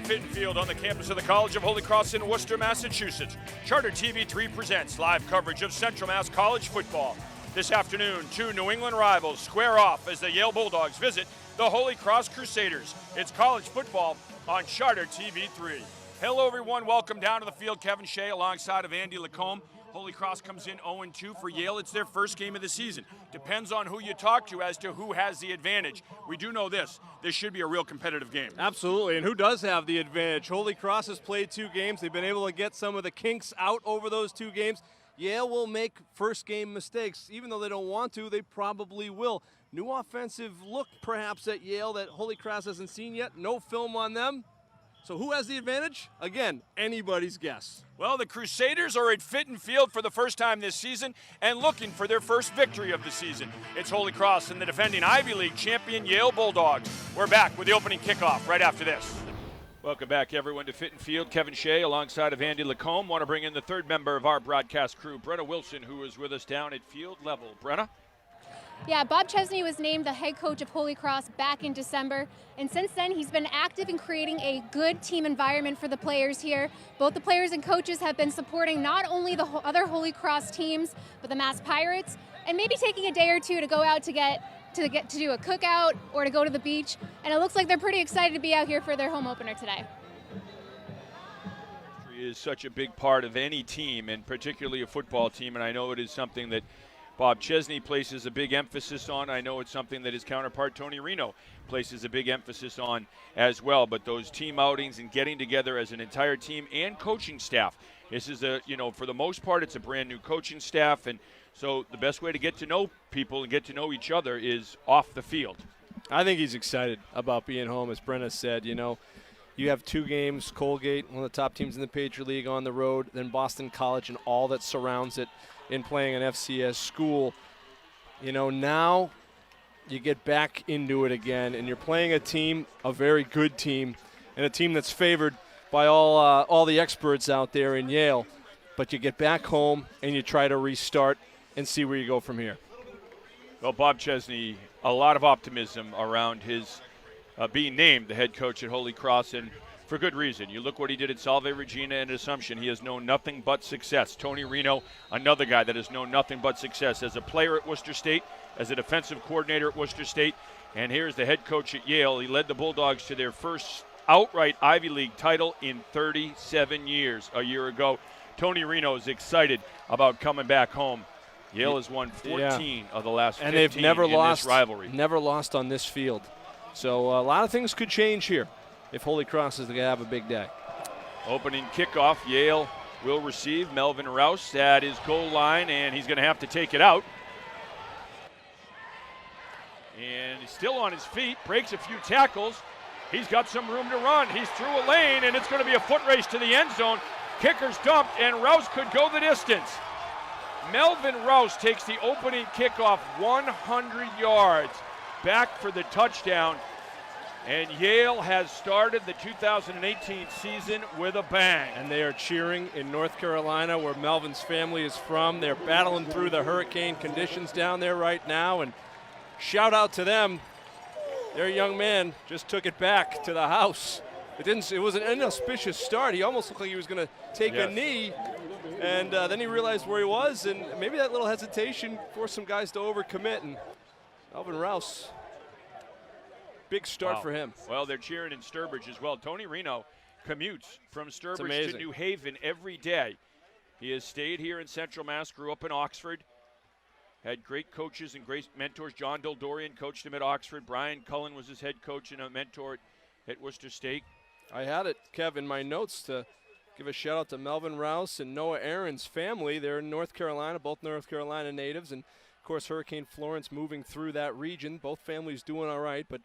Fitton Field on the campus of the College of Holy Cross in Worcester, Massachusetts. Charter TV3 presents live coverage of Central Mass College football. This afternoon, two New England rivals square off as the Yale Bulldogs visit the Holy Cross Crusaders. It's college football on Charter TV3. Hello, everyone. Welcome down to the field. Kevin Shea alongside of Andy Lacombe. Holy Cross comes in 0-2 for Yale. It's their first game of the season. Depends on who you talk to as to who has the advantage. We do know this should be a real competitive game. Absolutely, and who does have the advantage? Holy Cross has played 2 games. They've been able to get some of the kinks out over those 2 games. Yale will make first game mistakes. Even though they don't want to, they probably will. New offensive look perhaps at Yale that Holy Cross hasn't seen yet. No film on them. So who has the advantage? Again, anybody's guess. Well, the Crusaders are at Fitton Field for the first time this season and looking for their first victory of the season. It's Holy Cross and the defending Ivy League champion Yale Bulldogs. We're back with the opening kickoff right after this. Welcome back, everyone, to Fitton Field. Kevin Shea alongside of Andy Lacombe. Want to bring in the third member of our broadcast crew, Brenna Wilson, who is with us down at field level. Brenna? Yeah, Bob Chesney was named the head coach of Holy Cross back in December, and since then he's been active in creating a good team environment for the players here. Both the players and coaches have been supporting not only the other Holy Cross teams, but the Mass Pirates, and maybe taking a day or two to go out to do a cookout or to go to the beach, and it looks like they're pretty excited to be out here for their home opener today. Is such a big part of any team, and particularly a football team, and I know it is something that Bob Chesney places a big emphasis on. I know it's something that his counterpart Tony Reno places a big emphasis on as well. But those team outings and getting together as an entire team and coaching staff. This is for the most part, it's a brand new coaching staff. And so the best way to get to know people and get to know each other is off the field. I think he's excited about being home, as Brenna said. You have 2 games, Colgate, one of the top teams in the Patriot League on the road, then Boston College and all that surrounds it in playing an FCS school. Now you get back into it again, and you're playing a team, a very good team, and a team that's favored by all the experts out there in Yale. But you get back home, and you try to restart and see where you go from here. Well, Bob Chesney, a lot of optimism around his being named the head coach at Holy Cross, and for good reason. You look what he did at Salve Regina and Assumption. He has known nothing but success. Tony Reno, another guy that has known nothing but success as a player at Worcester State, as a defensive coordinator at Worcester State, and here's the head coach at Yale. He led the Bulldogs to their first outright Ivy League title in 37 years a year ago. Tony Reno is excited about coming back home. Yale has won 14 of the last 15 and they've never lost, this rivalry. Never lost on this field. So a lot of things could change here if Holy Cross is going to have a big day. Opening kickoff, Yale will receive Melvin Rouse at his goal line, and he's going to have to take it out. And he's still on his feet, breaks a few tackles. He's got some room to run. He's through a lane, and it's going to be a foot race to the end zone. Kicker's dumped, and Rouse could go the distance. Melvin Rouse takes the opening kickoff 100 yards back for the touchdown. And Yale has started the 2018 season with a bang. And they are cheering in North Carolina, where Melvin's family is from. They're battling through the hurricane conditions down there right now. And shout out to them. Their young man just took it back to the house. It was an inauspicious start. He almost looked like he was going to take a knee. And then he realized where he was. And maybe that little hesitation forced some guys to overcommit. And Melvin Rouse, big start for him. Well, they're cheering in Sturbridge as well. Tony Reno commutes from Sturbridge to New Haven every day. He has stayed here in Central Mass, grew up in Oxford, had great coaches and great mentors. John Dildorian coached him at Oxford. Brian Cullen was his head coach and a mentor at Worcester State. I had it, Kev, in my notes to give a shout-out to Melvin Rouse and Noah Aaron's family. They're in North Carolina, both North Carolina natives. And, of course, Hurricane Florence moving through that region. Both families doing all right, but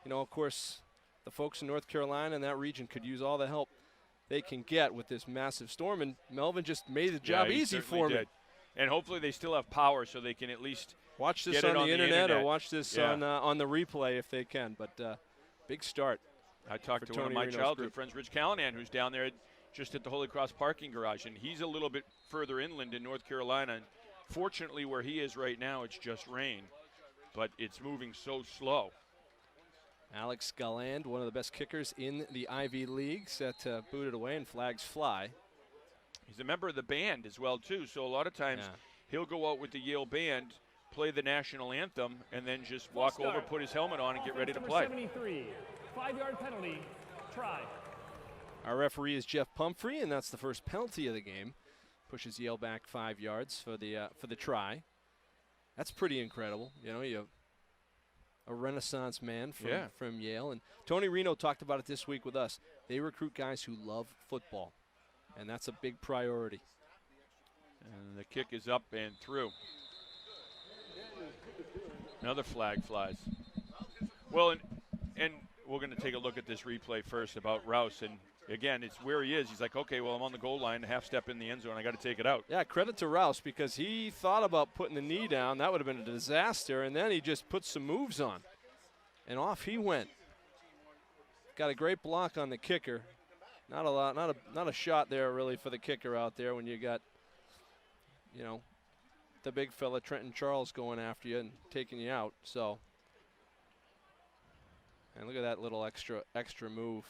of course, the folks in North Carolina and that region could use all the help they can get with this massive storm, and Melvin just made the job easy for me. And hopefully they still have power so they can at least watch this on the internet or watch this on the replay if they can. But big start. I talked to one of my childhood friends, Rich Callanan, who's down there just at the Holy Cross parking garage, and he's a little bit further inland in North Carolina. And fortunately, where he is right now, it's just rain, but it's moving so slow. Alex Galland, one of the best kickers in the Ivy League, set to boot it away and flags fly. He's a member of the band as well, too, so a lot of times he'll go out with the Yale band, play the national anthem, and then just walk over, put his helmet on, and get ready to play. 73, 5-yard penalty, try. Our referee is Jeff Pumphrey, and that's the first penalty of the game. Pushes Yale back 5 yards for the try. That's pretty incredible. You know, you a Renaissance man from Yale. And Tony Reno talked about it this week with us. They recruit guys who love football, and that's a big priority. And the kick is up and through. Another flag flies. Well, and we're going to take a look at this replay first about Rouse. And, again, it's where he is. He's like, okay, well, I'm on the goal line, half step in the end zone. I got to take it out. Yeah, credit to Rouse because he thought about putting the knee down. That would have been a disaster. And then he just put some moves on. And off he went. Got a great block on the kicker. Not a shot there really for the kicker out there when you got, you know, the big fella Trenton Charles going after you and taking you out. So, and look at that little extra move.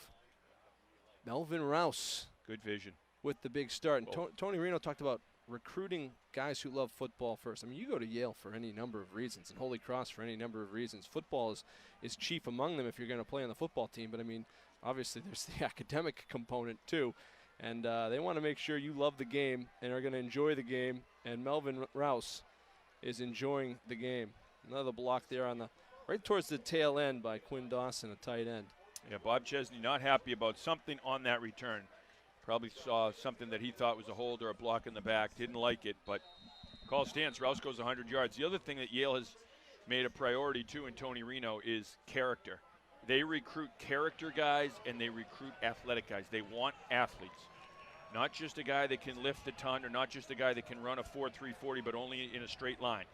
Melvin Rouse. Good vision. With the big start. And Tony Reno talked about recruiting guys who love football first. I mean, you go to Yale for any number of reasons and Holy Cross for any number of reasons. Football is chief among them if you're going to play on the football team. But, I mean, obviously there's the academic component too. And they want to make sure you love the game and are going to enjoy the game. And Melvin Rouse is enjoying the game. Another block there on right towards the tail end by Quinn Dawson, a tight end. Yeah, Bob Chesney not happy about something on that return. Probably saw something that he thought was a hold or a block in the back. Didn't like it, but call stands. Rouse goes 100 yards. The other thing that Yale has made a priority, too, in Tony Reno is character. They recruit character guys and they recruit athletic guys. They want athletes. Not just a guy that can lift a ton or not just a guy that can run a 4.3 40, but only in a straight line.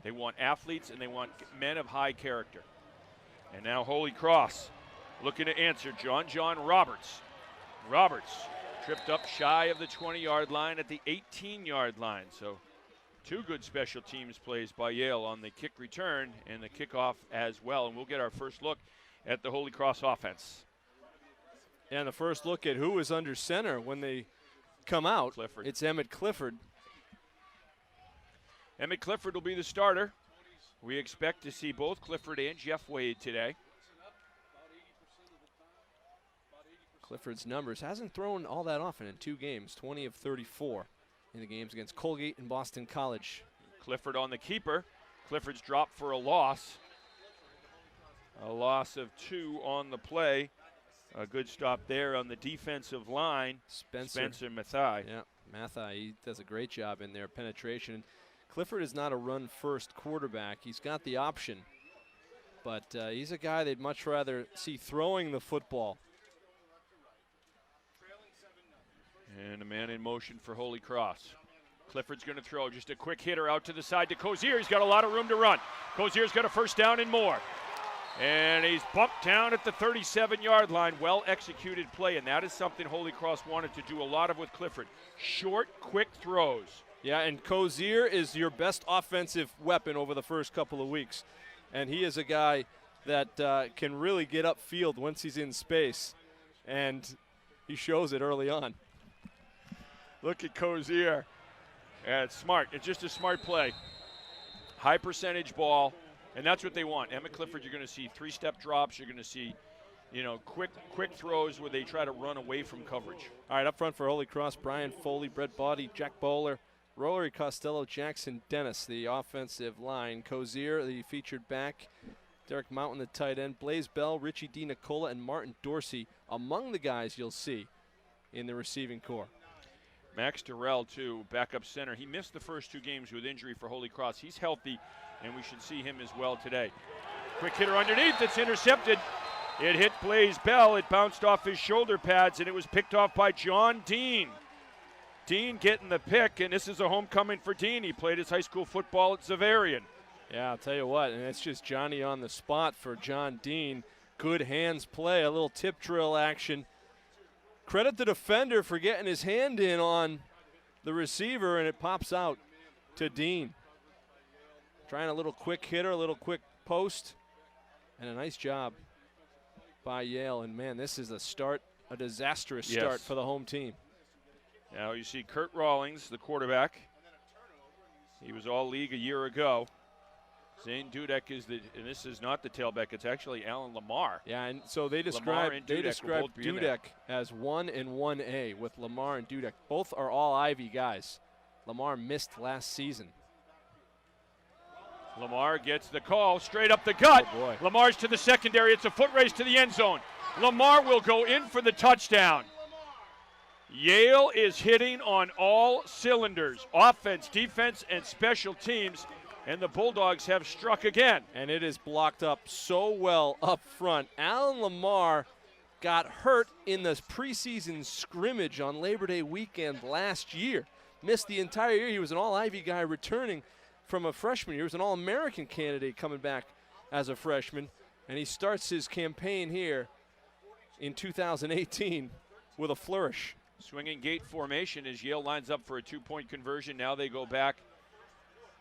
They want athletes and they want men of high character. And now Holy Cross looking to answer. John Roberts. Roberts tripped up shy of the 20-yard line at the 18-yard line. So 2 good special teams plays by Yale on the kick return and the kickoff as well. And we'll get our first look at the Holy Cross offense. And the first look at who is under center when they come out. Clifford. It's Emmett Clifford. Emmett Clifford will be the starter. We expect to see both Clifford and Jeff Wade today. Clifford's numbers hasn't thrown all that often in 2 games, 20 of 34 in the games against Colgate and Boston College. Clifford on the keeper. Clifford's dropped for a loss. A loss of 2 on the play. A good stop there on the defensive line. Spencer Mathai. Yeah, Mathai, he does a great job in there, penetration. Clifford is not a run-first quarterback. He's got the option, but he's a guy they'd much rather see throwing the football. And a man in motion for Holy Cross. Clifford's going to throw just a quick hitter out to the side to Cozier. He's got a lot of room to run. Cozier's got a first down and more. And he's bumped down at the 37-yard line. Well-executed play, and that is something Holy Cross wanted to do a lot of with Clifford. Short, quick throws. Yeah, and Cozier is your best offensive weapon over the first couple of weeks. And he is a guy that can really get upfield once he's in space. And he shows it early on. Look at Cozier. Yeah, it's smart. It's just a smart play. High percentage ball, and that's what they want. Emmett Clifford, you're going to see 3-step drops. You're going to see, quick throws where they try to run away from coverage. All right, up front for Holy Cross, Brian Foley, Brett Body, Jack Bowler, Rory Costello, Jackson Dennis, the offensive line. Cozier, the featured back. Derek Mountain, the tight end. Blaze Bell, Richie D. Nicola, and Martin Dorsey among the guys you'll see in the receiving corps. Max Durrell, too, backup center. He missed the first 2 games with injury for Holy Cross. He's healthy, and we should see him as well today. Quick hitter underneath. It's intercepted. It hit Blaze Bell. It bounced off his shoulder pads, and it was picked off by John Dean. Dean getting the pick, and this is a homecoming for Dean. He played his high school football at Xaverian. Yeah, I'll tell you what, and it's just Johnny on the spot for John Dean. Good hands play, a little tip drill action. Credit the defender for getting his hand in on the receiver, and it pops out to Dean. Trying a little quick hitter, a little quick post, and a nice job by Yale. And, man, this is a disastrous start for the home team. Now you see Kurt Rawlings, the quarterback. He was all-league a year ago. Zane Dudek and this is not the tailback, it's actually Alan Lamar. Yeah, and so they described Dudek as 1 and 1A with Lamar and Dudek. Both are all Ivy guys. Lamar missed last season. Lamar gets the call straight up the gut. Oh boy. Lamar's to the secondary. It's a foot race to the end zone. Lamar will go in for the touchdown. Yale is hitting on all cylinders, offense, defense, and special teams, and the Bulldogs have struck again. And it is blocked up so well up front. Alan Lamar got hurt in the preseason scrimmage on Labor Day weekend last year. Missed the entire year. He was an All-Ivy guy returning from a freshman year. He was an All-American candidate coming back as a freshman. And he starts his campaign here in 2018 with a flourish. Swinging gate formation as Yale lines up for a two-point conversion. Now they go back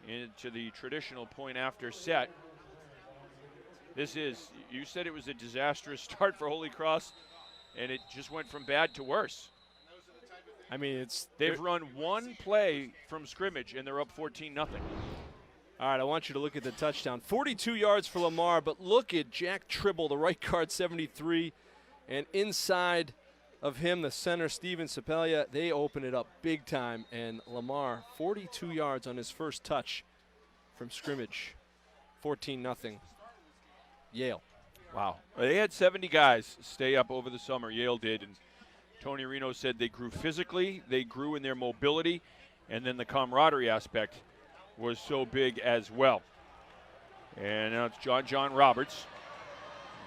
into the traditional point after set. You said it was a disastrous start for Holy Cross, and it just went from bad to worse. I mean, they've run one play from scrimmage, and they're up 14-0. All right, I want you to look at the touchdown. 42 yards for Lamar, but look at Jack Tribble, the right guard, 73, and inside of him, the center, Steven Sapelia, they open it up big time, and Lamar, 42 yards on his first touch from scrimmage, 14-0, Yale. Wow. They had 70 guys stay up over the summer, Yale did, and Tony Reno said they grew physically, they grew in their mobility, and then the camaraderie aspect was so big as well. And now it's John Roberts.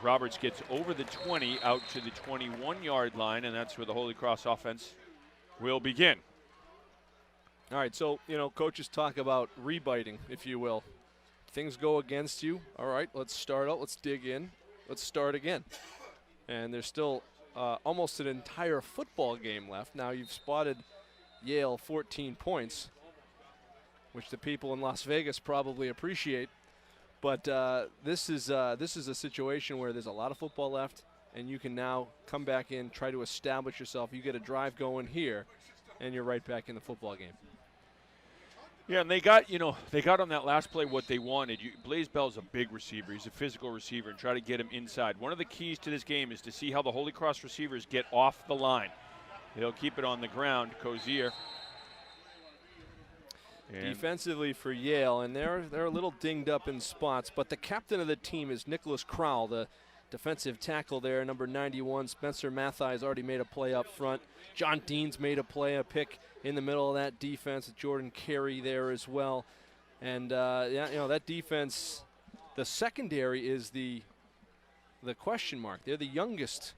Roberts gets over the 20 out to the 21-yard line, and that's where the Holy Cross offense will begin. All right, so, coaches talk about rebiting, if you will. Things go against you. All right, let's start out. Let's dig in. Let's start again. And there's still almost an entire football game left. Now you've spotted Yale 14 points, which the people in Las Vegas probably appreciate. But this is a situation where there's a lot of football left, and you can now come back in, try to establish yourself. You get a drive going here, and you're right back in the football game. Yeah, and they got on that last play what they wanted. Blaze Bell's a big receiver. He's a physical receiver, and try to get him inside. One of the keys to this game is to see how the Holy Cross receivers get off the line. They'll keep it on the ground. Cozier. Defensively for Yale, and they're a little dinged up in spots, but the captain of the team is Nicholas Crowell, the defensive tackle there, number 91. Spencer Mathai has already made a play up front. John Dean's made a pick in the middle of that defense. Jordan Carey there as well. And, that defense, the secondary is the question mark. They're the youngest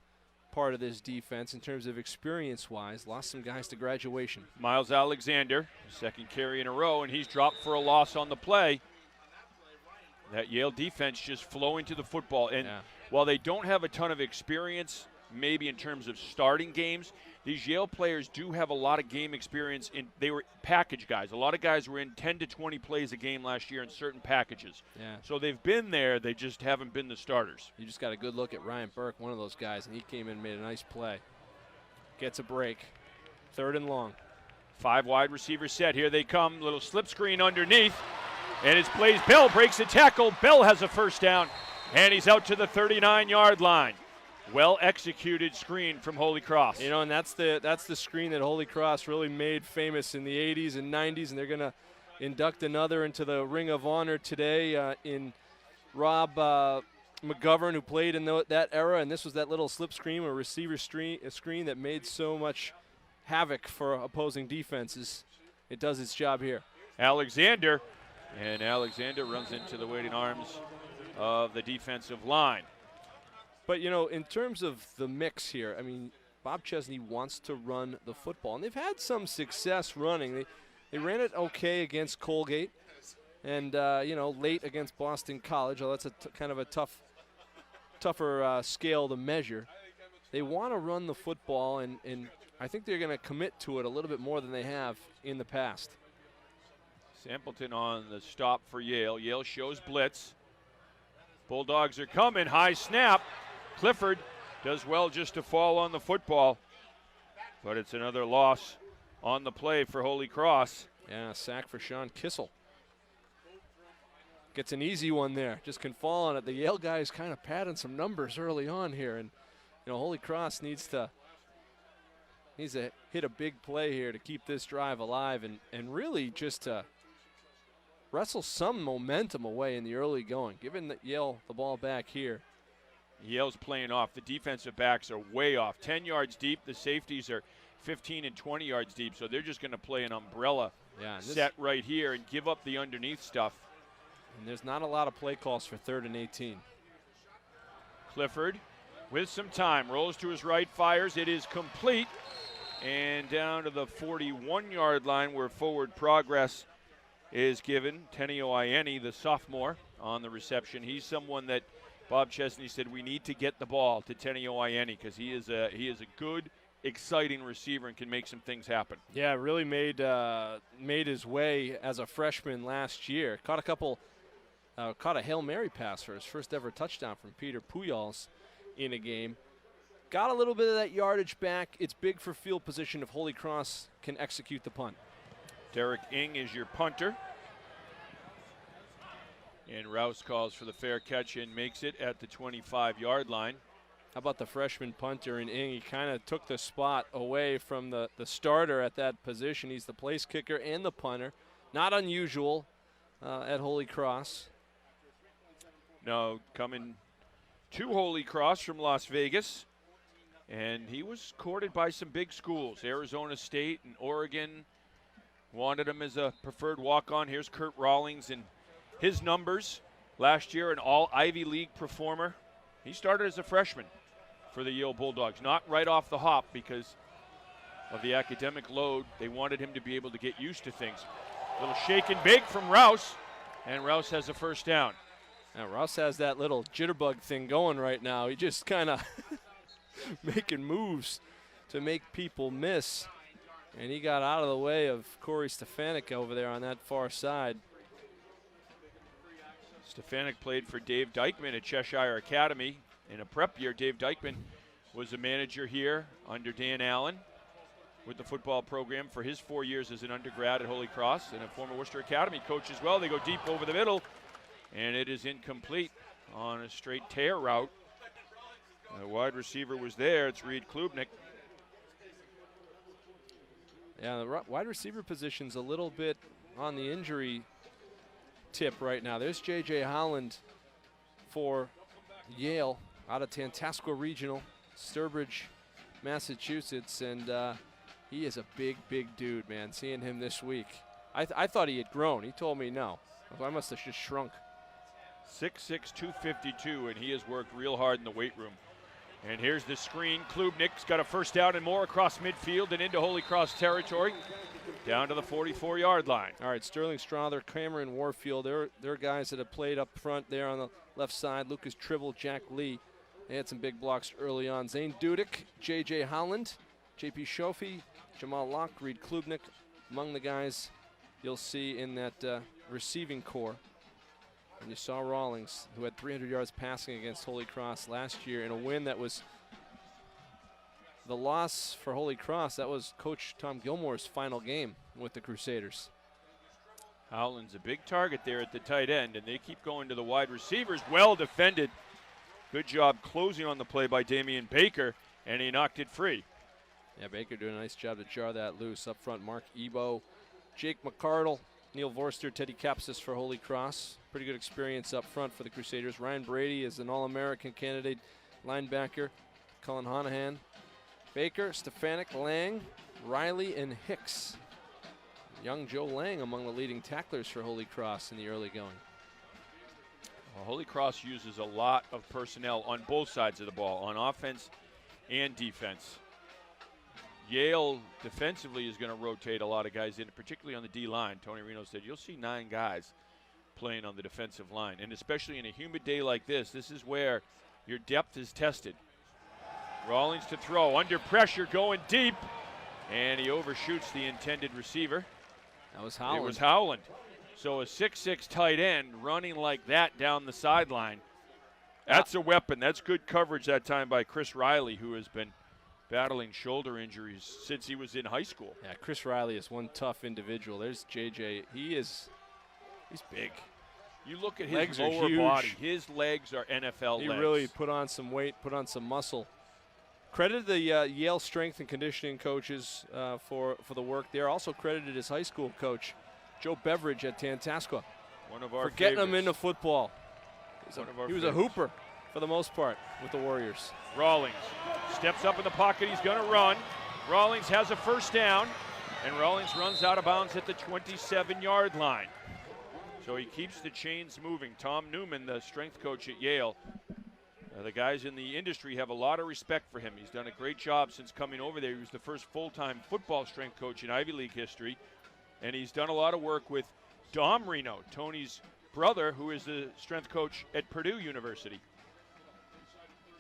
part of this defense in terms of experience-wise. Lost some guys to graduation. Miles Alexander, second carry in a row, and he's dropped for a loss on the play. That Yale defense just flowing to the football. And while they don't have a ton of experience, maybe in terms of starting games, these Yale players do have a lot of game experience. They were package guys. A lot of guys were in 10 to 20 plays a game last year in certain packages. Yeah. So they've been there. They just haven't been the starters. You just got a good look at Ryan Burke, one of those guys, and he came in and made a nice play. Gets a break. 3rd and long. 5 wide receiver set. Here they come. Little slip screen underneath. And it's Blaze Bell breaks the tackle. Bell has a first down. And he's out to the 39-yard line. Well-executed screen from Holy Cross. And that's the screen that Holy Cross really made famous in the 80s and 90s, and they're going to induct another into the Ring of Honor today in Rob McGovern, who played in that era, and this was that little slip screen, a receiver screen that made so much havoc for opposing defenses. It does its job here. Alexander runs into the waiting arms of the defensive line. But, in terms of the mix here, I mean, Bob Chesney wants to run the football, and they've had some success running. They ran it okay against Colgate and, late against Boston College. Well, that's kind of a tougher scale to measure. They want to run the football, and I think they're going to commit to it a little bit more than they have in the past. Sampleton on the stop for Yale. Yale shows blitz. Bulldogs are coming. High snap. Clifford does well just to fall on the football, but it's another loss on the play for Holy Cross. Yeah, sack for Sean Kissel. Gets an easy one there, just can fall on it. The Yale guys kind of padding some numbers early on here, and Holy Cross needs to hit a big play here to keep this drive alive and really just to wrestle some momentum away in the early going, giving Yale the ball back here. Yale's playing off. The defensive backs are way off. 10 yards deep. The safeties are 15 and 20 yards deep, so they're just going to play an umbrella set right here and give up the underneath stuff. And there's not a lot of play calls for 3rd and 18. Clifford with some time, rolls to his right, fires. It is complete. And down to the 41-yard line where forward progress is given. Tenio Ieni, the sophomore, on the reception. He's someone that Bob Chesney said we need to get the ball to Tenio Ieni because he is a good, exciting receiver and can make some things happen. Yeah, really made his way as a freshman last year. Caught a Hail Mary pass for his first ever touchdown from Peter Pujols in a game. Got a little bit of that yardage back. It's big for field position if Holy Cross can execute the punt. Derek Ing is your punter. And Rouse calls for the fair catch and makes it at the 25-yard line. How about the freshman punter in Ing? He kind of took the spot away from the starter at that position. He's the place kicker and the punter. Not unusual at Holy Cross. No, coming to Holy Cross from Las Vegas. And he was courted by some big schools. Arizona State and Oregon wanted him as a preferred walk-on. Here's Kurt Rawlings and his numbers. Last year, an all-Ivy League performer. He started as a freshman for the Yale Bulldogs. Not right off the hop because of the academic load. They wanted him to be able to get used to things. Little shake and bake from Rouse, and Rouse has a first down. Now, Rouse has that little jitterbug thing going right now. He just kind of making moves to make people miss. And he got out of the way of Corey Stefanik over there on that far side. Stefanik played for Dave Dykman at Cheshire Academy. In a prep year, Dave Dykman was a manager here under Dan Allen with the football program for his 4 years as an undergrad at Holy Cross, and a former Worcester Academy coach as well. They go deep over the middle, and it is incomplete on a straight tear route. The wide receiver was there. It's Reed Klubnik. Yeah, the wide receiver position's a little bit on the injury tip right now. There's J.J. Holland for Yale out of Tantascwa Regional, Sturbridge, Massachusetts, and he is a big, big dude, man. Seeing him this week. I thought he had grown. He told me no. I must have just shrunk. 6'6", 252, and he has worked real hard in the weight room. And here's the screen. Klubnik's got a first down and more across midfield and into Holy Cross territory, down to the 44-yard line. All right, Sterling Strother, Cameron Warfield, they're guys that have played up front there on the left side. Lucas Tribble, Jack Lee. They had some big blocks early on. Zane Dudek, J.J. Holland, J.P. Shofi, Jamal Locke, Reed Klubnik, among the guys you'll see in that receiving core. And you saw Rawlings, who had 300 yards passing against Holy Cross last year in a win that was the loss for Holy Cross. That was Coach Tom Gilmore's final game with the Crusaders. Howland's a big target there at the tight end, and they keep going to the wide receivers. Well defended. Good job closing on the play by Damian Baker, and he knocked it free. Yeah, Baker doing a nice job to jar that loose. Up front, Mark Ebo, Jake McCardle, Neil Vorster, Teddy Kapsis for Holy Cross. Pretty good experience up front for the Crusaders. Ryan Brady is an All-American candidate linebacker. Cullen Honahan, Baker, Stefanik, Lang, Riley, and Hicks. Young Joe Lang among the leading tacklers for Holy Cross in the early going. Well, Holy Cross uses a lot of personnel on both sides of the ball, on offense and defense. Yale defensively is going to rotate a lot of guys in, particularly on the D-line. Tony Reno said you'll see 9 guys playing on the defensive line, and especially in a humid day like this is where your depth is tested. Rawlings to throw, under pressure, going deep, and he overshoots the intended receiver. That was Howland. It was Howland. So a 6'6" tight end running like that down the sideline. That's a weapon. That's good coverage that time by Chris Riley, who has been battling shoulder injuries since he was in high school. Yeah, Chris Riley is one tough individual. There's JJ. He's big. You look at Legs his are lower huge. body. His legs are NFL He legs. really put on some weight, put on some muscle. Credited the Yale strength and conditioning coaches for the work there. Also credited his high school coach, Joe Beveridge at Tantascwa, One of our for getting him favorites. into football. He was a hooper for the most part with the Warriors. Rawlings steps up in the pocket. He's going to run. Rawlings has a first down, and Rawlings runs out of bounds at the 27-yard line. So he keeps the chains moving. Tom Newman, the strength coach at Yale, the guys in the industry have a lot of respect for him. He's done a great job since coming over there. He was the first full-time football strength coach in Ivy League history, and he's done a lot of work with Dom Reno, Tony's brother, who is the strength coach at Purdue University.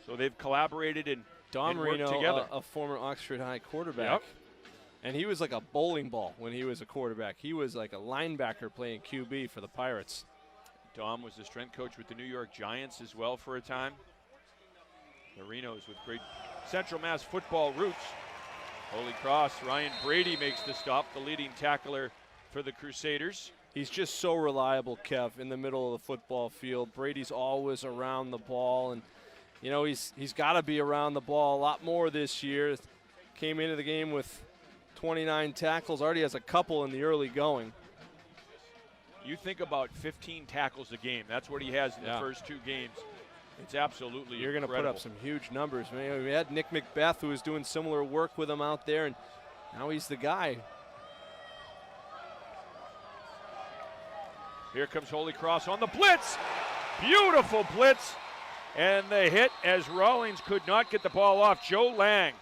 So they've collaborated and Dom worked Reno, together. a former Oxford High quarterback. Yep. And he was like a bowling ball when he was a quarterback. He was like a linebacker playing QB for the Pirates. Dom was the strength coach with the New York Giants as well for a time. The Renos with great Central Mass football roots. Holy Cross, Ryan Brady makes the stop, the leading tackler for the Crusaders. He's just so reliable, Kev, in the middle of the football field. Brady's always around the ball, and you know he's got to be around the ball a lot more this year. Came into the game with 29 tackles, already has a couple in the early going. You think about 15 tackles a game. That's what he has in the first 2 games. It's absolutely You're going to put incredible. up some huge numbers, man. We had Nick Macbeth, who was doing similar work with him out there, and now he's the guy. Here comes Holy Cross on the blitz. Beautiful blitz. And the hit as Rawlings could not get the ball off. Joe Lang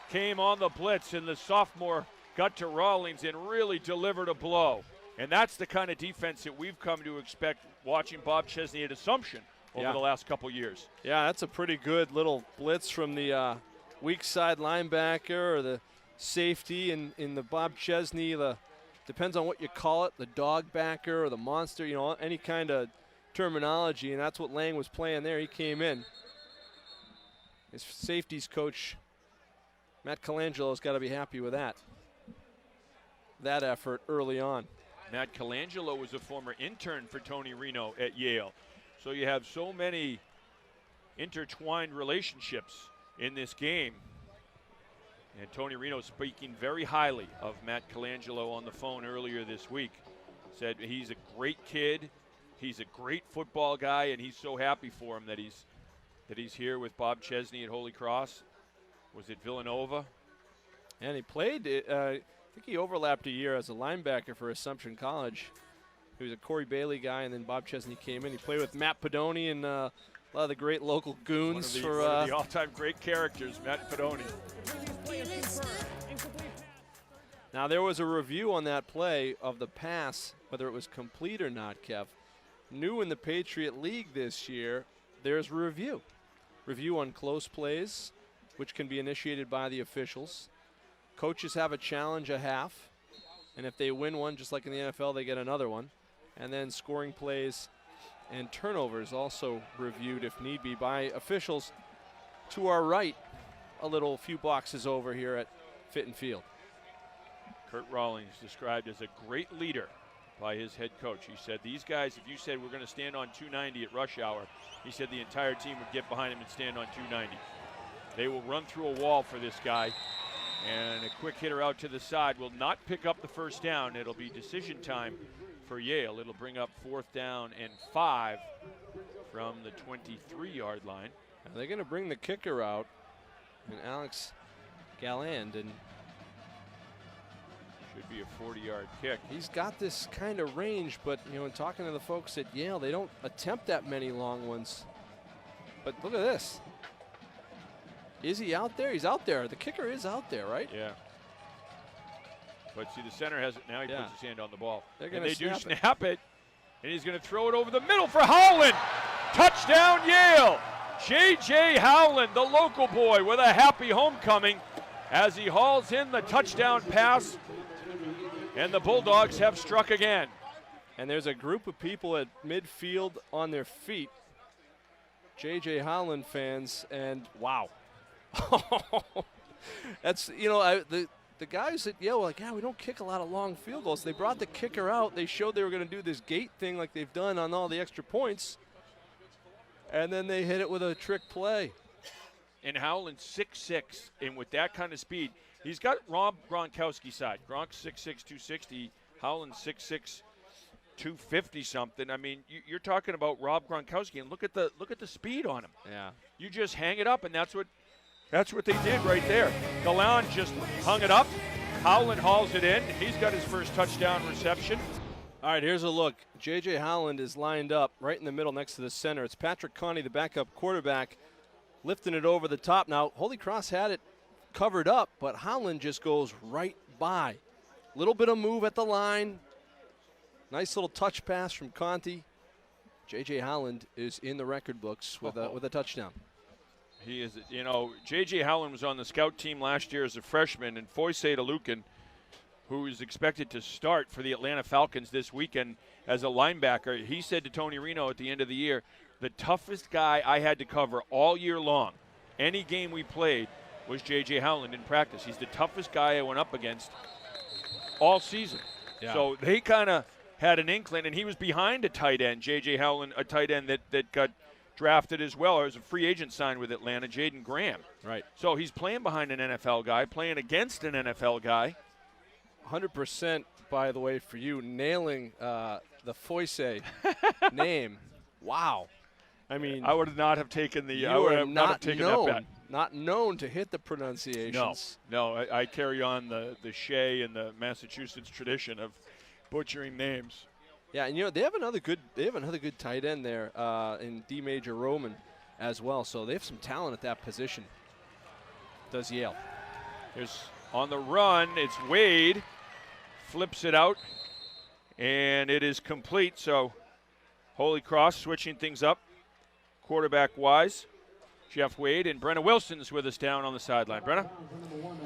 came on the blitz, and the sophomore got to Rawlings and really delivered a blow. And that's the kind of defense that we've come to expect watching Bob Chesney at Assumption over the last couple years. Yeah, that's a pretty good little blitz from the weak side linebacker or the safety in the Bob Chesney, depends on what you call it, the dog backer or the monster, you know, any kind of terminology, and that's what Lang was playing there. He came in. His safeties coach, Matt Colangelo's got to be happy with that effort early on. Matt Colangelo was a former intern for Tony Reno at Yale. So you have so many intertwined relationships in this game. And Tony Reno speaking very highly of Matt Colangelo on the phone earlier this week. Said he's a great kid, he's a great football guy, and he's so happy for him that he's here with Bob Chesney at Holy Cross. Was it Villanova? And he played, I think he overlapped a year as a linebacker for Assumption College. He was a Corey Bailey guy, and then Bob Chesney came in. He played with Matt Pedoni and a lot of the great local goons. One of the all-time great characters, Matt Pedoni. Now, there was a review on that play of the pass, whether it was complete or not, Kev. New in the Patriot League this year, there's a review. Review on close plays, which can be initiated by the officials. Coaches have a challenge a half, and if they win one, just like in the NFL, they get another one. And then scoring plays and turnovers also reviewed, if need be, by officials to our right, a few boxes over here at Fitton Field. Kurt Rawlings described as a great leader by his head coach. He said, these guys, if you said we're going to stand on 290 at rush hour, he said the entire team would get behind him and stand on 290. They will run through a wall for this guy. And a quick hitter out to the side will not pick up the first down. It'll be decision time for Yale. It'll bring up 4th down and 5 from the 23-yard line. Now they're going to bring the kicker out, and Alex Galland, and should be a 40-yard kick. He's got this kind of range, but you know, in talking to the folks at Yale, they don't attempt that many long ones. But look at this. Is he out there? He's out there. The kicker is out there, right? Yeah. But see, the center has it now. He puts his hand on the ball. They're and going they to snap it. And he's going to throw it over the middle for Howland. Touchdown, Yale. J.J. Howland, the local boy, with a happy homecoming as he hauls in the touchdown pass. And the Bulldogs have struck again. And there's a group of people at midfield on their feet J.J. Holland fans, and wow. That's, the guys at Yale were like, yeah, we don't kick a lot of long field goals. They brought the kicker out. They showed they were going to do this gate thing like they've done on all the extra points. And then they hit it with a trick play. And Howland 6'6", and with that kind of speed, he's got Rob Gronkowski side. Gronk 6'6", 260. Howland 6'6", 250 something. I mean, you're talking about Rob Gronkowski, and look at the speed on him. Yeah. You just hang it up, and that's what they did right there. Galan just hung it up. Howland hauls it in. He's got his first touchdown reception. All right, here's a look. J.J. Holland is lined up right in the middle next to the center. It's Patrick Coney, the backup quarterback, lifting it over the top. Now, Holy Cross had it covered up, but Holland just goes right by. Little bit of move at the line. Nice little touch pass from Conti. J.J. Holland is in the record books with a touchdown. He is, J.J. Howland was on the scout team last year as a freshman, and Foyce DeLucan, who is expected to start for the Atlanta Falcons this weekend as a linebacker, he said to Tony Reno at the end of the year, the toughest guy I had to cover all year long, any game we played, was J.J. Howland in practice. He's the toughest guy I went up against all season. Yeah. So they kind of had an inkling, and he was behind a tight end, J.J. Howland, a tight end that got drafted as well, or as a free agent signed with Atlanta, Jaden Graham. Right. So he's playing behind an NFL guy, playing against an NFL guy. 100%, by the way, for you, nailing the Foyce name. Wow. I mean, I would not have taken the. You I would are have not have taken known, that bet. Not known to hit the pronunciations. No, I carry on the Shea and the Massachusetts tradition of butchering names. Yeah, and they have another good tight end there in D. Major Roman as well. So they have some talent at that position. Does Yale? Here's on the run. It's Wade, flips it out, and it is complete. So Holy Cross switching things up, quarterback-wise. Jeff Wade and Brenna Wilson's with us down on the sideline. Brenna?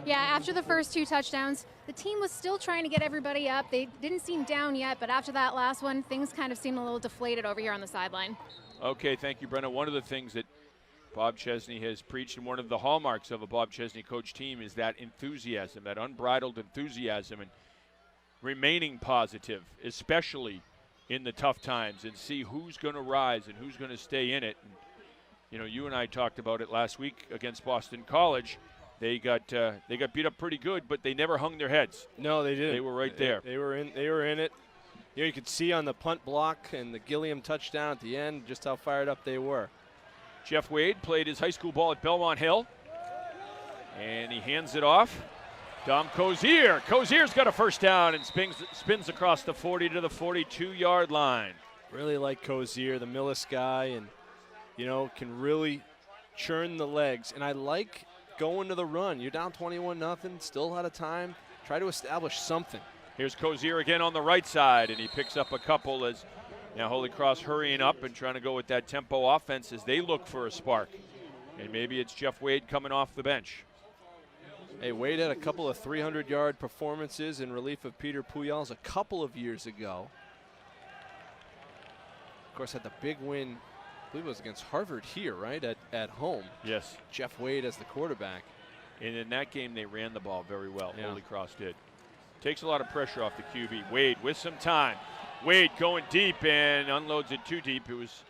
Yeah, after the first two touchdowns, the team was still trying to get everybody up. They didn't seem down yet, but after that last one, things kind of seemed a little deflated over here on the sideline. Okay, thank you, Brenna. One of the things that Bob Chesney has preached, and one of the hallmarks of a Bob Chesney coach team, is that enthusiasm, that unbridled enthusiasm, and remaining positive, especially in the tough times, and see who's going to rise and who's going to stay in it. And, you and I talked about it last week against Boston College. They got beat up pretty good, but they never hung their heads. No, they didn't. They were right there. They were in it. You could see on the punt block and the Gilliam touchdown at the end just how fired up they were. Jeff Wade played his high school ball at Belmont Hill, and he hands it off. Dom Cozier. Cozier's got a first down and spins across the 40 to the 42-yard line. Really like Cozier, the Millis guy, and can really churn the legs. And I like going to the run. You're down 21-0, still a lot of time. Try to establish something. Here's Cozier again on the right side, and he picks up a couple as now Holy Cross hurrying up and trying to go with that tempo offense as they look for a spark. And maybe it's Jeff Wade coming off the bench. Hey, Wade had a couple of 300-yard performances in relief of Peter Pujols a couple of years ago. Of course, had the big win, I believe it was against Harvard here, right, at home. Yes. Jeff Wade as the quarterback. And in that game, they ran the ball very well. Yeah. Holy Cross did. Takes a lot of pressure off the QB. Wade with some time. Wade going deep and unloads it too deep. It was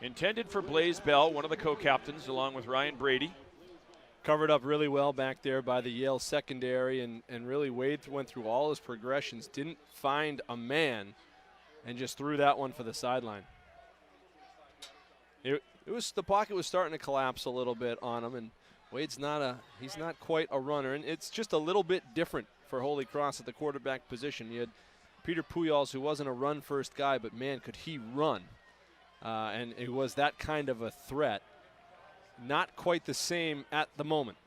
intended for Blaze Bell, one of the co-captains, along with Ryan Brady. Covered up really well back there by the Yale secondary, and really Wade went through all his progressions, didn't find a man, and just threw that one for the sideline. The pocket was starting to collapse a little bit on him, and Wade's he's not quite a runner, and it's just a little bit different for Holy Cross at the quarterback position. You had Peter Pujols, who wasn't a run-first guy, but man, could he run. And it was that kind of a threat. Not quite the same at the moment.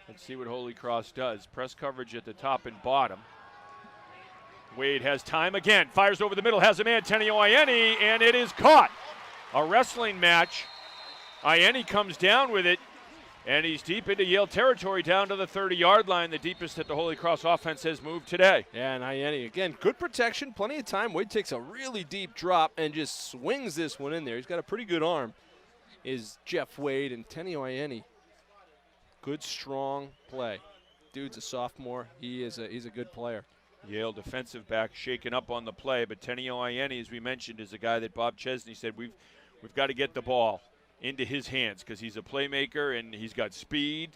Let's see what Holy Cross does. Press coverage at the top and bottom. Wade has time again. Fires over the middle, has a man, Tenio Ieni, and it is caught. A wrestling match. Ieni comes down with it, and he's deep into Yale territory down to the 30-yard line, the deepest that the Holy Cross offense has moved today. Yeah, and Ieni, again, good protection, plenty of time. Wade takes a really deep drop and just swings this one in there. He's got a pretty good arm. is Jeff Wade and Tenio Ianni. Good, strong play. Dude's a sophomore. He's a good player. Yale defensive back shaken up on the play, but Tenio Ianni, as we mentioned, is a guy that Bob Chesney said we've got to get the ball into his hands because he's a playmaker and he's got speed,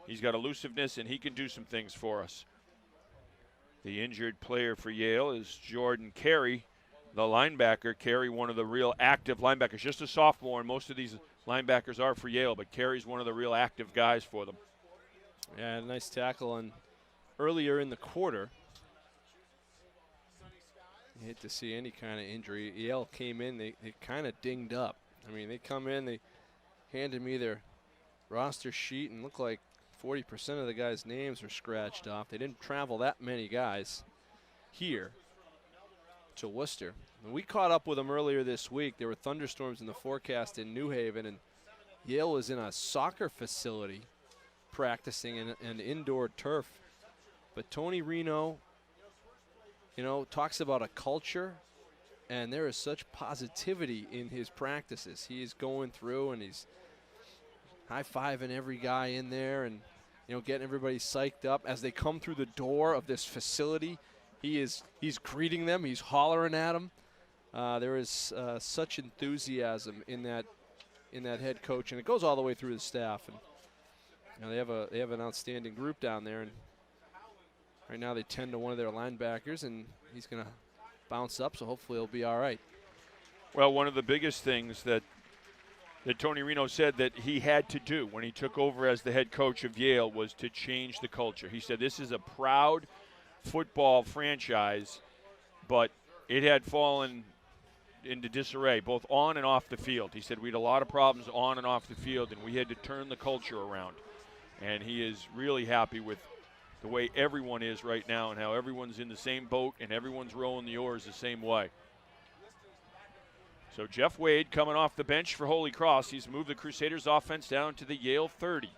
he's got elusiveness, and he can do some things for us. The injured player for Yale is Jordan Carey, the linebacker. Carey, one of the real active linebackers, just a sophomore, and most of these linebackers are for Yale, but Carey's one of the real active guys for them. Yeah, nice tackle. And earlier in the quarter, you hate to see any kind of injury. Yale came in, they kind of dinged up. I mean, they come in, they handed me their roster sheet and looked like 40% of the guys' names were scratched off. They didn't travel that many guys here to Worcester. And we caught up with them earlier this week. There were thunderstorms in the forecast in New Haven, and Yale was in a soccer facility practicing in an indoor turf. But Tony Reno, talks about a culture, and there is such positivity in his practices. He is going through and he's high-fiving every guy in there and, getting everybody psyched up. As they come through the door of this facility, he's greeting them. He's hollering at them. There is such enthusiasm in that head coach, and it goes all the way through the staff. And they have an outstanding group down there, and right now they tend to one of their linebackers, and he's going to bounce up, so hopefully he'll be all right. Well, one of the biggest things that Tony Reno said that he had to do when he took over as the head coach of Yale was to change the culture. He said this is a proud football franchise, but it had fallen into disarray, both on and off the field. He said we had a lot of problems on and off the field, and we had to turn the culture around. And he is really happy with the way everyone is right now and how everyone's in the same boat and everyone's rowing the oars the same way. So Jeff Wade coming off the bench for Holy Cross. He's moved the Crusaders offense down to the Yale 30.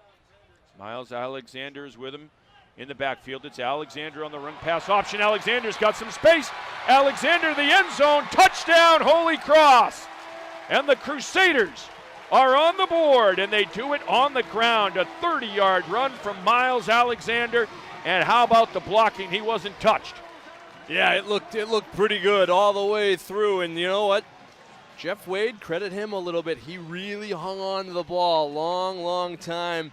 Miles Alexander is with him in the backfield. It's Alexander on the run pass option. Alexander's got some space. Alexander, the end zone, touchdown, Holy Cross. And the Crusaders are on the board, and they do it on the ground. A 30-yard run from Miles Alexander. And how about the blocking? He wasn't touched. Yeah, it looked pretty good all the way through. And you know what? Jeff Wade, credit him a little bit. He really hung on to the ball long time,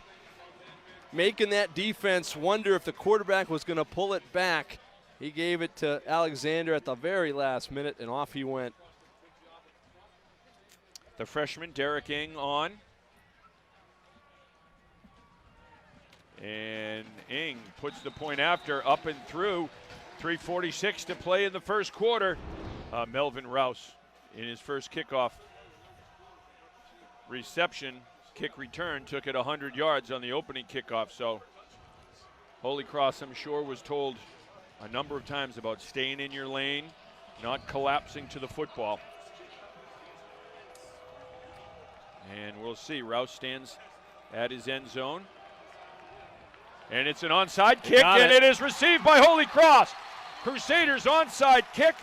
making that defense wonder if the quarterback was going to pull it back. He gave it to Alexander at the very last minute, and off he went. The freshman, Derek Ing, on. And Ing puts the point after, up and through. 3:46 to play in the first quarter. Melvin Rouse in his first kickoff reception, kick return, took it 100 yards on the opening kickoff. So Holy Cross, I'm sure, was told a number of times about staying in your lane, not collapsing to the football. And we'll see. Rouse stands at his end zone. And it's an onside kick, and it is received by Holy Cross. Crusaders onside kick,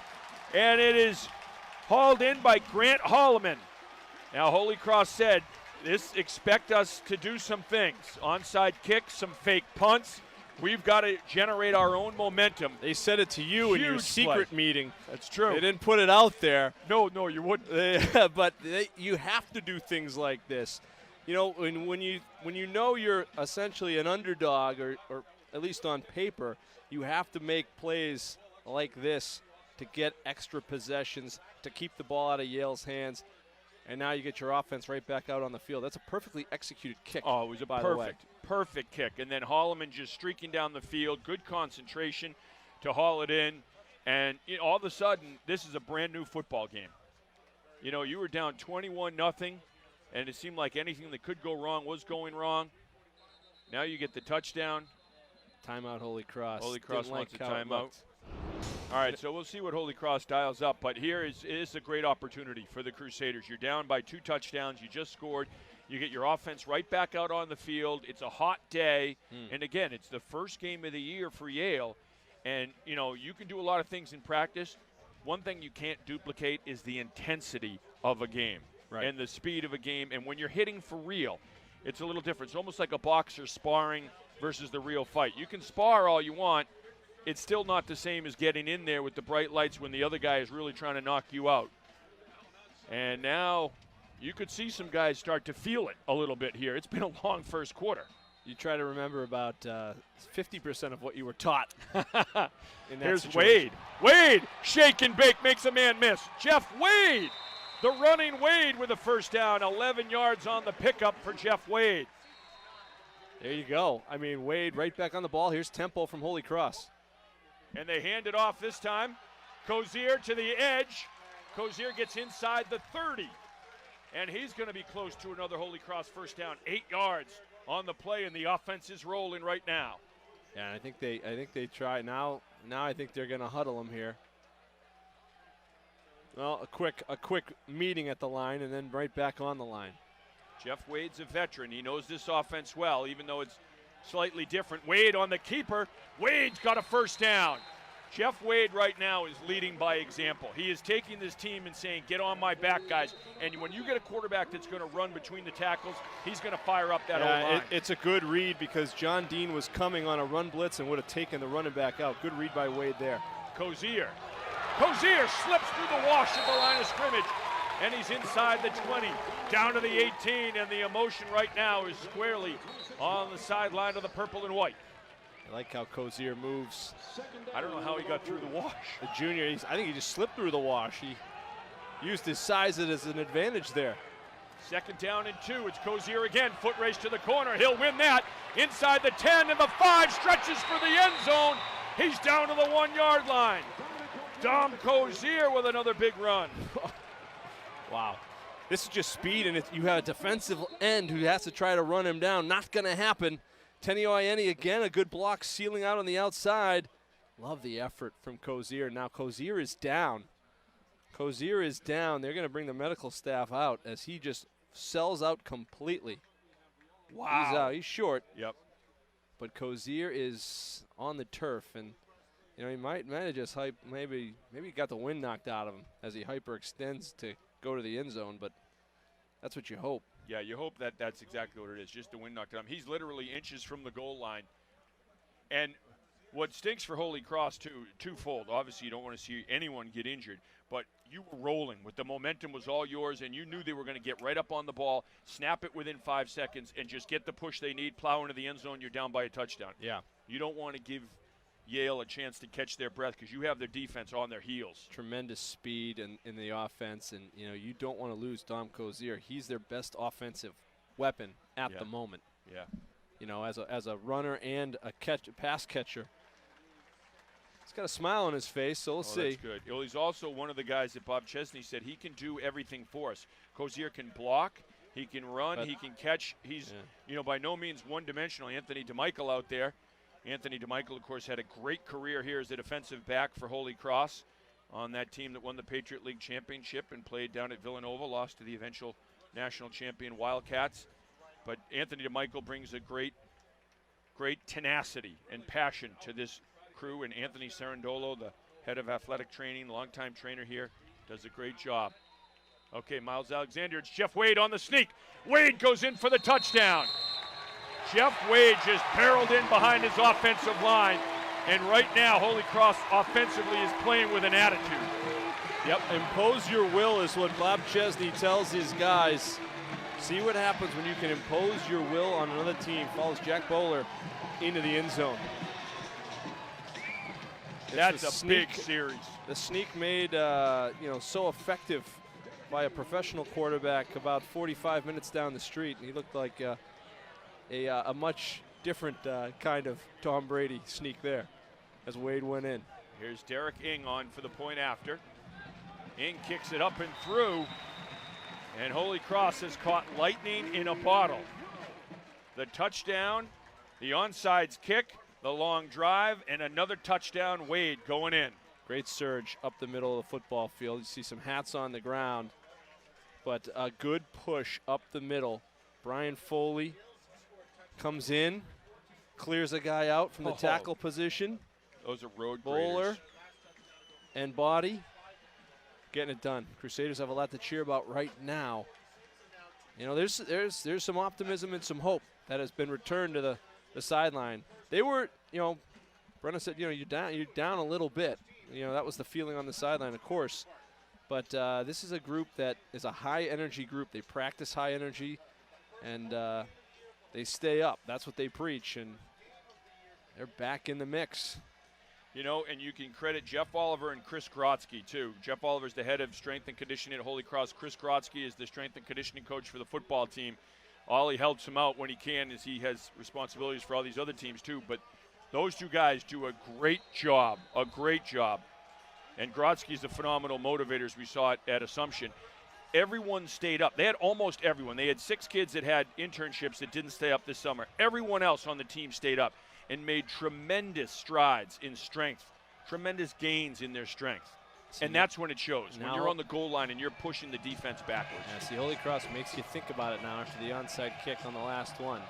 and it is hauled in by Grant Holloman. Now, Holy Cross said, expect us to do some things. Onside kicks, some fake punts. We've got to generate our own momentum. They said it to you in your secret meeting. That's true. They didn't put it out there. No, you wouldn't. But you have to do things like this. When you know you're essentially an underdog, or at least on paper, you have to make plays like this to get extra possessions, to keep the ball out of Yale's hands. And now you get your offense right back out on the field. That's a perfectly executed kick. Oh, it was a perfect kick. And then Holloman just streaking down the field, good concentration to haul it in. And all of a sudden, this is a brand new football game. You were down 21-0, and it seemed like anything that could go wrong was going wrong. Now you get the touchdown. Timeout, Holy Cross. Holy Cross wants a timeout. All right, so we'll see what Holy Cross dials up. But here is a great opportunity for the Crusaders. You're down by 2 touchdowns. You just scored. You get your offense right back out on the field. It's a hot day. And, again, it's the first game of the year for Yale. And, you can do a lot of things in practice. One thing you can't duplicate is the intensity of a game. and the speed of a game. And when you're hitting for real, it's a little different. It's almost like a boxer sparring versus the real fight. You can spar all you want. It's still not the same as getting in there with the bright lights when the other guy is really trying to knock you out. And now you could see some guys start to feel it a little bit here. It's been a long first quarter. You try to remember about 50% of what you were taught. In that Here's situation. Wade, shake and bake, makes a man miss. Jeff Wade, the running Wade with a first down. 11 yards on the pickup for Jeff Wade. There you go. I mean, Wade right back on the ball. Here's tempo from Holy Cross. And they hand it off this time. Cozier to the edge. Cozier gets inside the 30. And he's going to be close to another Holy Cross first down. 8 yards on the play, and the offense is rolling right now. Yeah, I think they try now. Now I think they're going to huddle him here. Well, a quick meeting at the line, and then right back on the line. Jeff Wade's a veteran. He knows this offense well, even though it's slightly different. Wade on the keeper. Wade's got a first down. Jeff Wade right now is leading by example. He is taking this team and saying, get on my back, guys. And when you get a quarterback that's going to run between the tackles, he's going to fire up that O-line. It's a good read because John Dean was coming on a run blitz and would have taken the running back out. Good read by Wade there. Cozier slips through the wash of the line of scrimmage, and he's inside the 20, down to the 18, and the emotion right now is squarely on the sideline of the purple and white. I like how Cozier moves. I don't know how he got through the wash. The junior, I think he just slipped through the wash. He used his size as an advantage there. 2nd down and 2. It's Cozier again. Foot race to the corner. He'll win that. Inside the 10 and the 5. Stretches for the end zone. He's down to the 1 yard line. Dom Cozier with another big run. Wow. This is just speed, and you have a defensive end who has to try to run him down. Not going to happen. Tenio Ieni again, a good block sealing out on the outside. Love the effort from Cozier. Now Cozier is down. They're going to bring the medical staff out as he just sells out completely. Wow. He's out. He's short. Yep. But Cozier is on the turf, and he might have just maybe he got the wind knocked out of him as he hyperextends to go to the end zone, but that's what you hope. Yeah, you hope that that's exactly what it is, just the wind knocked out of him. He's literally inches from the goal line. And what stinks for Holy Cross, twofold. Obviously, you don't want to see anyone get injured, but you were rolling. The momentum was all yours, and you knew they were going to get right up on the ball, snap it within 5 seconds, and just get the push they need, plow into the end zone, you're down by a touchdown. Yeah. You don't want to give Yale a chance to catch their breath because you have their defense on their heels. Tremendous speed in the offense, and you don't want to lose Dom Cozier. He's their best offensive weapon at the moment. Yeah. As a runner and a pass catcher. He's got a smile on his face, so we'll see. That's good. Well, he's also one of the guys that Bob Chesney said he can do everything for us. Cozier can block, he can run, he can catch. He's by no means one-dimensional. Anthony DeMichael out there. Anthony DeMichael, of course, had a great career here as a defensive back for Holy Cross on that team that won the Patriot League championship and played down at Villanova, lost to the eventual national champion Wildcats. But Anthony DeMichael brings a great tenacity and passion to this crew, and Anthony Cerundolo, the head of athletic training, longtime trainer here, does a great job. Okay, Miles Alexander, it's Jeff Wade on the sneak. Wade goes in for the touchdown. Jeff Wade just barreled in behind his offensive line, and right now Holy Cross offensively is playing with an attitude. Yep, impose your will is what Bob Chesney tells his guys. See what happens when you can impose your will on another team. Follows Jack Bowler into the end zone. That's a big series. The sneak made so effective by a professional quarterback about 45 minutes down the street, and he looked like a much different kind of Tom Brady sneak there as Wade went in. Here's Derek Ing on for the point after. Ing kicks it up and through, and Holy Cross has caught lightning in a bottle. The touchdown, the onside kick, the long drive, and another touchdown. Wade going in. Great surge up the middle of the football field. You see some hats on the ground, but a good push up the middle. Brian Foley comes in, clears a guy out from the tackle position. Those are road Bowler graders. And Body getting it done. Crusaders have a lot to cheer about right now You know, there's some optimism and some hope that has been returned to the sideline. They were, you know, Brenna said, you know, you're down a little bit. You know, that was the feeling on the sideline, of course. But this is a group that is a high-energy group. They practice high energy, and they stay up. That's what they preach, and they're back in the mix. You know, and you can credit Jeff Oliver and Chris Grotzky, too. Jeff Oliver's the head of strength and conditioning at Holy Cross. Chris Grotzky is the strength and conditioning coach for the football team. Ollie helps him out when he can, as he has responsibilities for all these other teams, too. But those two guys do a great job, And Grotzky's a phenomenal motivator, as we saw it at Assumption. Everyone stayed up. They had almost everyone. They had 6 kids that had internships that didn't stay up this summer. Everyone else on the team stayed up and made tremendous strides in strength, tremendous gains in their strength. And that's when it shows, when you're on the goal line and you're pushing the defense backwards. Yeah, see, Holy Cross makes you think about it now after the onside kick on the last one.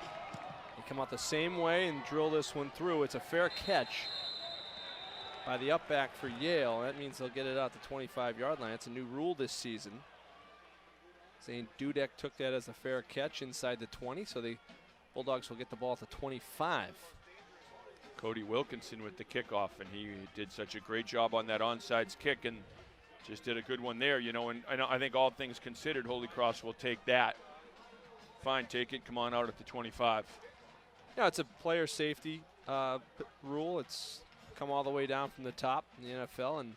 They come out the same way and drill this one through. It's a fair catch by the up back for Yale. That means they'll get it out the 25-yard line. It's a new rule this season. Zane Dudek took that as a fair catch inside the 20, so the Bulldogs will get the ball at the 25. Cody Wilkinson with the kickoff, and he did such a great job on that onside kick and just did a good one there, you know, and I think all things considered, Holy Cross will take that. Fine, take it, come on out at the 25. Yeah, it's a player safety rule. It's come all the way down from the top in the NFL, and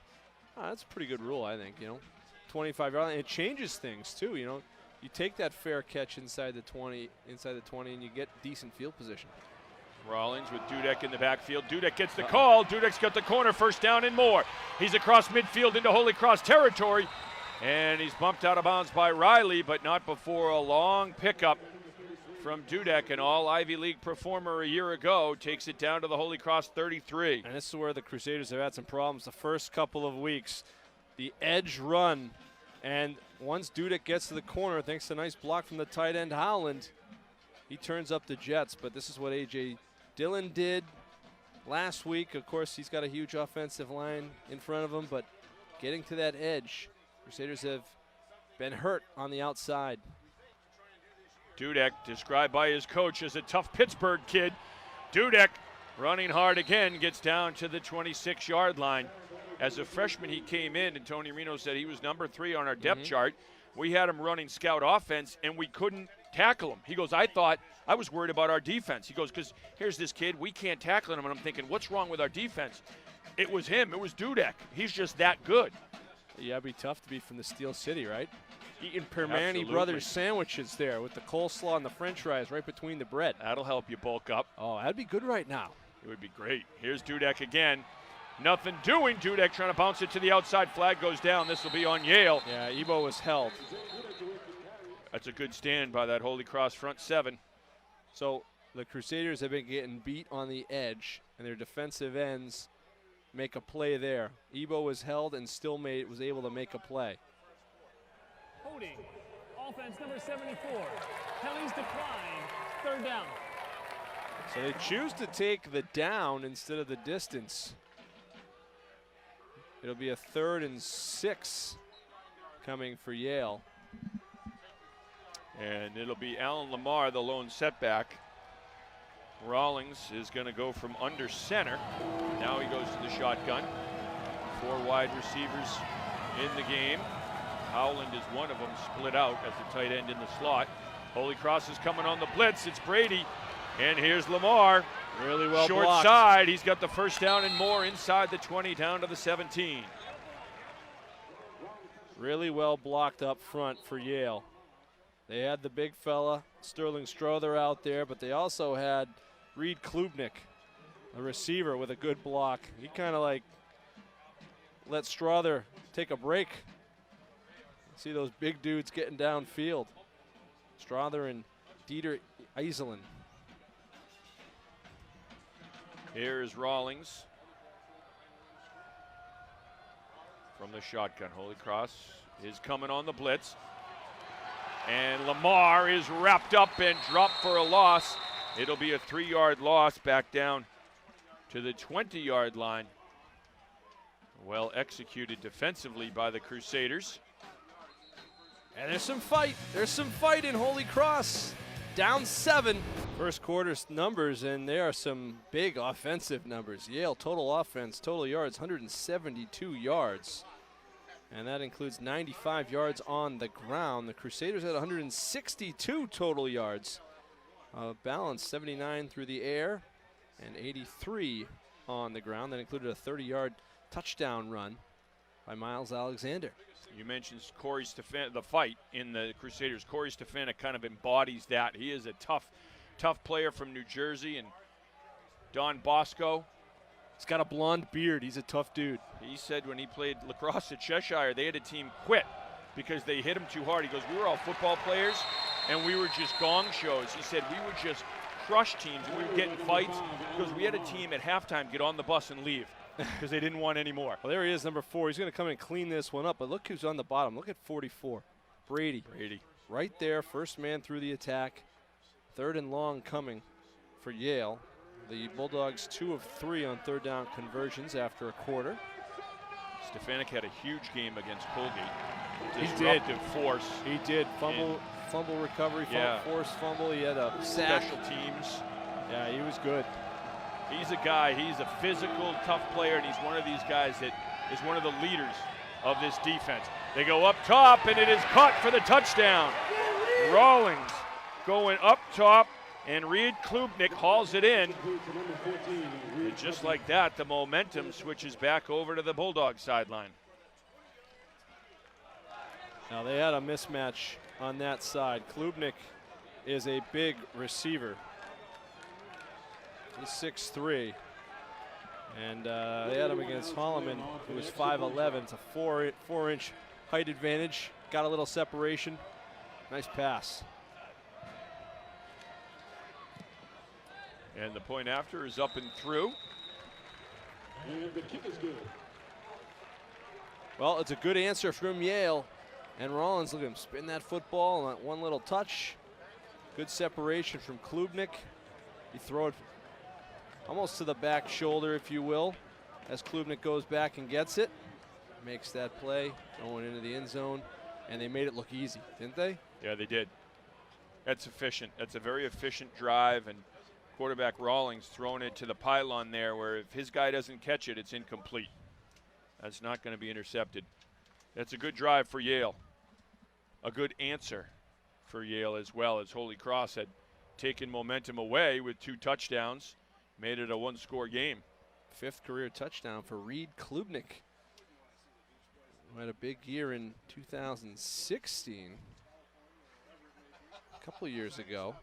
that's a pretty good rule, I think, you know. 25-yard line, it changes things too, you know. You take that fair catch inside the 20, and you get decent field position. Rawlings with Dudek in the backfield. Dudek gets the call. Dudek's got the corner, first down and more. He's across midfield into Holy Cross territory, and he's bumped out of bounds by Riley, but not before a long pickup from Dudek, an all-Ivy League performer a year ago, takes it down to the Holy Cross 33. And this is where the Crusaders have had some problems the first couple of weeks. The edge run, and once Dudek gets to the corner, thanks to a nice block from the tight end Howland, he turns up the Jets, but this is what A.J. Dillon did last week. Of course, he's got a huge offensive line in front of him, but getting to that edge, Crusaders have been hurt on the outside. Dudek, described by his coach as a tough Pittsburgh kid. Dudek, running hard again, gets down to the 26-yard line. As a freshman, he came in, and Tony Reno said he was number 3 on our depth chart. We had him running scout offense, and we couldn't tackle him. He goes, I was worried about our defense. He goes, because here's this kid, we can't tackle him. And I'm thinking, what's wrong with our defense? It was him. It was Dudek. He's just that good. Yeah, it'd be tough to be from the Steel City, right? Eating Permani Brothers sandwiches there with the coleslaw and the french fries right between the bread. That'll help you bulk up. Oh, that'd be good right now. It would be great. Here's Dudek again. Nothing doing. Dudek trying to bounce it to the outside. Flag goes down. This will be on Yale. Yeah, Ebo was held. That's a good stand by that Holy Cross front 7. So the Crusaders have been getting beat on the edge, and their defensive ends make a play there. Ebo was held and still was able to make a play. Holding. Offense number 74. Penalties decline. 3rd down. So they choose to take the down instead of the distance. It'll be a 3rd and 6 coming for Yale. And it'll be Alan Lamar, the lone setback. Rawlings is going to go from under center. Now he goes to the shotgun. 4 wide receivers in the game. Howland is one of them, split out as the tight end in the slot. Holy Cross is coming on the blitz. It's Brady. And here's Lamar. Really well short blocked. Side. He's got the first down and more inside the 20 down to the 17. Really well blocked up front for Yale. They had the big fella, Sterling Strother, out there, but they also had Reed Klubnik, a receiver with a good block. He kind of like let Strother take a break. See those big dudes getting downfield. Strother and Dieter Iselin. Here's Rawlings from the shotgun. Holy Cross is coming on the blitz. And Lamar is wrapped up and dropped for a loss. It'll be a 3-yard loss back down to the 20-yard line. Well executed defensively by the Crusaders. And there's some fight. There's some fight in Holy Cross. Down 7. First quarter's numbers, and there are some big offensive numbers. Yale total offense, total yards, 172 yards. And that includes 95 yards on the ground. The Crusaders had 162 total yards. Balanced 79 through the air and 83 on the ground. That included a 30-yard touchdown run by Miles Alexander. You mentioned Corey Stefan, the fight in the Crusaders. Corey Stefanik kind of embodies that. He is a tough player from New Jersey. And Don Bosco, he's got a blonde beard. He's a tough dude. He said when he played lacrosse at Cheshire, they had a team quit because they hit him too hard. He goes, we were all football players, and we were just gong shows. He said we would just crush teams, and we would get in fights because we had a team at halftime get on the bus and leave because they didn't want any more. Well, there he is, number 4. He's going to come and clean this one up, but look who's on the bottom. Look at 44, Brady. Right there, first man through the attack. 3rd and long coming for Yale. The Bulldogs 2 of 3 on 3rd down conversions after a quarter. Stefanik had a huge game against Colgate. Disruptive force. He did. Fumble recovery, forced fumble. He had a sack. Special teams. Yeah, he was good. He's a guy, he's a physical, tough player, and he's one of these guys that is one of the leaders of this defense. They go up top, and it is caught for the touchdown. Rawlings going up top, and Reed Klubnik hauls it in. And just like that, the momentum switches back over to the Bulldog sideline. Now they had a mismatch on that side. Klubnik is a big receiver. He's 6'3", and they had him against Holloman, who was 5'11". It's a 4-inch height advantage. Got a little separation. Nice pass. And the point after is up and through. And the kick is good. Well, it's a good answer from Yale. And Rollins, look at him spin that football on that one little touch. Good separation from Klubnik. He throw it almost to the back shoulder, if you will, as Klubnik goes back and gets it. Makes that play, going into the end zone. And they made it look easy, didn't they? Yeah, they did. That's efficient. That's a very efficient drive, and quarterback Rawlings throwing it to the pylon there, where if his guy doesn't catch it, it's incomplete. That's not going to be intercepted. That's a good drive for Yale. A good answer for Yale as well, as Holy Cross had taken momentum away with 2 touchdowns, made it a 1-score game. 5th career touchdown for Reed Klubnik, who had a big year in 2016, a couple of years ago.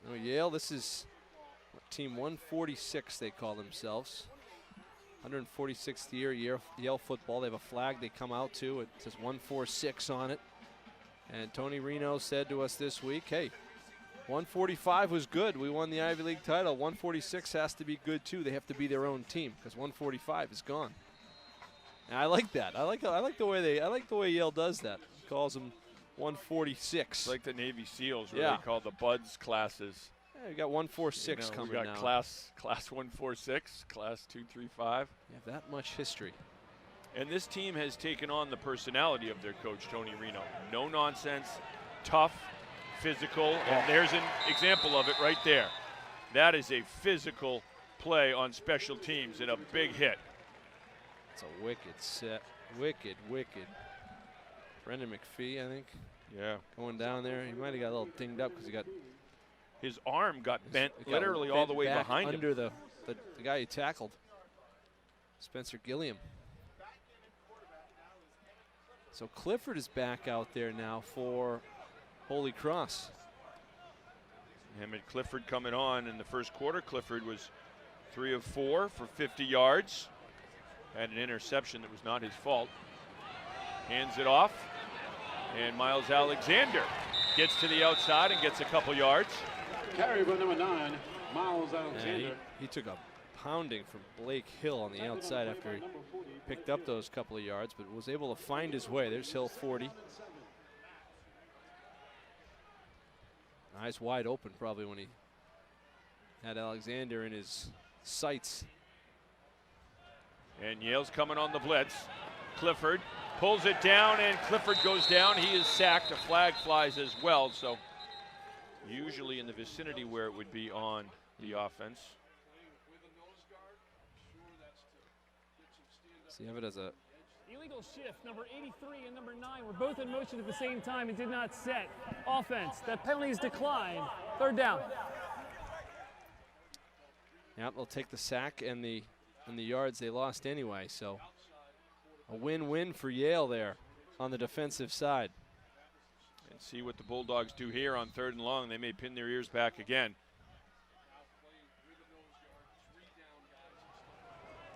Oh, Yale, this is team 146, they call themselves. 146th year Yale football. They have a flag they come out to. It says 146 on it. And Tony Reno said to us this week, hey, 145 was good. We won the Ivy League title. 146 has to be good too. They have to be their own team because 145 is gone. And I like that. I like the way Yale does that. Calls them 146. It's like the Navy SEALs, where they call the Buds classes. Yeah, we got 146 coming now. We got class 146, class 235. You have that much history. And this team has taken on the personality of their coach, Tony Reno. No nonsense, tough, physical, and there's an example of it right there. That is a physical play on special teams and a big hit. It's a wicked set. Wicked. Brendan McPhee, I think. Yeah. Going down there. He might have got a little dinged up because he got his arm got bent literally all the way behind him. Under the guy he tackled, Spencer Gilliam. So Clifford is back out there now for Holy Cross. Emmett Clifford coming on in the first quarter. Clifford was 3 of 4 for 50 yards. Had an interception that was not his fault. Hands it off. And Miles Alexander gets to the outside and gets a couple yards. Carry by number 9, Miles Alexander. He took a pounding from Blake Hill on the outside after he picked up those couple of yards, but was able to find his way. There's Hill 40. Eyes wide open probably when he had Alexander in his sights. And Yale's coming on the blitz. Clifford pulls it down, and Clifford goes down. He is sacked. A flag flies as well, so usually in the vicinity where it would be on the offense. So you have it as a illegal shift. Number 83 and number 9 were both in motion at the same time and did not set. Offense. That penalty is declined. 3rd down. Yeah, they'll take the sack and the yards they lost anyway. So a win-win for Yale there on the defensive side. And see what the Bulldogs do here on 3rd and long. They may pin their ears back again.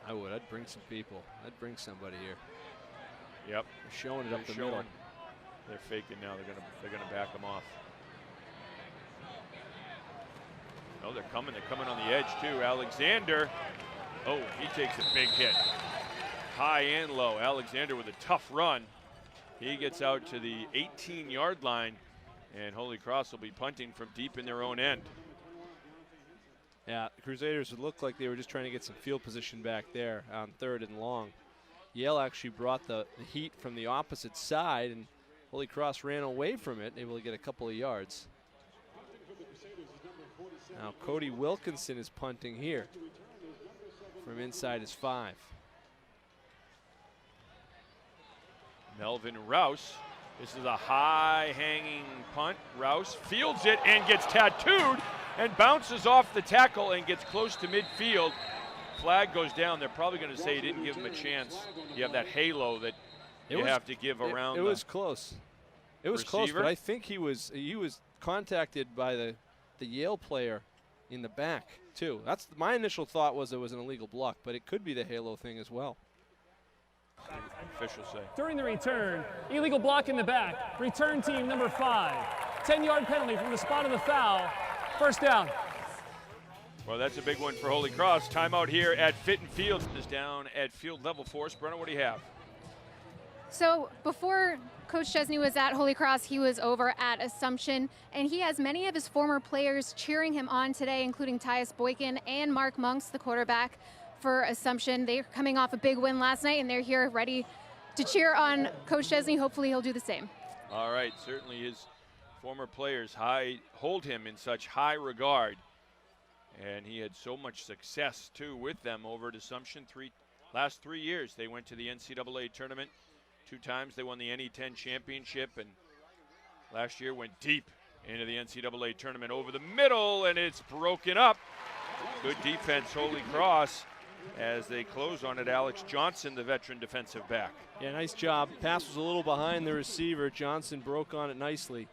I would. I'd bring some people. I'd bring somebody here. Yep. They're showing it up the middle. They're faking now. They're gonna back them off. Oh, they're coming. They're coming on the edge too. Alexander. Oh, he takes a big hit. High and low. Alexander with a tough run. He gets out to the 18-yard line, and Holy Cross will be punting from deep in their own end. Yeah, the Crusaders would look like they were just trying to get some field position back there on 3rd and long. Yale actually brought the heat from the opposite side, and Holy Cross ran away from it, able to get a couple of yards. Now Cody Wilkinson is punting here from inside his 5. Melvin Rouse. This is a high-hanging punt. Rouse fields it and gets tattooed and bounces off the tackle and gets close to midfield. Flag goes down. They're probably going to say he didn't give him a chance. You have that halo that you have to give around. It was close. It was close, but I think he was contacted by the Yale player in the back too. That's my initial thought was it was an illegal block, but it could be the halo thing as well. Officials say. During the return, illegal block in the back. Return team number 5. 10-yard penalty from the spot of the foul. 1st down. Well, that's a big one for Holy Cross. Timeout here at Fitton Field. Is down at field level for us. Brenna, what do you have? So before Coach Chesney was at Holy Cross, he was over at Assumption, and he has many of his former players cheering him on today, including Tyus Boykin and Mark Monks, the quarterback for Assumption. They're coming off a big win last night, and they're here ready to cheer on Coach Chesney. Hopefully he'll do the same. All right, certainly his former players hold him in such high regard, and he had so much success too with them over at Assumption. Last 3 years they went to the NCAA tournament. 2 times they won the NE10 championship, and last year went deep into the NCAA tournament over the middle, and it's broken up. Good defense, Holy Cross, as they close on it. Alex Johnson, the veteran defensive back. Yeah, nice job. Pass was a little behind the receiver. Johnson broke on it nicely.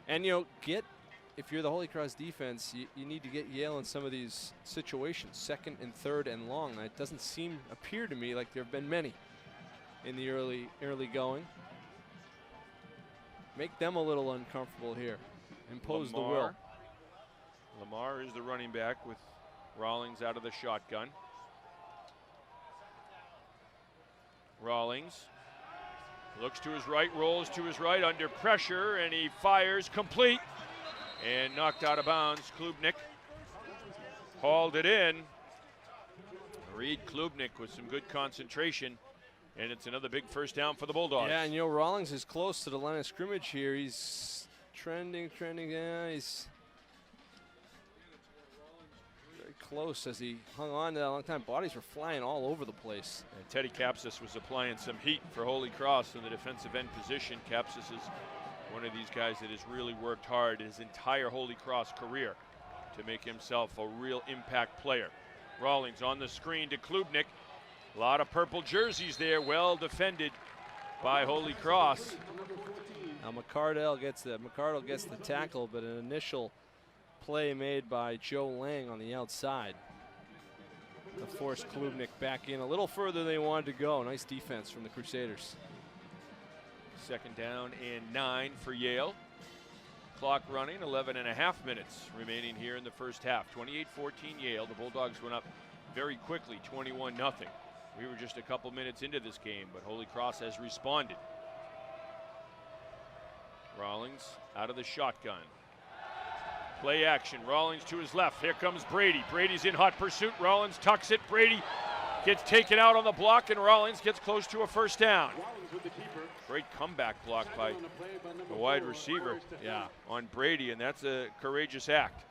And, if you're the Holy Cross defense, you need to get Yale in some of these situations, 2nd and 3rd and long. It doesn't appear to me like there have been many in the early going. Make them a little uncomfortable here. Impose the will. Lamar is the running back with Rawlings out of the shotgun. Rawlings looks to his right, rolls to his right under pressure, and he fires complete and knocked out of bounds. Klubnik hauled it in. Reed Klubnik with some good concentration, and it's another big 1st down for the Bulldogs. Yeah, and Rawlings is close to the line of scrimmage here. He's trending. Yeah, he's very close as he hung on to that a long time. Bodies were flying all over the place. And Teddy Kapsis was applying some heat for Holy Cross in the defensive end position. Kapsis is one of these guys that has really worked hard his entire Holy Cross career to make himself a real impact player. Rawlings on the screen to Klubnik. A lot of purple jerseys there, well defended by Holy Cross. Now McCardell gets the tackle, but an initial play made by Joe Lang on the outside to force Klubnik back in a little further than they wanted to go. Nice defense from the Crusaders. 2nd down and 9 for Yale. Clock running, 11.5 minutes remaining here in the 1st half. 28-14 Yale. The Bulldogs went up very quickly, 21-0. We were just a couple minutes into this game, but Holy Cross has responded. Rawlings out of the shotgun. Play action, Rawlings to his left. Here comes Brady. Brady's in hot pursuit. Rawlings tucks it. Brady gets taken out on the block, and Rawlings gets close to a first down. Great comeback block by the wide receiver on Brady, and that's a courageous act.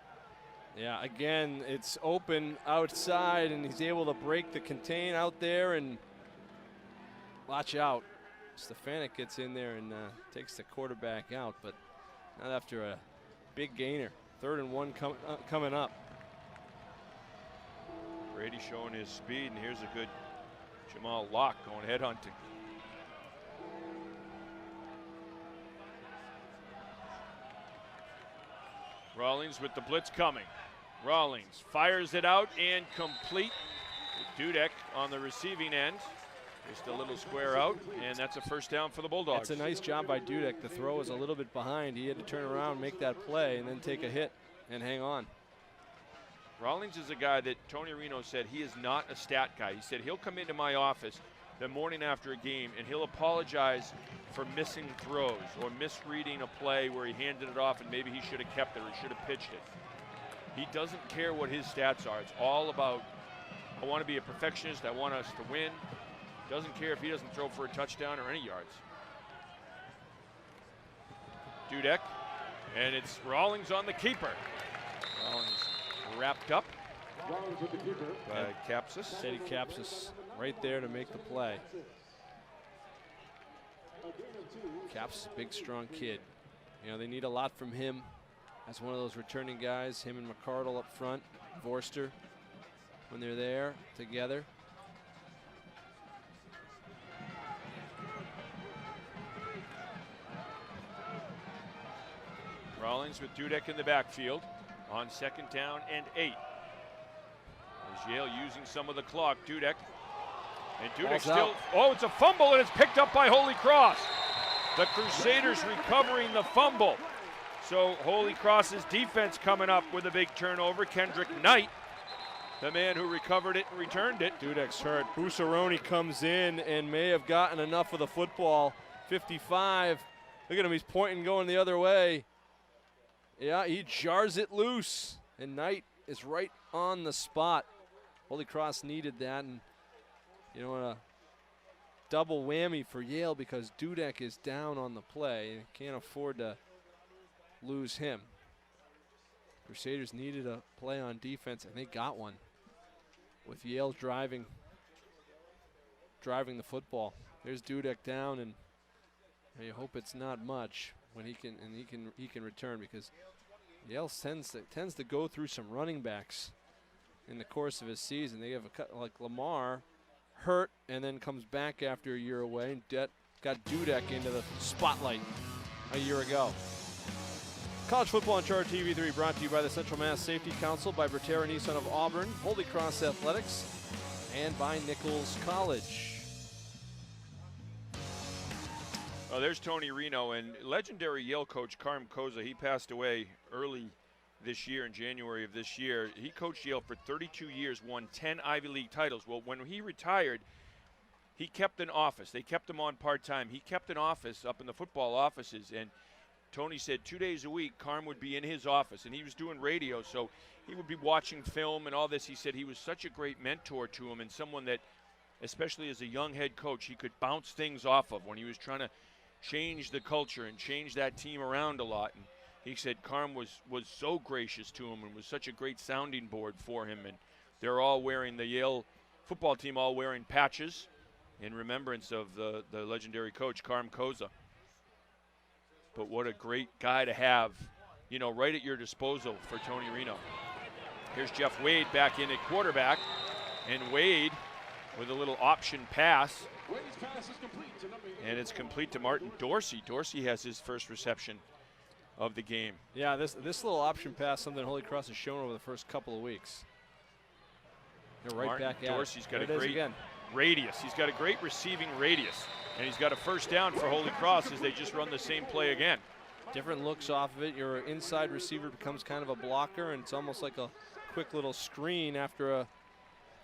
Yeah, again, it's open outside, and he's able to break the contain out there, and watch out. Stefanik gets in there and takes the quarterback out, but not after a big gainer. 3rd and 1 coming up. Brady showing his speed, and here's a good Jamal Locke going head hunting. Rawlings with the blitz coming. Rawlings fires it out and complete. Dudek on the receiving end. Just a little square out, and that's a first down for the Bulldogs. It's a nice job by Dudek. The throw was a little bit behind. He had to turn around, make that play, and then take a hit and hang on. Rawlings is a guy that Tony Reno said he is not a stat guy. He said he'll come into my office the morning after a game and he'll apologize for missing throws or misreading a play where he handed it off and maybe he should have kept it or should have pitched it. He doesn't care what his stats are. It's all about, I want to be a perfectionist, I want us to win. Doesn't care if he doesn't throw for a touchdown or any yards. Dudek, and it's Rawlings on the keeper. Rawlings wrapped up by Capsis. Teddy Capsis right there to make the play. Capsis, big, strong kid. You know, they need a lot from him as one of those returning guys. Him and McCardle up front, Vorster when they're there together. Rawlings with Dudek in the backfield on 2nd down and 8. As Yale using some of the clock, Dudek. And Dudek still, it's a fumble and it's picked up by Holy Cross. The Crusaders recovering the fumble. So Holy Cross's defense coming up with a big turnover. Kendrick Knight, the man who recovered it and returned it. Dudek's hurt. Busaroni comes in and may have gotten enough of the football. 55. Look at him, he's pointing going the other way. Yeah, he jars it loose, and Knight is right on the spot. Holy Cross needed that, and you know, a double whammy for Yale because Dudek is down on the play and can't afford to lose him. Crusaders needed a play on defense, and they got one with Yale driving the football. There's Dudek down, and you hope it's not much when he can return, because Yale tends to go through some running backs in the course of his season. They have like Lamar hurt and then comes back after a year away, and got Dudek into the spotlight a year ago. College football on Charter TV3 brought to you by the Central Mass Safety Council, by Bertera Nissan of Auburn, Holy Cross Athletics, and by Nichols College. Oh, there's Tony Reno, and legendary Yale coach Carm Koza. He passed away early this year, in January of this year. He coached Yale for 32 years, won 10 Ivy League titles. Well, when he retired, he kept an office. They kept him on part-time. He kept an office up in the football offices, and Tony said 2 days a week Carm would be in his office, and he was doing radio, so he would be watching film and all this. He said he was such a great mentor to him, and someone that, especially as a young head coach, he could bounce things off of when he was trying to change the culture and change that team around a lot. And he said Carm was so gracious to him and was such a great sounding board for him. And they're all wearing, the Yale football team all wearing patches in remembrance of the legendary coach Carm Koza. But what a great guy to have, you know, right at your disposal for Tony Reno. Here's Jeff Wade back in at quarterback, and Wade with a little option pass. And it's complete to Martin Dorsey. Dorsey has his first reception of the game. Yeah, this little option pass, something Holy Cross has shown over the first couple of weeks. They're right Martin back at Dorsey's it. got There a it is great radius. He's got a great receiving radius. And he's got a first down for Holy Cross as they just run the same play again. Different looks off of it. Your inside receiver becomes kind of a blocker, and it's almost like a quick little screen after a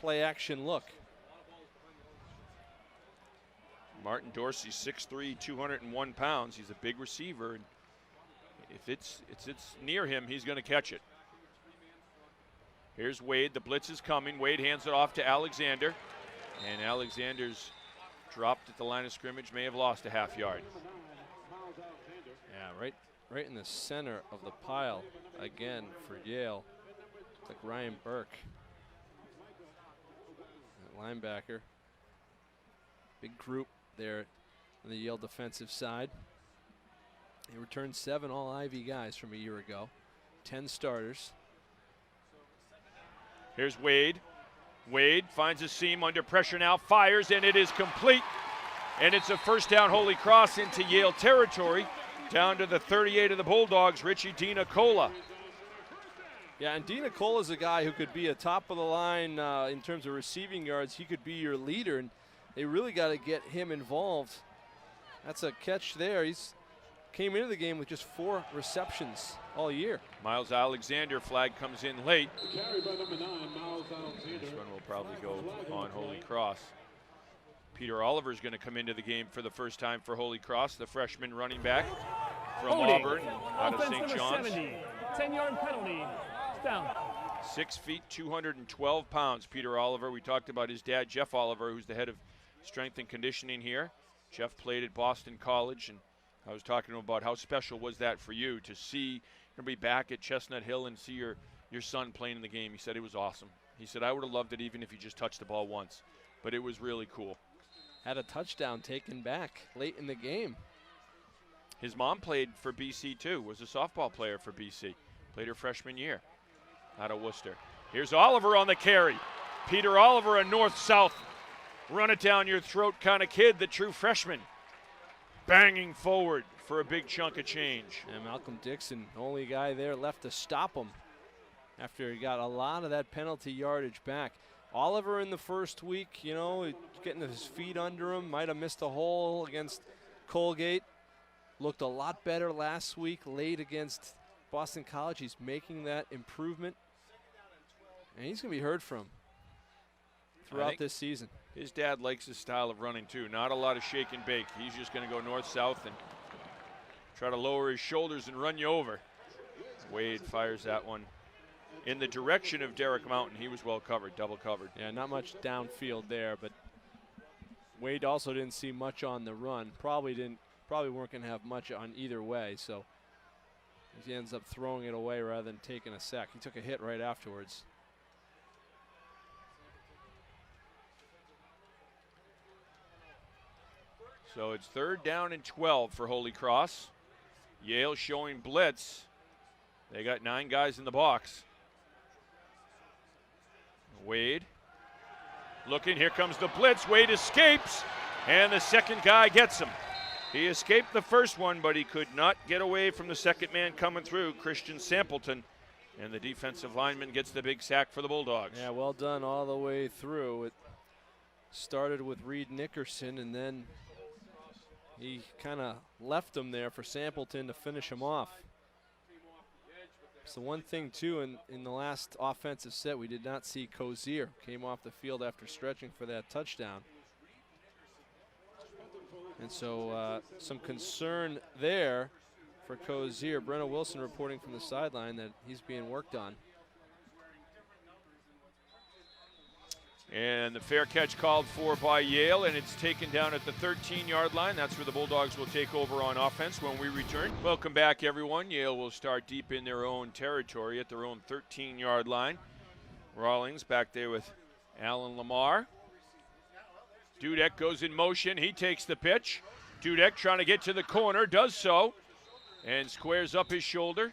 play action look. Martin Dorsey, 6'3", 201 pounds. He's a big receiver, and if it's near him, he's going to catch it. Here's Wade. The blitz is coming. Wade hands it off to Alexander. And Alexander's dropped at the line of scrimmage, may have lost a half yard. Yeah, right in the center of the pile again for Yale. It's like Ryan Burke, that linebacker. Big group there on the Yale defensive side. They returned 7 all-Ivy guys from a year ago, 10 starters. Here's Wade. Wade finds a seam under pressure now, fires, and it is complete. And it's a first down, Holy Cross into Yale territory, down to the 38 of the Bulldogs, Richie DiNicola. Yeah, and DiNicola is a guy who could be a top of the line in terms of receiving yards. He could be your leader, and they really got to get him involved. That's a catch there. He's came into the game with just 4 receptions all year. Miles Alexander flag comes in late. Carried by number 9, Miles Alexander. This one will probably go on Holy Cross. Peter Oliver's going to come into the game for the first time for Holy Cross, the freshman running back from Auburn out of Offense St. number John's. 70, 10-yard penalty. It's down. 6 feet, 212 pounds, Peter Oliver. We talked about his dad, Jeff Oliver, who's the head of strength and conditioning here. Jeff played at Boston College, and I was talking to him about how special was that for you to see, to be back at Chestnut Hill and see your son playing in the game. He said it was awesome. He said, I would have loved it even if he just touched the ball once, but it was really cool. Had a touchdown taken back late in the game. His mom played for BC too, was a softball player for BC. Played her freshman year out of Worcester. Here's Oliver on the carry. Peter Oliver, a north-south, run it down your throat kind of kid, the true freshman. Banging forward for a big chunk of change. And Malcolm Dixon, only guy there left to stop him after he got a lot of that penalty yardage back. Oliver in the first week, you know, getting his feet under him, might have missed a hole against Colgate. Looked a lot better last week, late against Boston College. He's making that improvement, and he's going to be heard from throughout this season. His dad likes his style of running too. Not a lot of shake and bake. He's just going to go north-south and try to lower his shoulders and run you over. Wade fires that one in the direction of Derek Mountain. He was well covered, double covered. Yeah, not much downfield there, but Wade also didn't see much on the run. Probably weren't going to have much on either way, so he ends up throwing it away rather than taking a sack. He took a hit right afterwards. So it's 3rd down and 12 for Holy Cross. Yale showing blitz. They got 9 guys in the box. Wade looking, here comes the blitz. Wade escapes, and the second guy gets him. He escaped the first one, but he could not get away from the second man coming through, Christian Sampleton. And the defensive lineman gets the big sack for the Bulldogs. Yeah, well done all the way through. It started with Reed Nickerson, and then he kind of left him there for Sampleton to finish him off. So one thing, too, in the last offensive set, we did not see Cozier. Came off the field after stretching for that touchdown. And so some concern there for Cozier. Brenna Wilson reporting from the sideline that he's being worked on. And the fair catch called for by Yale, and it's taken down at the 13-yard line. That's where the Bulldogs will take over on offense when we return. Welcome back, everyone. Yale will start deep in their own territory at their own 13-yard line. Rawlings back there with Alan Lamar. Dudek goes in motion. He takes the pitch. Dudek trying to get to the corner, does so, and squares up his shoulder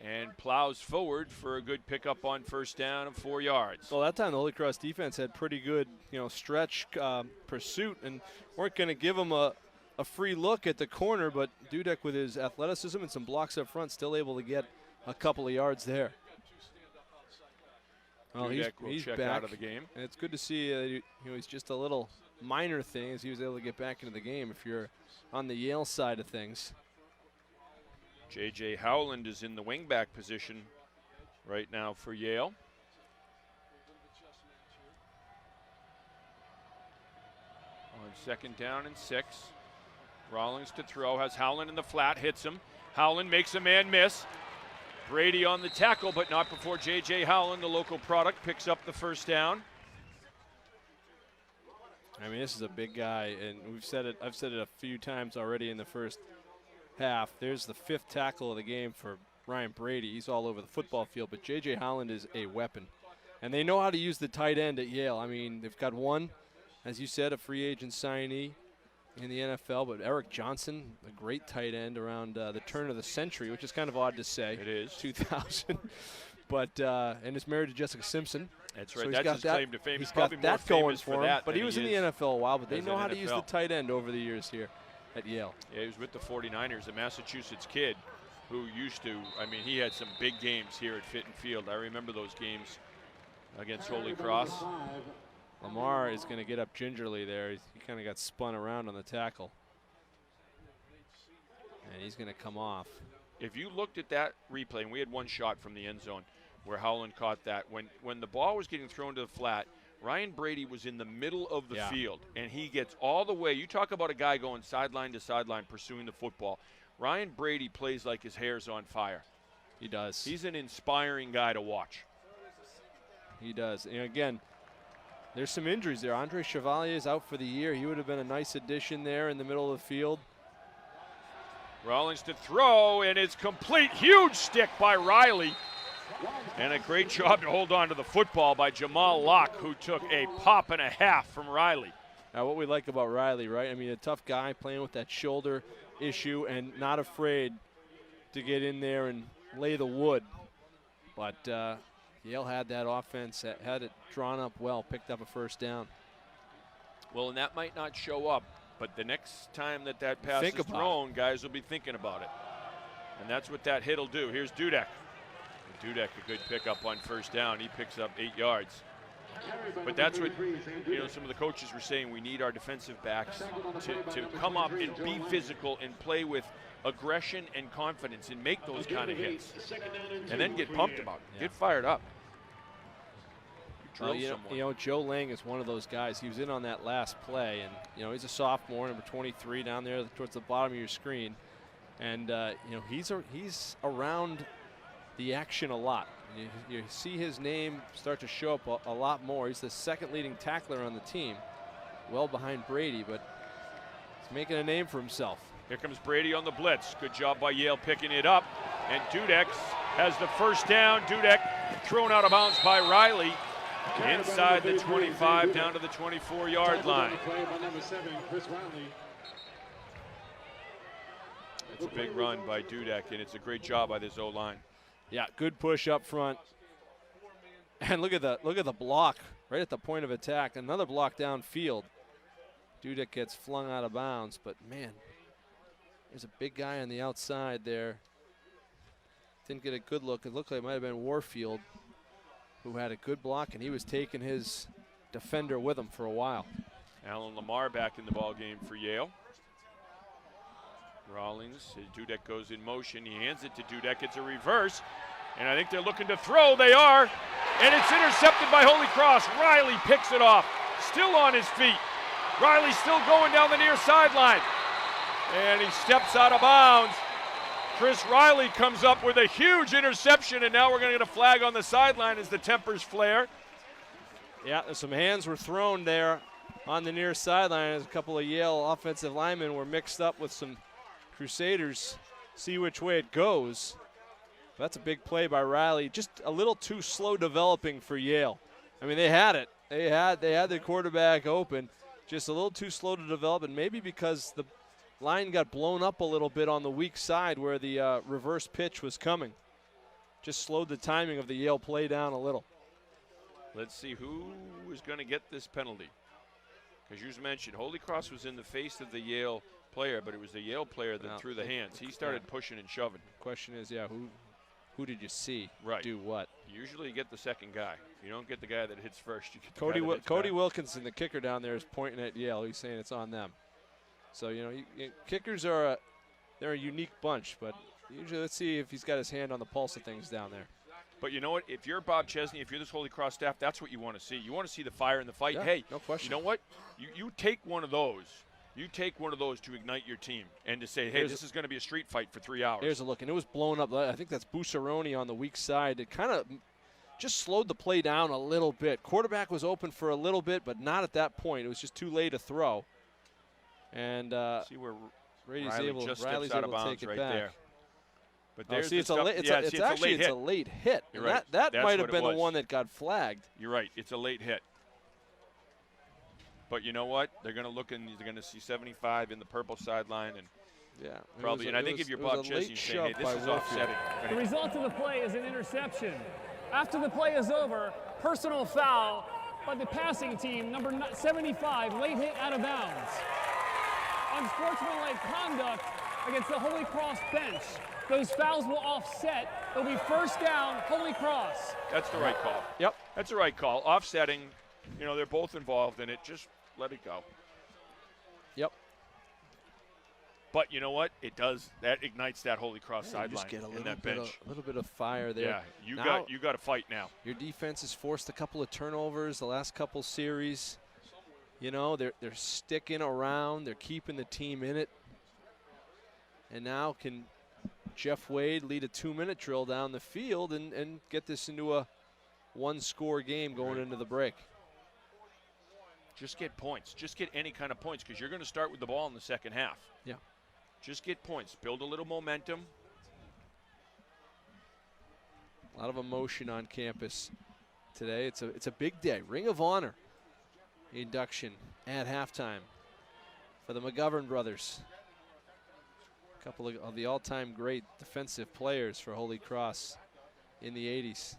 and plows forward for a good pickup on first down of 4 yards. Well, that time the Holy Cross defense had pretty good, stretch pursuit and weren't going to give him a free look at the corner, but Dudek with his athleticism and some blocks up front still able to get a couple of yards there. Well, Dudek will check back out of the game. And it's good to see he's just a little minor thing as he was able to get back into the game if you're on the Yale side of things. J.J. Howland is in the wingback position right now for Yale. On 2nd down and 6. Rawlings to throw, has Howland in the flat, hits him. Howland makes a man miss. Brady on the tackle, but not before J.J. Howland, the local product, picks up the first down. I mean, this is a big guy, and I've said it a few times already in the first half. There's the 5th tackle of the game for Ryan Brady. He's all over the football field, but J.J. Holland is a weapon. And they know how to use the tight end at Yale. I mean, they've got one, as you said, a free agent signee in the NFL, but Eric Johnson, a great tight end around the turn of the century, which is kind of odd to say. It is. 2000. But and is married to Jessica Simpson. That's right. So That's his claim to fame. He's He's probably got more that going famous for him. that But he was in the NFL a while, but they know how to use the tight end over the years here at Yale. Yeah, he was with the 49ers, a Massachusetts kid who used to, I mean, he had some big games here at Fitton Field. I remember those games against Holy Cross. Lamar is going to get up gingerly there. He kind of got spun around on the tackle. And he's going to come off. If you looked at that replay, and we had one shot from the end zone where Howland caught that, when the ball was getting thrown to the flat, Ryan Brady was in the middle of the field, and he gets all the way. You talk about a guy going sideline to sideline pursuing the football. Ryan Brady plays like his hair's on fire. He does. He's an inspiring guy to watch. He does. And again, there's some injuries there. Andre Chevalier is out for the year. He would have been a nice addition there in the middle of the field. Rawlings to throw, and it's complete. Huge stick by Riley. And a great job to hold on to the football by Jamal Locke, who took a pop and a half from Riley. Now, what we like about Riley, right? I mean, a tough guy playing with that shoulder issue and not afraid to get in there and lay the wood. But Yale had that offense, had it drawn up well, picked up a first down. Well, and that might not show up, but the next time that pass is thrown, guys will be thinking about it. And that's what that hit will do. Here's Dudek. Dudek, a good pickup on first down. He picks up 8 yards. But that's what, some of the coaches were saying. We need our defensive backs to come up and be physical and play with aggression and confidence and make those kind of hits. And then get pumped about it. Yeah. Get fired up. Joe Lang is one of those guys. He was in on that last play, and he's a sophomore, number 23 down there towards the bottom of your screen. And he's around the action a lot. You see his name start to show up a lot more. He's the second leading tackler on the team, well behind Brady, but he's making a name for himself. Here comes Brady on the blitz. Good job by Yale picking it up. And Dudek has the first down. Dudek thrown out of bounds by Riley. Inside the 25, down to the 24-yard line. It's a big run by Dudek, and it's a great job by this O-line. Yeah, good push up front. And look at the block right at the point of attack. Another block downfield. Dudek gets flung out of bounds, but man, there's a big guy on the outside there. Didn't get a good look. It looked like it might have been Warfield who had a good block, and he was taking his defender with him for a while. Alan Lamar back in the ball game for Yale. Rawlings, Dudek goes in motion. He hands it to Dudek. It's a reverse, and I think they're looking to throw. They are, and it's intercepted by Holy Cross. Riley picks it off, still on his feet. Riley still going down the near sideline, and he steps out of bounds. Chris Riley comes up with a huge interception, and now we're going to get a flag on the sideline as the tempers flare. Yeah, some hands were thrown there on the near sideline as a couple of Yale offensive linemen were mixed up with some Crusaders. See which way it goes. That's a big play by Riley. Just a little too slow developing for Yale. I mean, they had it. They had the quarterback open. Just a little too slow to develop, and maybe because the line got blown up a little bit on the weak side where the reverse pitch was coming. Just slowed the timing of the Yale play down a little. Let's see who is going to get this penalty. Because you mentioned Holy Cross was in the face of the Yale player, but it was the Yale player that threw the hands. He started pushing and shoving. Question is, who did you see do what? Usually you get the second guy. You don't get the guy that hits first. You get the Cody guy that hits Cody back. Wilkinson, the kicker down there, is pointing at Yale. He's saying it's on them. So, kickers are they're a unique bunch, but usually let's see if he's got his hand on the pulse of things down there. But you know what? If you're Bob Chesney, if you're this Holy Cross staff, that's what you want to see. You want to see the fire in the fight. Yeah, hey, no question. You know what? You take one of those. You take one of those to ignite your team and to say, hey, this is going to be a street fight for 3 hours. Here's a look, and it was blown up. I think that's Busaroni on the weak side. It kind of just slowed the play down a little bit. Quarterback was open for a little bit, but not at that point. It was just too late to throw. And see where Brady's Riley able, just Riley's steps out of able to bounds take it right back. there. But Oh, there's see, the it's a stuff- late, yeah, it's see, actually it's a late hit. You're And right. That That's might have what it been the was. one that got flagged. You're right. It's a late hit. But you know what? They're going to look and they're going to see 75 in the purple sideline, and Yeah, probably. And I think if you're Bob Chesney, saying, "Hey, this is offsetting." The result of the play is an interception. After the play is over, personal foul by the passing team, number 75, late hit out of bounds. Unsportsmanlike conduct against the Holy Cross bench. Those fouls will offset. It'll be first down, Holy Cross. That's the right call. Yep. That's the right call. Offsetting. They're both involved in it. Just let it go. Yep. But you know what? It does. That ignites that Holy Cross You sideline just get a in little that bit, bench. a little bit of fire there. Yeah, you Now- got to fight now. Your defense has forced a couple of turnovers the last couple series. They're sticking around. They're keeping the team in it. And now can Jeff Wade lead a 2-minute drill down the field and get this into a one-score game going into the break? Just get points. Just get any kind of points, because you're going to start with the ball in the second half. Yeah. Just get points. Build a little momentum. A lot of emotion on campus today. It's a big day. Ring of Honor induction at halftime for the McGovern brothers. A couple of the all-time great defensive players for Holy Cross in the 80s.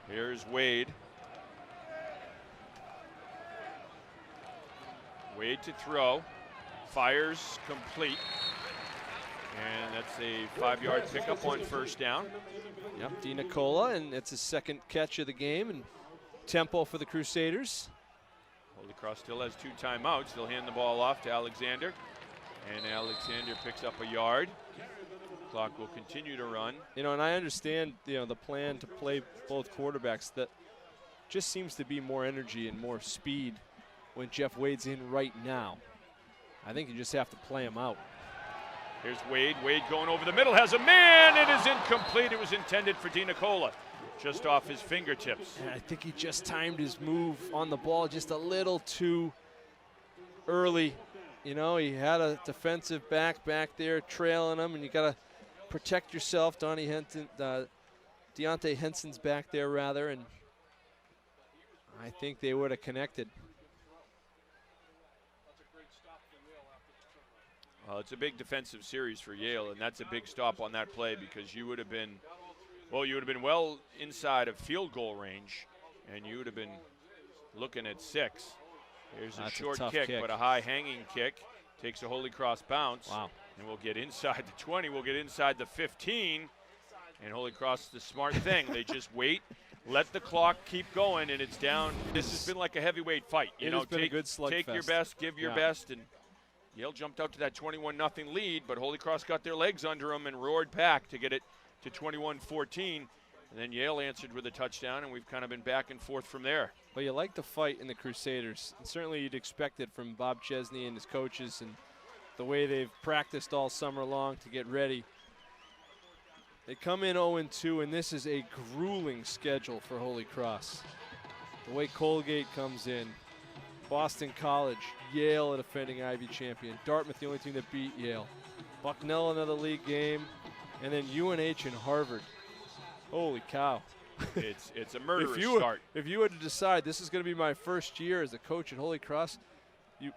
Here's Wade. Wade to throw. Fires complete. And that's a 5-yard pickup on first down. Yep, DiNicola, and it's his second catch of the game, and tempo for the Crusaders. Holy Cross still has 2 timeouts. They'll hand the ball off to Alexander. And Alexander picks up a yard. Clock will continue to run. And I understand, the plan to play both quarterbacks. That just seems to be more energy and more speed when Jeff Wade's in right now. I think you just have to play him out. Here's Wade. Wade going over the middle, has a man. It is incomplete. It was intended for DiNicola, just off his fingertips. And I think he just timed his move on the ball just a little too early. He had a defensive back there trailing him, and you got to protect yourself. Deontay Henson's back there, rather, and I think they would have connected. Well, it's a big defensive series for Yale, and that's a big stop on that play, because you would have been well inside of field goal range, and you would have been looking at 6. Here's a That's short tough kick, kick, but a high hanging kick. Takes a Holy Cross bounce. Wow. And we'll get inside the 20. We'll get inside the 15. And Holy Cross, the smart thing. They just wait, let the clock keep going, and it's down. This has been like a heavyweight fight. It has been a good slugfest. Take your best, give your best. And Yale jumped out to that 21-0 lead, but Holy Cross got their legs under them and roared back to get it to 21-14. And then Yale answered with a touchdown, and we've kind of been back and forth from there. Well, you like the fight in the Crusaders, and certainly you'd expect it from Bob Chesney and his coaches and the way they've practiced all summer long to get ready. They come in 0-2, and this is a grueling schedule for Holy Cross. The way Colgate comes in, Boston College, Yale, a defending Ivy champion, Dartmouth, the only team that beat Yale, Bucknell, another league game, and then UNH and Harvard. Holy cow. It's a murderous if start. If you were to decide this is going to be my first year as a coach at Holy Cross,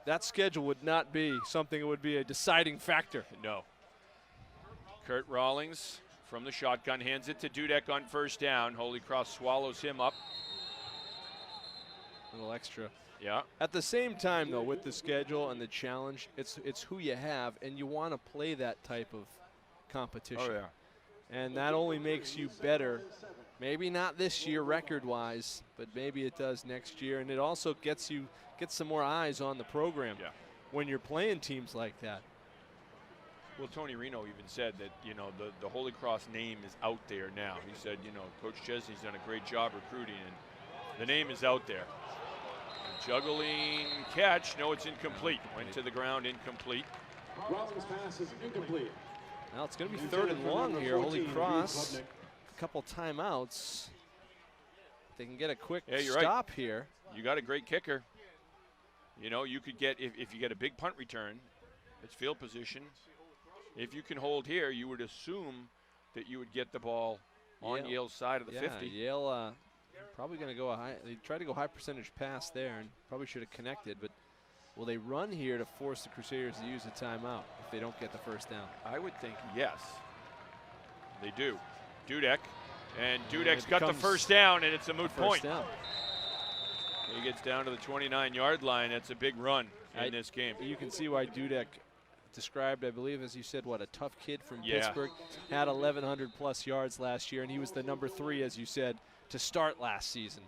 that schedule would not be something that would be a deciding factor. No. Kurt Rawlings from the shotgun hands it to Dudek on first down. Holy Cross swallows him up. A little extra. Yeah. At the same time, though, with the schedule and the challenge, it's who you have, and you want to play that type of competition. Oh, yeah. And that only makes you better. Maybe not this year record-wise, but maybe it does next year. And it also gets some more eyes on the program when you're playing teams like that. Well, Tony Reno even said that, the Holy Cross name is out there now. He said, Coach Chesney's done a great job recruiting, and the name is out there. Juggling catch. No, it's incomplete. Went to the ground, incomplete. Rollins' pass is incomplete. Now it's going to be 3rd and long here. Holy Cross. A couple timeouts. They can get a quick stop here. You got a great kicker. You know, you could get, if you get a big punt return, it's field position. If you can hold here, you would assume that you would get the ball on Yale's side of the 50. Yale probably going to go they tried to go high percentage pass there and probably should have connected, but will they run here to force the Crusaders to use a timeout if they don't get the first down? I would think yes. They do. Dudek, and Dudek's got the first down, and it's a moot point. Down. He gets down to the 29-yard line. That's a big run in this game. You can see why Dudek described, I believe, as you said, what a tough kid from Pittsburgh. Had 1,100 plus yards last year, and he was the number 3, as you said, to start last season.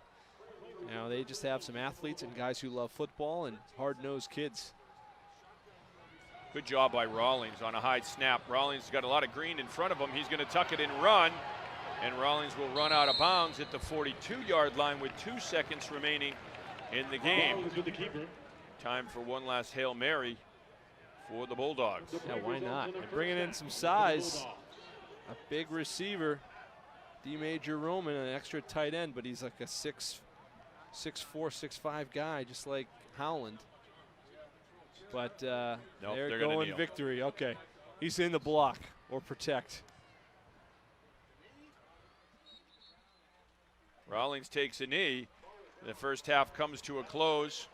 You know, they just have some athletes and guys who love football and hard-nosed kids. Good job by Rawlings on a high snap. Rawlings has got a lot of green in front of him. He's going to tuck it and run, and Rawlings will run out of bounds at the 42-yard line with 2 seconds remaining in the game. Time for one last Hail Mary for the Bulldogs. Yeah, why not? They're bringing in some size. A big receiver, D. Major Roman, an extra tight end, but he's like a 6'4", 6'5" guy, just like Howland. But nope, they're going victory. Okay, he's in the block or protect. Rawlings takes a knee. The first half comes to a close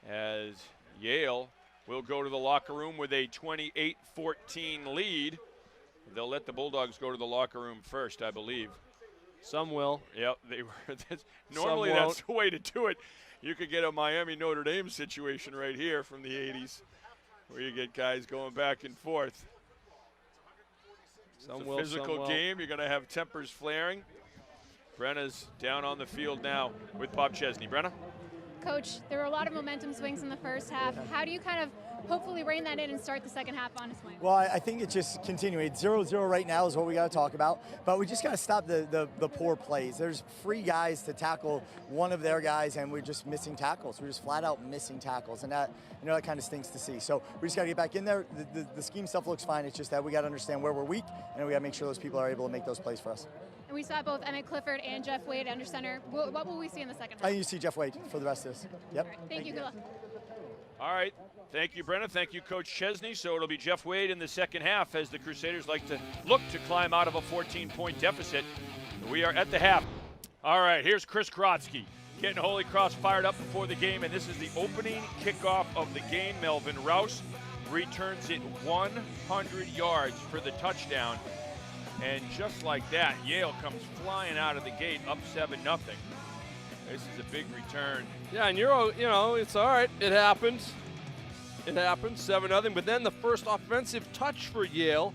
as Yale will go to the locker room with a 28-14 lead. They'll let the Bulldogs go to the locker room first, I believe. Some will. Yep, they were. Normally that's the way to do it. You could get a Miami Notre Dame situation right here from the 80s where you get guys going back and forth. It's a physical game. You're going to have tempers flaring. Brenna's down on the field now with Bob Chesney. Brenna? Coach, there were a lot of momentum swings in the first half. How do you kind of hopefully rein that in and start the second half on a swing? Well, I think it's just continuing. 0-0 right now is what we got to talk about, but we just got to stop the poor plays. There's free guys to tackle one of their guys, and we're just missing tackles. We're just flat out missing tackles, and that, you know, that kind of stinks to see. So we just got to get back in there. The scheme stuff looks fine. It's just that we got to understand where we're weak, and we got to make sure those people are able to make those plays for us. And we saw both Emmett Clifford and Jeff Wade under center. What will we see in the second half? I think you see Jeff Wade for the rest of this. Yep. Right, thank you. Good luck. All right. Thank you, Brenna. Thank you, Coach Chesney. So it'll be Jeff Wade in the second half as the Crusaders like to look to climb out of a 14-point deficit. We are at the half. All right, here's Chris Krotsky getting Holy Cross fired up before the game, and this is the opening kickoff of the game. Melvin Rouse returns it 100 yards for the touchdown. And just like that, Yale comes flying out of the gate up 7-0. This is a big return. Yeah, and you know, it's all right. It happens. It happens, 7-0. But then the first offensive touch for Yale,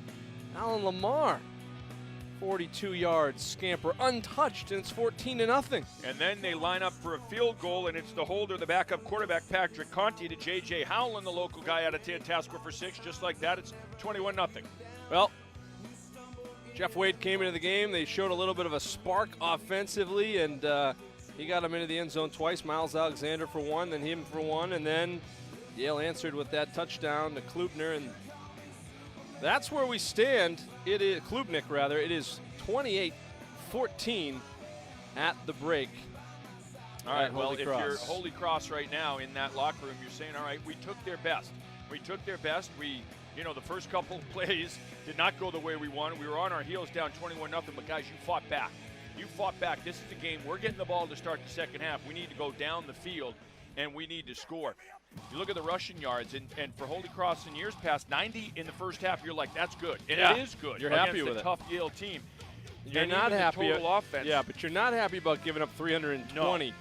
Alan Lamar, 42 yards, scamper, untouched, and it's 14-0. And then they line up for a field goal, and it's the holder, the backup quarterback, Patrick Conti, to J.J. Howland, the local guy out of Tantascwa for 6. Just like that, it's 21-0. Well, Jeff Wade came into the game. They showed a little bit of a spark offensively, and he got him into the end zone twice. Miles Alexander for one, then him for one, and then Yale answered with that touchdown to Klubner, and that's where we stand. It is Klubnik, rather. It is 28-14 at the break. All right, well, if you're Holy Cross right now in that locker room, you're saying, all right, we took their best. We took their best. You know, the first couple of plays did not go the way we wanted. We were on our heels down 21-0, but guys, you fought back. You fought back. This is the game. We're getting the ball to start the second half. We need to go down the field, and we need to score. You look at the rushing yards, and for Holy Cross in years past, 90 in the first half, you're like, that's good. And it is good. You're happy with it. Against a tough Yale team. You're and not happy. Total offense. Yeah, but you're not happy about giving up 320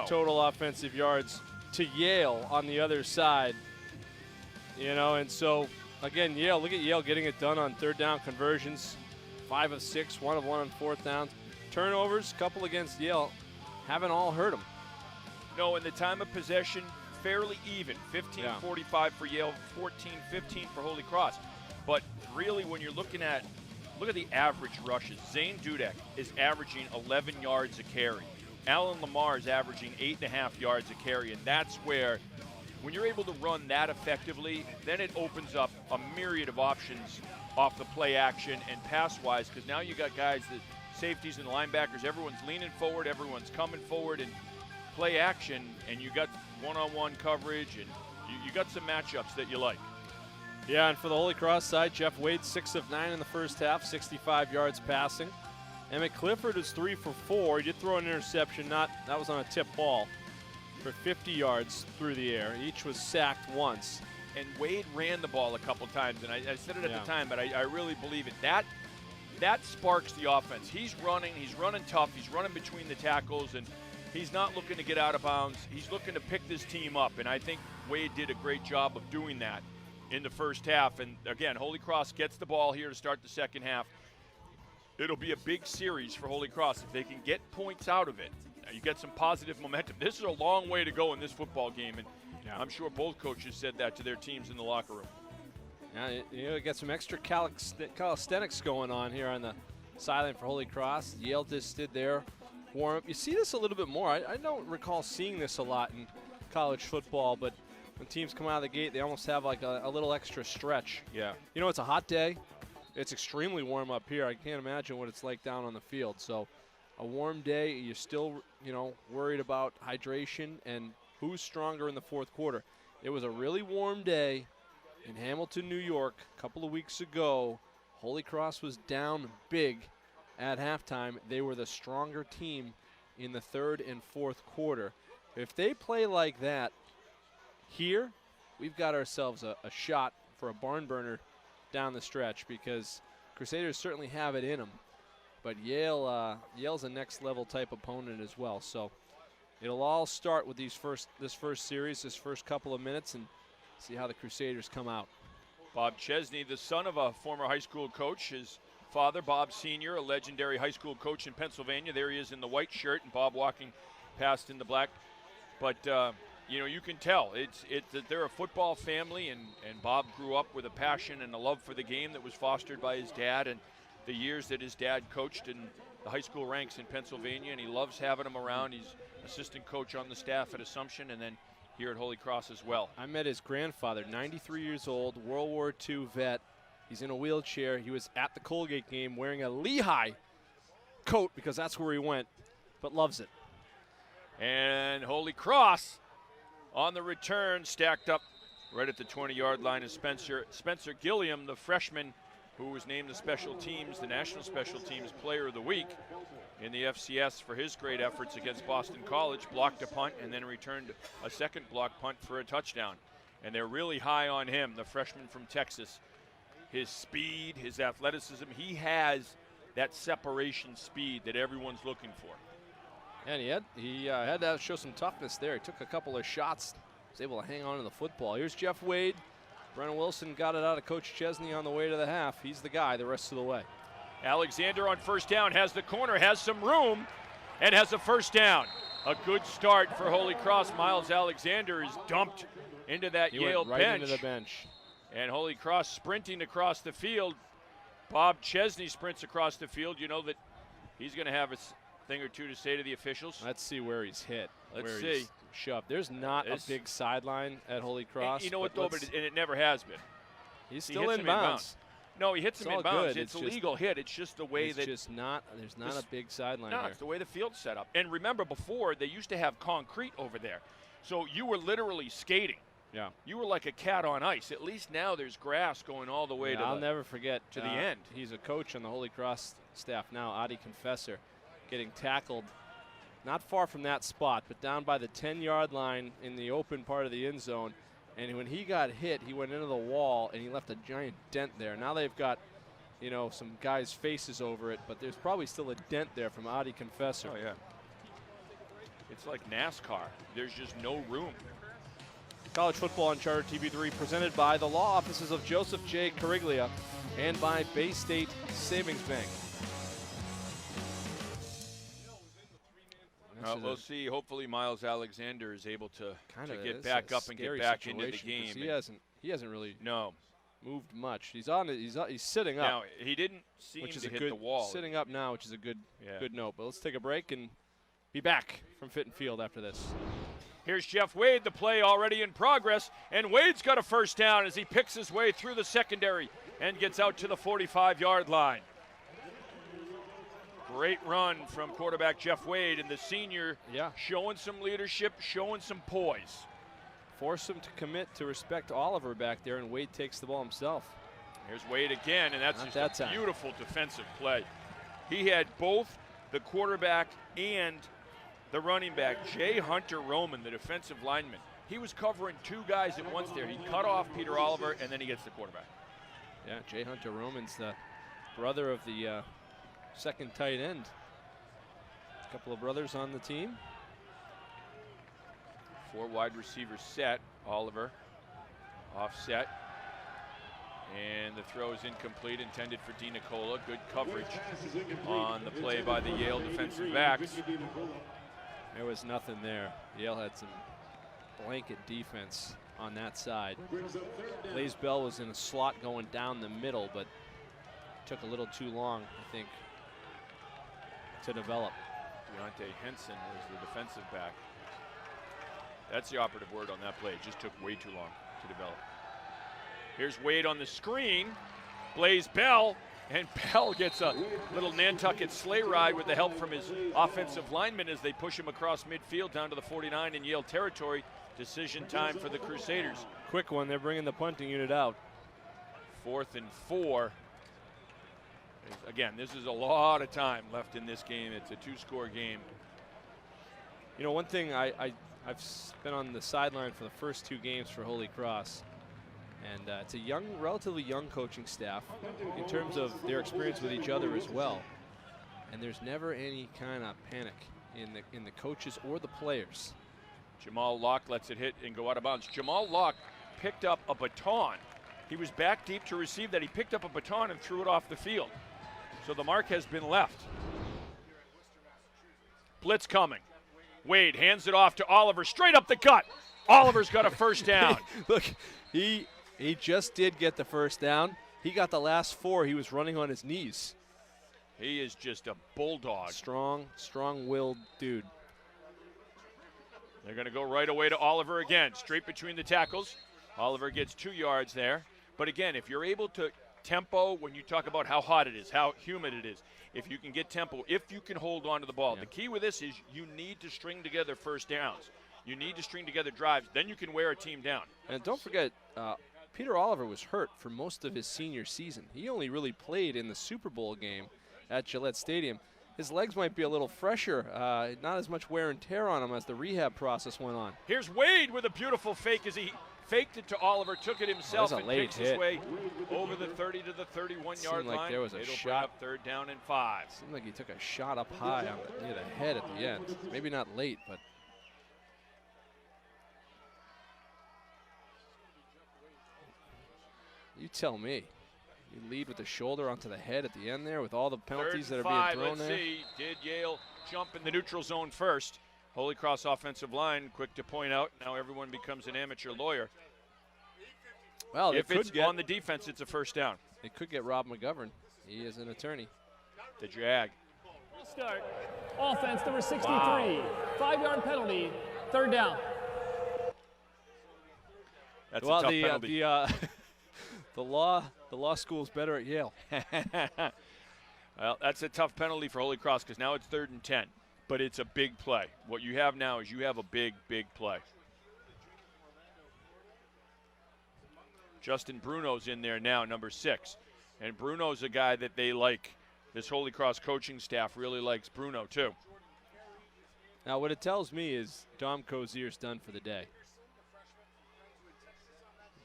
total offensive yards to Yale on the other side. You know, and so again, Yale, look at Yale getting it done on third down conversions, 5 of 6, 1 of 1 on fourth downs. Turnovers, couple against Yale, haven't all hurt them. No, in the time of possession, fairly even. 15-45 for Yale, 14-15 for Holy Cross. But really, when you're looking at, look at the average rushes. Zane Dudek is averaging 11 yards a carry. Allen Lamar is averaging 8.5 yards a carry, and that's where, when you're able to run that effectively, then it opens up a myriad of options off the play action and pass-wise, because now you got guys, that safeties and linebackers, everyone's leaning forward, everyone's coming forward, and play action, and you got one-on-one coverage, and you got some matchups that you like. Yeah, and for the Holy Cross side, Jeff Wade 6 of 9 in the first half, 65 yards passing. Emmett Clifford is 3 for 4. He did throw an interception, that was on a tip ball, for 50 yards through the air. Each was sacked once. And Wade ran the ball a couple times, and I said it at the time, but I really believe it. That sparks the offense. He's running tough, he's running between the tackles, and he's not looking to get out of bounds. He's looking to pick this team up, and I think Wade did a great job of doing that in the first half. And again, Holy Cross gets the ball here to start the second half. It'll be a big series for Holy Cross if they can get points out of it. Now, you get some positive momentum. This is a long way to go in this football game, and I'm sure both coaches said that to their teams in the locker room. Yeah, you get some extra calisthenics going on here on the sideline for Holy Cross. Yale just did their warm-up. You see this a little bit more. I don't recall seeing this a lot in college football, but when teams come out of the gate, they almost have like a little extra stretch. Yeah. You know, it's a hot day. It's extremely warm up here. I can't imagine what it's like down on the field. So a warm day, you're still, worried about hydration and who's stronger in the fourth quarter. It was a really warm day in Hamilton, New York, a couple of weeks ago. Holy Cross was down big at halftime. They were the stronger team in the third and fourth quarter. If they play like that here, we've got ourselves a shot for a barn burner down the stretch, because Crusaders certainly have it in them. But Yale's a next level type opponent as well. So it'll all start with this first series, this first couple of minutes, and see how the Crusaders come out. Bob Chesney, the son of a former high school coach, his father, Bob Sr., a legendary high school coach in Pennsylvania. There he is in the white shirt, and Bob walking past in the black. But, you can tell that they're a football family, and Bob grew up with a passion and a love for the game that was fostered by his dad and the years that his dad coached in the high school ranks in Pennsylvania, and he loves having him around. He's assistant coach on the staff at Assumption and then here at Holy Cross as well. I met his grandfather, 93 years old, World War II vet. He's in a wheelchair. He was at the Colgate game wearing a Lehigh coat because that's where he went, but loves it. And Holy Cross on the return, stacked up right at the 20-yard line is Spencer Gilliam, the freshman who was named the National Special Teams Player of the Week in the FCS for his great efforts against Boston College. Blocked a punt and then returned a second block punt for a touchdown. And they're really high on him, the freshman from Texas. His speed, his athleticism, he has that separation speed that everyone's looking for. And he had to show some toughness there. He took a couple of shots, was able to hang on to the football. Here's Jeff Wade. Brennan Wilson got it out of Coach Chesney on the way to the half. He's the guy the rest of the way. Alexander on first down, has the corner, has some room, and has a first down. A good start for Holy Cross. Miles Alexander is dumped into that Yale went right bench. into the bench. And Holy Cross sprinting across the field. Bob Chesney sprints across the field. You know that he's going to have a thing or two to say to the officials. Let's see where he's hit. Let's where see. He's shoved. There's not a big sideline at Holy Cross. And you know what, though? But it never has been. He's still in bounds. No, he hits him in bounds. Good. It's a legal hit. It's just the way that. There's not a big sideline No, here. it's the way the field's set up. And remember, before, they used to have concrete over there. So you were literally skating. Yeah. You were like a cat on ice. At least now there's grass going all the way to I'll never forget the end. He's a coach on the Holy Cross staff now, Adi Confessor, getting tackled not far from that spot, but down by the 10-yard line in the open part of the end zone. And when he got hit, he went into the wall, and he left a giant dent there. Now they've got, some guys' faces over it, but there's probably still a dent there from Adi Confessor. Oh, yeah. It's like NASCAR. There's just no room. College football on Charter TV3 presented by the law offices of Joseph J. Cariglia and by Bay State Savings Bank. We'll see. Hopefully Miles Alexander is able to get is back a up and get scary back into the situation, game. He hasn't really No. moved much. He's sitting up. Now, he didn't seem which is to a hit good the wall. sitting up now, which is a good note. But let's take a break and be back from Fitton Field after this. Here's Jeff Wade, the play already in progress, and Wade's got a first down as he picks his way through the secondary and gets out to the 45-yard line. Great run from quarterback Jeff Wade, and the senior showing some leadership, showing some poise. Force him to commit to respect Oliver back there, and Wade takes the ball himself. Here's Wade again, and that's Not just that a time. beautiful defensive play. He had both the quarterback and the running back, Jay Hunter Roman, the defensive lineman. He was covering two guys at once there. He cut off Peter Oliver, and then he gets the quarterback. Yeah, Jay Hunter Roman's the brother of the second tight end. A couple of brothers on the team. 4 wide receivers set. Oliver offset. And the throw is incomplete, intended for DiNicola. Good coverage on the play by the Yale defensive backs. There was nothing there. Yale had some blanket defense on that side. Blaze Bell was in a slot going down the middle, but took a little too long, I think, to develop. Deontay Henson was the defensive back. That's the operative word on that play. It just took way too long to develop. Here's Wade on the screen. Blaze Bell, and Bell gets a little Nantucket sleigh ride with the help from his offensive linemen as they push him across midfield down to the 49 in Yale territory. Decision time for the Crusaders. Quick one, they're bringing the punting unit out. 4th and 4. Again, this is a lot of time left in this game. It's a 2-score game. You know, one thing I've been on the sideline for the first 2 games for Holy Cross. And it's a relatively young coaching staff in terms of their experience with each other as well. And there's never any kind of panic in the coaches or the players. Jamal Locke lets it hit and go out of bounds. Jamal Locke picked up a baton. He was back deep to receive that. He picked up a baton and threw it off the field. So the mark has been left. Blitz coming. Wade hands it off to Oliver, straight up the gut. Oliver's got a first down. Look, he just did get the first down. He got the last 4. He was running on his knees. He is just a bulldog. Strong-willed dude. They're going to go right away to Oliver again, straight between the tackles. Oliver gets 2 yards there. But again, if you're able to tempo, when you talk about how hot it is, how humid it is, if you can get tempo, if you can hold on to the ball. Yeah. The key with this is you need to string together first downs. You need to string together drives. Then you can wear a team down. And don't forget, Peter Oliver was hurt for most of his senior season. He only really played in the Super Bowl game at Gillette Stadium. His legs might be a little fresher, not as much wear and tear on him as the rehab process went on. Here's Wade with a beautiful fake as he faked it to Oliver, took it himself, and late picks his hit. way over the 30 to the 31-yard like line. there was a It'll shot. bring up 3rd down and 5. Seemed like he took a shot up high near the head at the end. Maybe not late, but you tell me. You lead with the shoulder onto the head at the end there with all the penalties that are being thrown there. Let's see. Did Yale jump in the neutral zone first? Holy Cross offensive line, quick to point out, now everyone becomes an amateur lawyer. Well, if it's on the defense, it's a first down. They could get Rob McGovern. He is an attorney. The Jag. Start. Offense number 63. Wow. 5-yard penalty. 3rd down. That's a tough penalty. The law school's better at Yale. Well, that's a tough penalty for Holy Cross because now it's 3rd and 10. But it's a big play. What you have now is you have a big, big play. Justin Bruno's in there now, number 6. And Bruno's a guy that they like. This Holy Cross coaching staff really likes Bruno, too. Now, what it tells me is Dom Cozier's done for the day.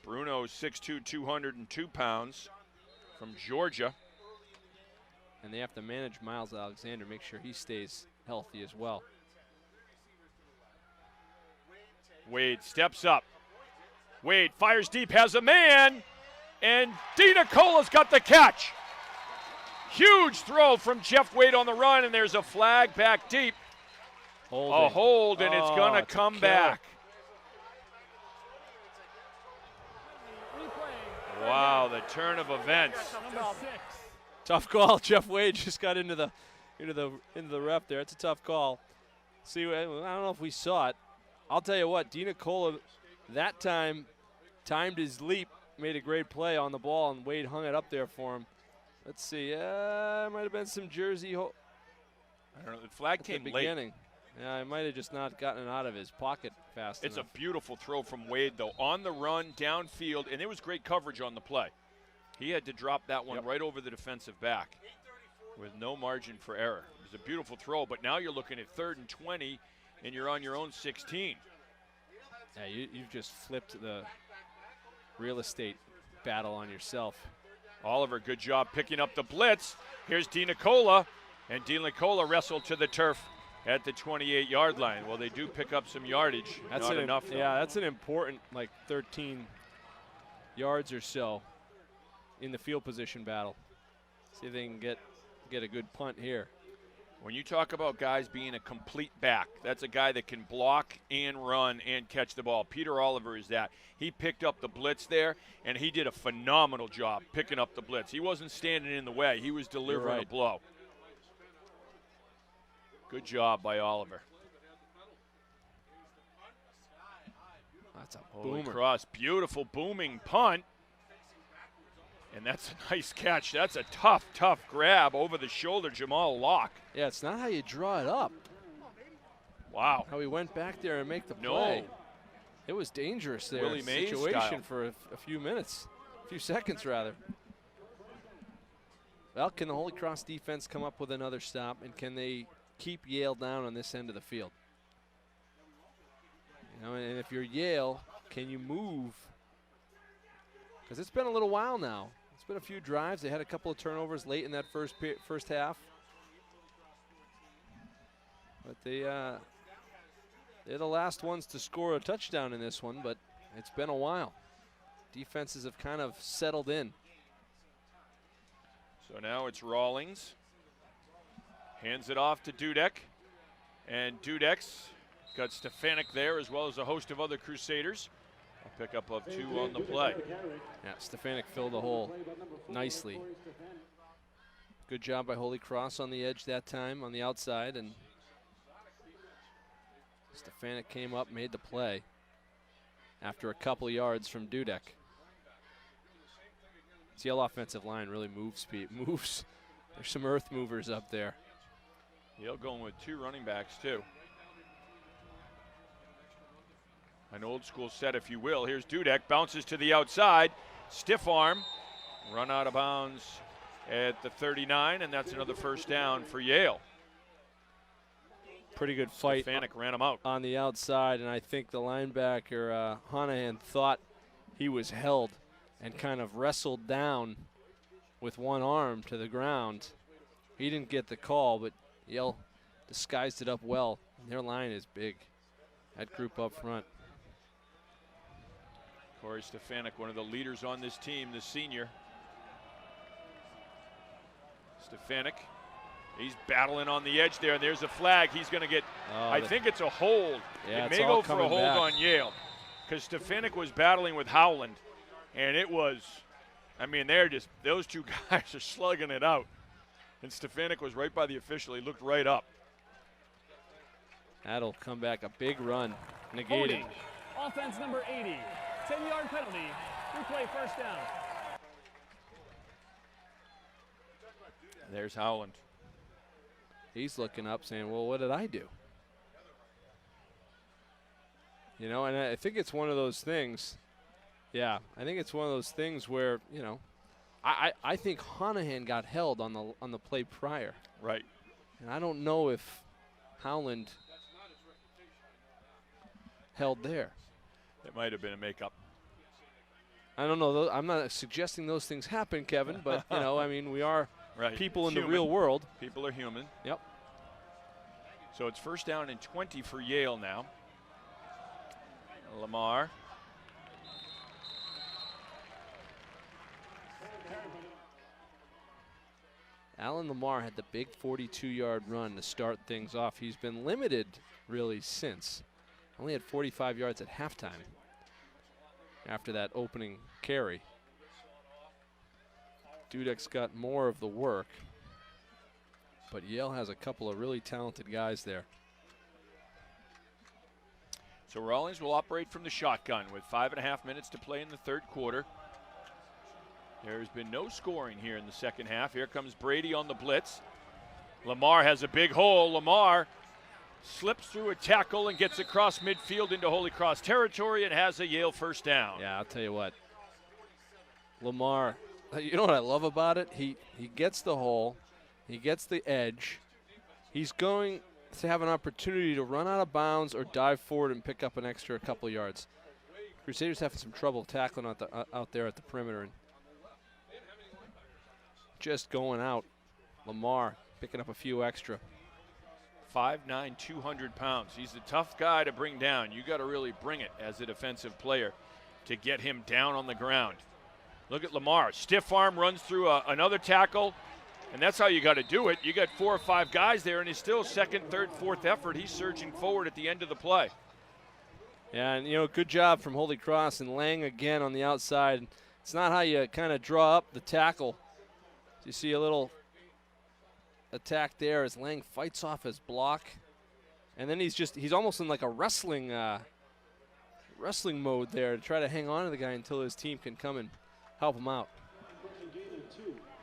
Bruno, 6'2", 202 pounds from Georgia. And they have to manage Miles Alexander, make sure he stays healthy as well. Wade steps up. Wade fires deep, has a man, and DiNicola's got the catch. Huge throw from Jeff Wade on the run, and there's a flag back deep. Holding. A hold, and it's going to come back. Wow, the turn of events. Number 6. Tough call. Jeff Wade just got into the ref there. It's a tough call. See, I don't know if we saw it. I'll tell you what, DiNicola that time timed his leap, made a great play on the ball, and Wade hung it up there for him. Let's see, might have been some jersey. I don't know. The flag at came the late. beginning. Yeah, he might have just not gotten it out of his pocket fast It's enough. a beautiful throw from Wade, though, on the run, downfield, and there was great coverage on the play. He had to drop that one right over the defensive back with no margin for error. It was a beautiful throw, but now you're looking at 3rd and 20, and you're on your own 16. Yeah, you've just flipped the real estate battle on yourself. Oliver, good job picking up the blitz. Here's DiNicola, and DiNicola wrestled to the turf at the 28-yard line. Well, they do pick up some yardage. That's not enough, though. Yeah, that's an important, 13 yards or so in the field position battle. See if they can get a good punt here. When you talk about guys being a complete back, that's a guy that can block and run and catch the ball. Peter Oliver is that. He picked up the blitz there, and he did a phenomenal job picking up the blitz. He wasn't standing in the way. He was delivering a blow. Good job by Oliver. That's a Holy boomer. cross. Beautiful booming punt. And that's a nice catch. That's a tough grab over the shoulder, Jamal Locke. Yeah, it's not how you draw it up. Wow. How he went back there and make the No. play. It was dangerous there. Willie Mays situation style. for a few minutes, a few seconds rather. Well, can the Holy Cross defense come up with another stop, and can they keep Yale down on this end of the field? You know, and if you're Yale, can you move? Because it's been a little while now. It's been a few drives. They had a couple of turnovers late in that first half. But they're the last ones to score a touchdown in this one, but it's been a while. Defenses have kind of settled in. So now it's Rawlings. Hands it off to Dudek. And Dudek's got Stefanik there as well as a host of other Crusaders. A pickup of 2 on the play. Yeah, Stefanik filled the hole nicely. Good job by Holy Cross on the edge that time on the outside, and Stefanik came up, made the play after a couple yards from Dudek. This Yale offensive line really moves. There's some earth movers up there. Yale going with 2 running backs too. An old school set, if you will. Here's Dudek, bounces to the outside, stiff arm, run out of bounds at the 39, and that's another first down for Yale. Pretty good fight. Stefanik ran him out on the outside, and I think the linebacker, Honahan, thought he was held and kind of wrestled down with one arm to the ground. He didn't get the call, but Yale disguised it up well. Their line is big, that group up front. Corey Stefanik, one of the leaders on this team, the senior. Stefanik, he's battling on the edge there, and there's a flag. He's going to get, I think it's a hold. Yeah, it may go for a hold on Yale, because Stefanik was battling with Howland, and it was, I mean, they're just, those two guys are slugging it out. And Stefanik was right by the official. He looked right up. That'll come back, a big run, negated. Holding. Offense number 80. 10-yard penalty. Replay first down. There's Howland. He's looking up saying, well, what did I do? You know, and I think it's one of those things. Yeah, I think it's one of those things where, you know, I think Honahan got held on the play prior. Right. And I don't know if Howland held there. It might have been a makeup. I don't know. I'm not suggesting those things happen, Kevin, but, you know, I mean, we are people in the real world. People are human. Yep. So it's first down and 20 for Yale now. Lamar. Alan Lamar had the big 42-yard run to start things off. He's been limited, really, since. Only had 45 yards at halftime after that opening carry. Dudek's got more of the work, but Yale has a couple of really talented guys there. So Rawlings will operate from the shotgun with 5.5 minutes to play in the third quarter. There's been no scoring here in the second half. Here comes Brady on the blitz. Lamar has a big hole. Lamar slips through a tackle and gets across midfield into Holy Cross territory and has a Yale first down. Yeah, I'll tell you what. Lamar, you know what I love about it? He gets the hole. He gets the edge. He's going to have an opportunity to run out of bounds or dive forward and pick up an extra couple yards. Crusaders having some trouble tackling out there at the perimeter. And just going out. Lamar picking up a few extra. 5'9", 200 pounds. He's a tough guy to bring down. You got to really bring it as a defensive player to get him down on the ground. Look at Lamar. Stiff arm, runs through another tackle, and that's how you got to do it. You got 4 or 5 guys there, and he's still second, third, fourth effort. He's surging forward at the end of the play. Yeah, and, you know, good job from Holy Cross and Lang again on the outside. It's not how you kind of draw up the tackle. You see a little attack there as Lang fights off his block, and then he's almost in like a wrestling mode there to try to hang on to the guy until his team can come and help him out.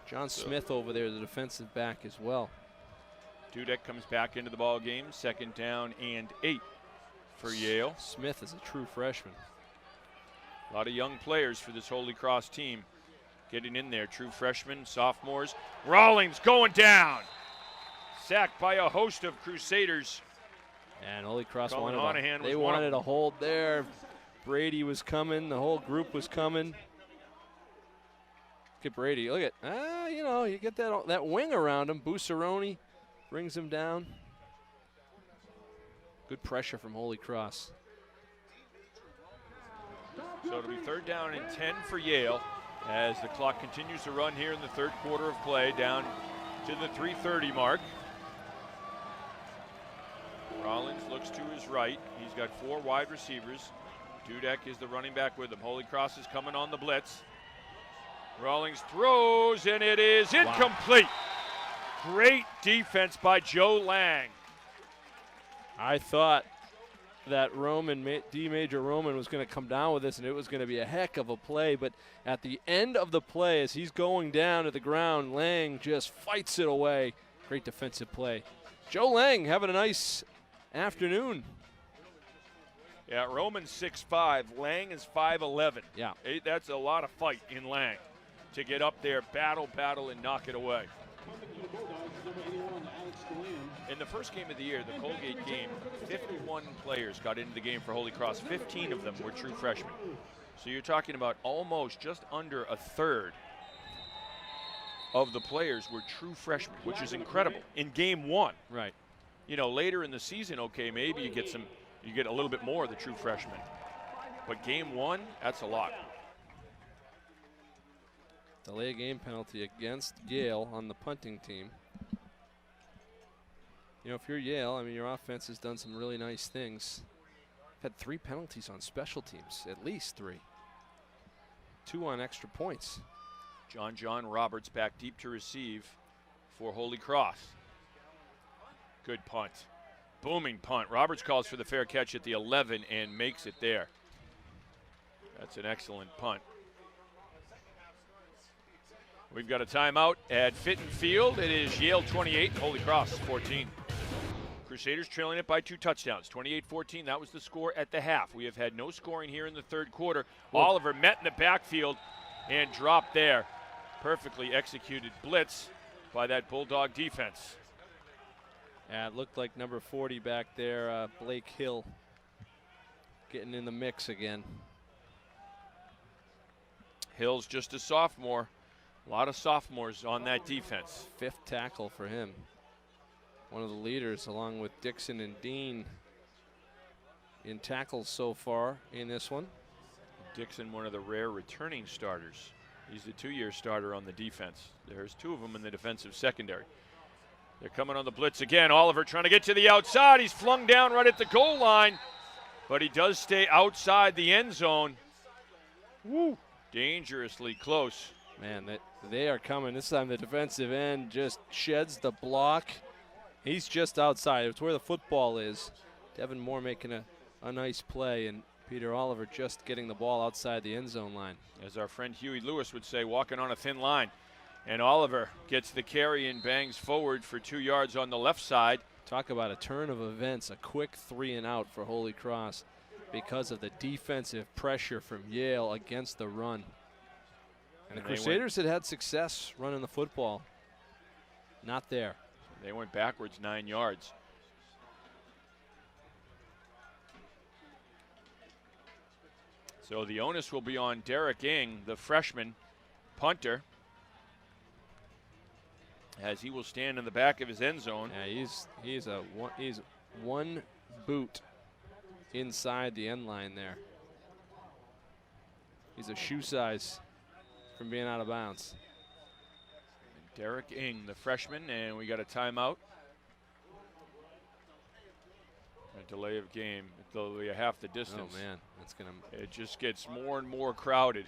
John Smith over there, the defensive back as well. Dudek comes back into the ball game. Second down and 8 for Yale. Smith is a true freshman. A lot of young players for this Holy Cross team getting in there. True freshmen, sophomores. Rawlings going down. Sacked by a host of Crusaders. And Holy Cross Colin wanted was wanted a hold there. Brady was coming. The whole group was coming. Look at Brady. Look at, you know, you get that wing around him. Busaroni brings him down. Good pressure from Holy Cross. So it'll be third down and 10 for Yale as the clock continues to run here in the third quarter of play down to the 3:30 mark. Rollins looks to his right. He's got 4 wide receivers. Dudek is the running back with him. Holy Cross is coming on the blitz. Rawlings throws, and it is incomplete. Wow. Great defense by Joe Lang. I thought that D. Major Roman was going to come down with this, and it was going to be a heck of a play. But at the end of the play, as he's going down to the ground, Lang just fights it away. Great defensive play. Joe Lang having a nice afternoon. Yeah, Roman's 6'5", Lang is 5'11". Yeah. That's a lot of fight in Lang to get up there, battle, and knock it away. In the first game of the year, the Colgate game, 51 players got into the game for Holy Cross. 15 of them were true freshmen. So you're talking about almost just under a third of the players were true freshmen, which is incredible in game 1. Right. You know, later in the season, okay, maybe you get a little bit more of the true freshmen. But game 1, that's a lot. Delay game penalty against Yale on the punting team. You know, if you're Yale, I mean, your offense has done some really nice things. Had 3 penalties on special teams, at least 3. 2 on extra points. John Roberts back deep to receive for Holy Cross. Good punt. Booming punt. Roberts calls for the fair catch at the 11 and makes it there. That's an excellent punt. We've got a timeout at Fitton Field. It is Yale 28, Holy Cross 14. Crusaders trailing it by 2 touchdowns, 28-14. That was the score at the half. We have had no scoring here in the third quarter. Oliver met in the backfield and dropped there. Perfectly executed blitz by that Bulldog defense. Yeah, it looked like number 40 back there, Blake Hill, getting in the mix again. Hill's just a sophomore. A lot of sophomores on that defense. 5th tackle for him. One of the leaders, along with Dixon and Dean, in tackles so far in this one. Dixon, one of the rare returning starters. He's the 2-year starter on the defense. There's 2 of them in the defensive secondary. They're coming on the blitz again. Oliver trying to get to the outside. He's flung down right at the goal line, but he does stay outside the end zone. Woo! Dangerously close. Man, they are coming. This time the defensive end just sheds the block. He's just outside. It's where the football is. Devin Moore making a a nice play, and Peter Oliver just getting the ball outside the end zone line. As our friend Huey Lewis would say, walking on a thin line. And Oliver gets the carry and bangs forward for 2 yards on the left side. Talk about a turn of events, a quick 3 and out for Holy Cross because of the defensive pressure from Yale against the run. And the Crusaders had success running the football. Not there. They went backwards 9 yards. So the onus will be on Derek Ing, the freshman punter, as he will stand in the back of his end zone. Yeah, he's one boot inside the end line there. He's a shoe size from being out of bounds. Derek Ing, the freshman, and we got a timeout. A delay of game. It'll be a half the distance. Oh man, that's gonna. It just gets more and more crowded.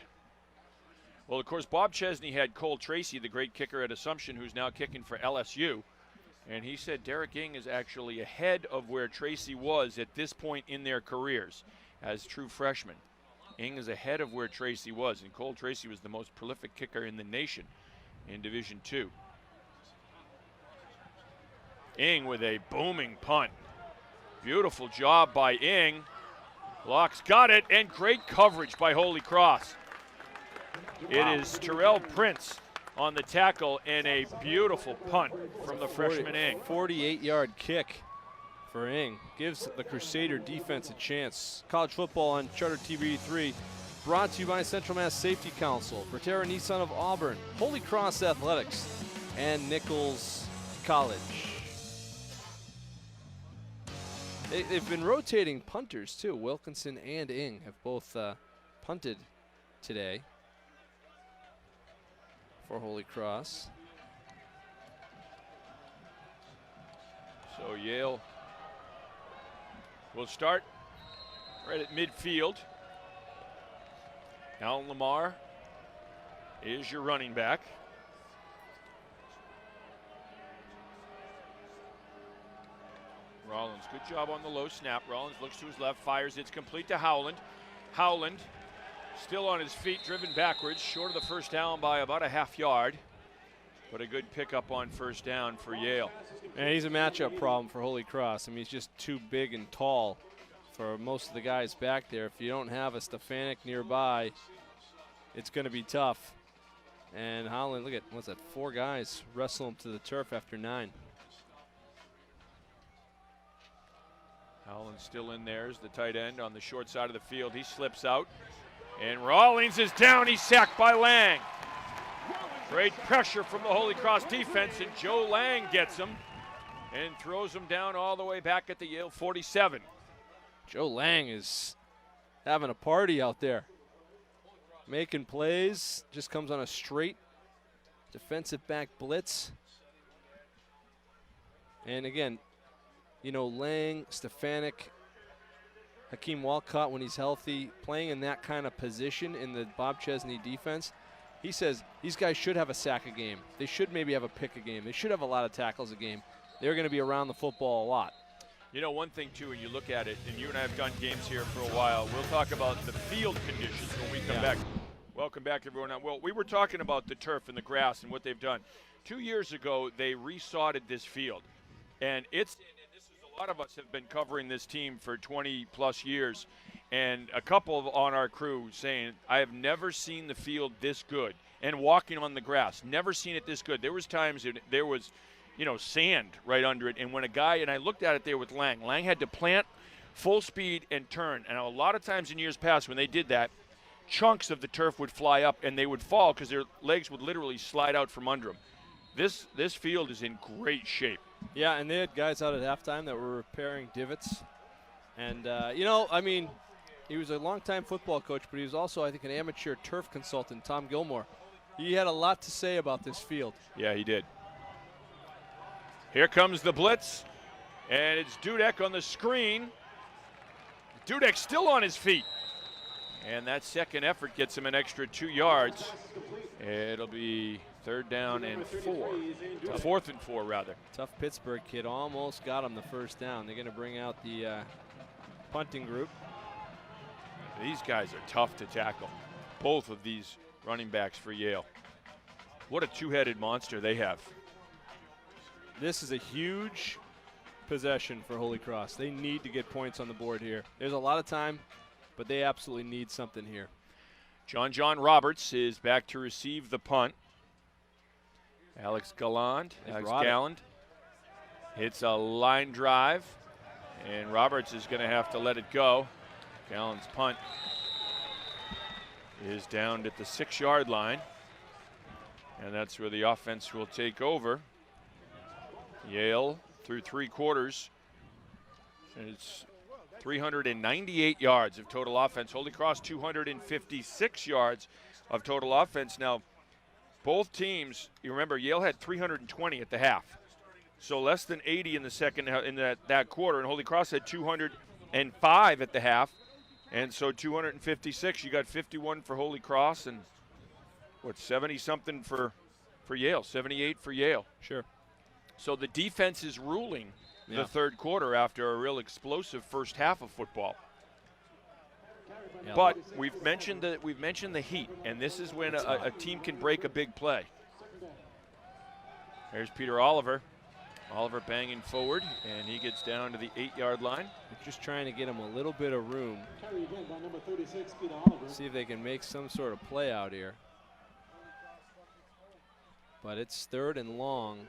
Well, of course, Bob Chesney had Cole Tracy, the great kicker at Assumption, who's now kicking for LSU. And he said Derek Ing is actually ahead of where Tracy was at this point in their careers as true freshmen. Ing is ahead of where Tracy was, and Cole Tracy was the most prolific kicker in the nation in Division II. Ing with a booming punt. Beautiful job by Ing. Locke's got it, and great coverage by Holy Cross. It is Terrell Prince on the tackle, and a beautiful punt from the freshman Ing. 48-yard kick for Ing. Gives the Crusader defense a chance. College football on Charter TV 3. Brought to you by Central Mass Safety Council, Proterra Nissan of Auburn, Holy Cross Athletics, and Nichols College. They've been rotating punters too. Wilkinson and Ing have both punted today for Holy Cross. So Yale will start right at midfield. Alan Lamar is your running back. Rollins, good job on the low snap. Rollins looks to his left, fires. It's complete to Howland. Howland still on his feet, driven backwards, short of the first down by about a half yard. But a good pickup on first down for Yale. And he's a matchup problem for Holy Cross. I mean, he's just too big and tall for most of the guys back there. If you don't have a Stefanik nearby, it's going to be tough. And Howland, look at, what's that, 4 guys wrestle him to the turf after 9. Howland still in there as the tight end on the short side of the field. He slips out, and Rawlings is down. He's sacked by Lang. Great pressure from the Holy Cross defense, and Joe Lang gets him and throws him down all the way back at the Yale 47. Joe Lang is having a party out there. Making plays, just comes on a straight defensive back blitz. And again, you know, Lang, Stefanik, Hakeem Walcott when he's healthy, playing in that kind of position in the Bob Chesney defense, he says these guys should have a sack a game. They should maybe have a pick a game. They should have a lot of tackles a game. They're going to be around the football a lot. You know, one thing, too, when you look at it, and you and I have done games here for a while, we'll talk about the field conditions when we come back. Welcome back, everyone. Well, we were talking about the turf and the grass and what they've done. 2 years ago, they resodded this field. And a lot of us have been covering this team for 20-plus years, and a couple on our crew saying, I have never seen the field this good. And walking on the grass, never seen it this good. There was times there was, you know, sand right under it, and when a guy, and I looked at it there with Lang had to plant full speed and turn, and a lot of times in years past when they did that, chunks of the turf would fly up and they would fall because their legs would literally slide out from under them. This field is in great shape. Yeah, and they had guys out at halftime that were repairing divots. And, you know, I mean, he was a longtime football coach, but he was also, I think, an amateur turf consultant, Tom Gilmore. He had a lot to say about this field. Yeah, he did. Here comes the blitz, and it's Dudek on the screen. Dudek still on his feet. And that second effort gets him an extra 2 yards. It'll be 3rd down and 4. 4th and 4, rather. Tough Pittsburgh kid almost got him the first down. They're going to bring out the punting group. These guys are tough to tackle. Both of these running backs for Yale. What a two-headed monster they have. This is a huge possession for Holy Cross. They need to get points on the board here. There's a lot of time, but they absolutely need something here. John Roberts is back to receive the punt. Alex Galland hits a line drive, and Roberts is going to have to let it go. Galland's punt is down at the 6-yard line, and that's where the offense will take over. Yale through 3 quarters. It's 398 yards of total offense. Holy Cross 256 yards of total offense. Now, both teams, you remember, Yale had 320 at the half. So less than 80 in the second in that quarter, and Holy Cross had 205 at the half. And so 256, you got 51 for Holy Cross, and what, 70-something for Yale, 78 for Yale. Sure. So the defense is ruling the third quarter after a real explosive first half of football. Yeah, but we've mentioned the heat, and this is when a team can break a big play. There's Peter Oliver. Oliver banging forward, and he gets down to the 8-yard line. They're just trying to get him a little bit of room. See if they can make some sort of play out here. But it's 3rd and long,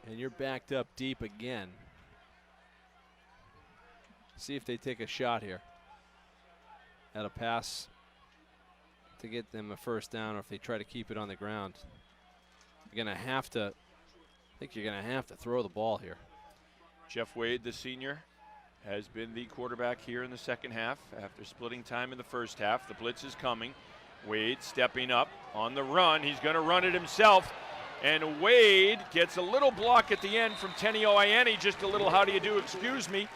and you're backed up deep again. See if they take a shot here at a pass to get them a first down, or if they try to keep it on the ground. You're going to have to, I think you're going to have to throw the ball here. Jeff Wade, the senior, has been the quarterback here in the second half after splitting time in the first half. The blitz is coming. Wade stepping up on the run. He's going to run it himself. And Wade gets a little block at the end from Tenio Ianni, just a little how do you do, excuse me.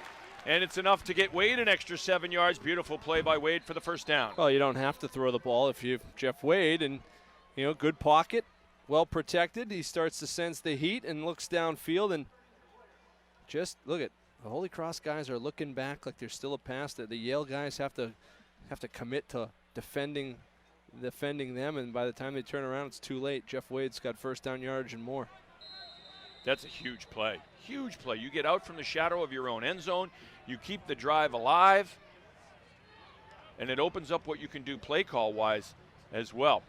And it's enough to get Wade an extra 7 yards. Beautiful play by Wade for the first down. Well, you don't have to throw the ball if you're Jeff Wade, and, you know, good pocket, well protected. He starts to sense the heat and looks downfield, and just look at the Holy Cross guys are looking back like there's still a pass. That the Yale guys have to commit to defending them, and by the time they turn around, it's too late. Jeff Wade's got first down yardage and more. That's a huge play. Huge play. You get out from the shadow of your own end zone. You keep the drive alive. And it opens up what you can do play call-wise as well.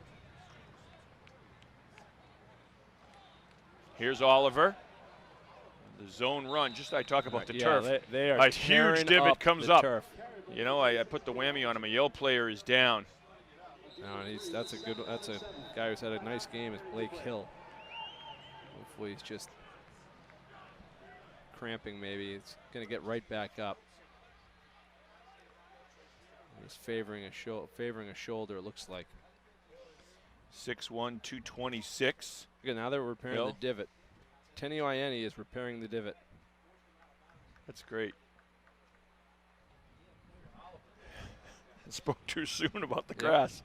Here's Oliver. The zone run. Just I talk about the turf. They are a huge divot comes up. Turf. You know, I put the whammy on him. A Yale player is down. No, that's a guy who's had a nice game is Blake Hill. Hopefully he's just cramping maybe. It's going to get right back up. He's favoring a shoulder, it looks like. 6'1", 226. Again, now they're repairing the divot. Tenio Ianni is repairing the divot. That's great. I spoke too soon about the grass.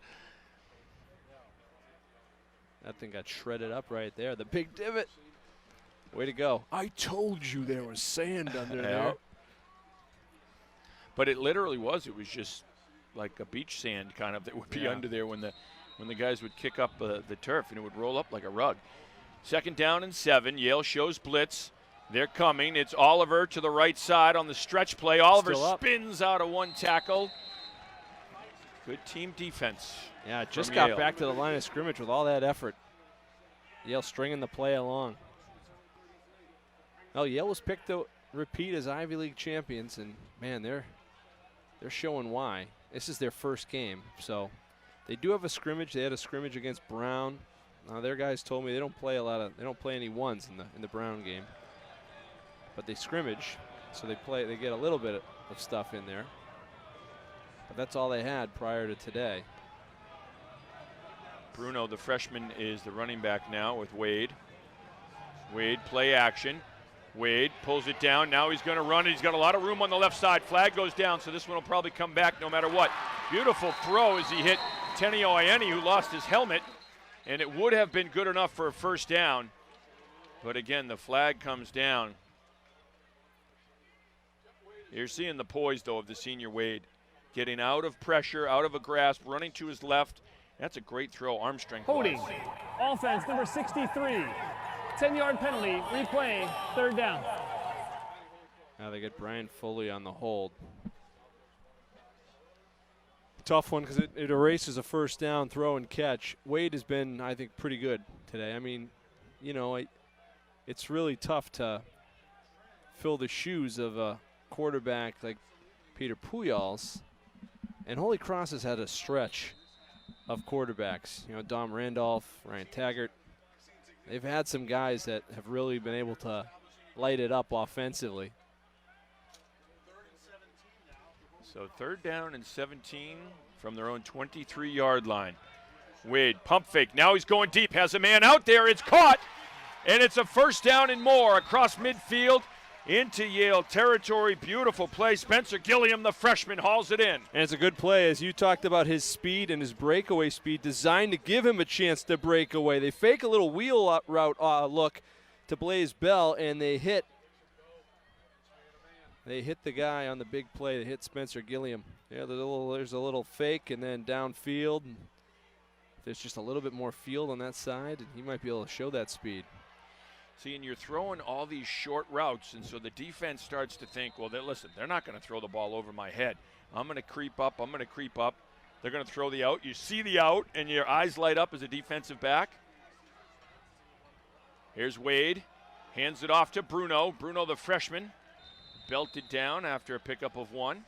That thing got shredded up right there. The big divot. Way to go. I told you there was sand under there. But it literally was. It was just like a beach sand kind of that would be under there when the guys would kick up the turf, and it would roll up like a rug. 2nd down and 7. Yale shows blitz. They're coming. It's Oliver to the right side on the stretch play. Oliver spins out of one tackle. Good team defense. Yeah, just got back to the line of scrimmage with all that effort. Yale stringing the play along. Well, Yale was picked to repeat as Ivy League champions, and man, they're showing why. This is their first game, so they do have a scrimmage. They had a scrimmage against Brown. Their guys told me they don't play any ones in the Brown game, but they scrimmage, so they get a little bit of stuff in there. But that's all they had prior to today. Bruno, the freshman, is the running back now with Wade. Wade, play action. Wade pulls it down. Now he's going to run. He's got a lot of room on the left side. Flag goes down, so this one will probably come back no matter what. Beautiful throw as he hit Tenio Ianni, who lost his helmet, and it would have been good enough for a first down. But again, the flag comes down. You're seeing the poise, though, of the senior Wade. Getting out of pressure, out of a grasp, running to his left. That's a great throw, arm strength. Holding. Offense number 63. 10-yard penalty. Replay. 3rd down. Now they get Brian Foley on the hold. Tough one because it erases a first down throw and catch. Wade has been, I think, pretty good today. I mean, you know, it's really tough to fill the shoes of a quarterback like Peter Pujols. And Holy Cross has had a stretch of quarterbacks. You know, Dom Randolph, Ryan Taggart. They've had some guys that have really been able to light it up offensively. So 3rd down and 17 from their own 23-yard line. Wade, pump fake. Now he's going deep. Has a man out there. It's caught. And it's a 1st down and more across midfield into Yale territory. Beautiful play. Spencer Gilliam, the freshman, hauls it in. And it's a good play, as you talked about his speed and his breakaway speed, designed to give him a chance to break away. They fake a little wheel route look to Blaze Bell, and they hit the guy on the big play. They hit Spencer Gilliam. Yeah, there's a little fake, and then downfield. And there's just a little bit more field on that side, and he might be able to show that speed. See, and you're throwing all these short routes, and so the defense starts to think, well, listen, they're not going to throw the ball over my head. I'm going to creep up. They're going to throw the out. You see the out, and your eyes light up as a defensive back. Here's Wade. Hands it off to Bruno. Bruno, the freshman, belted down after a pickup of 1.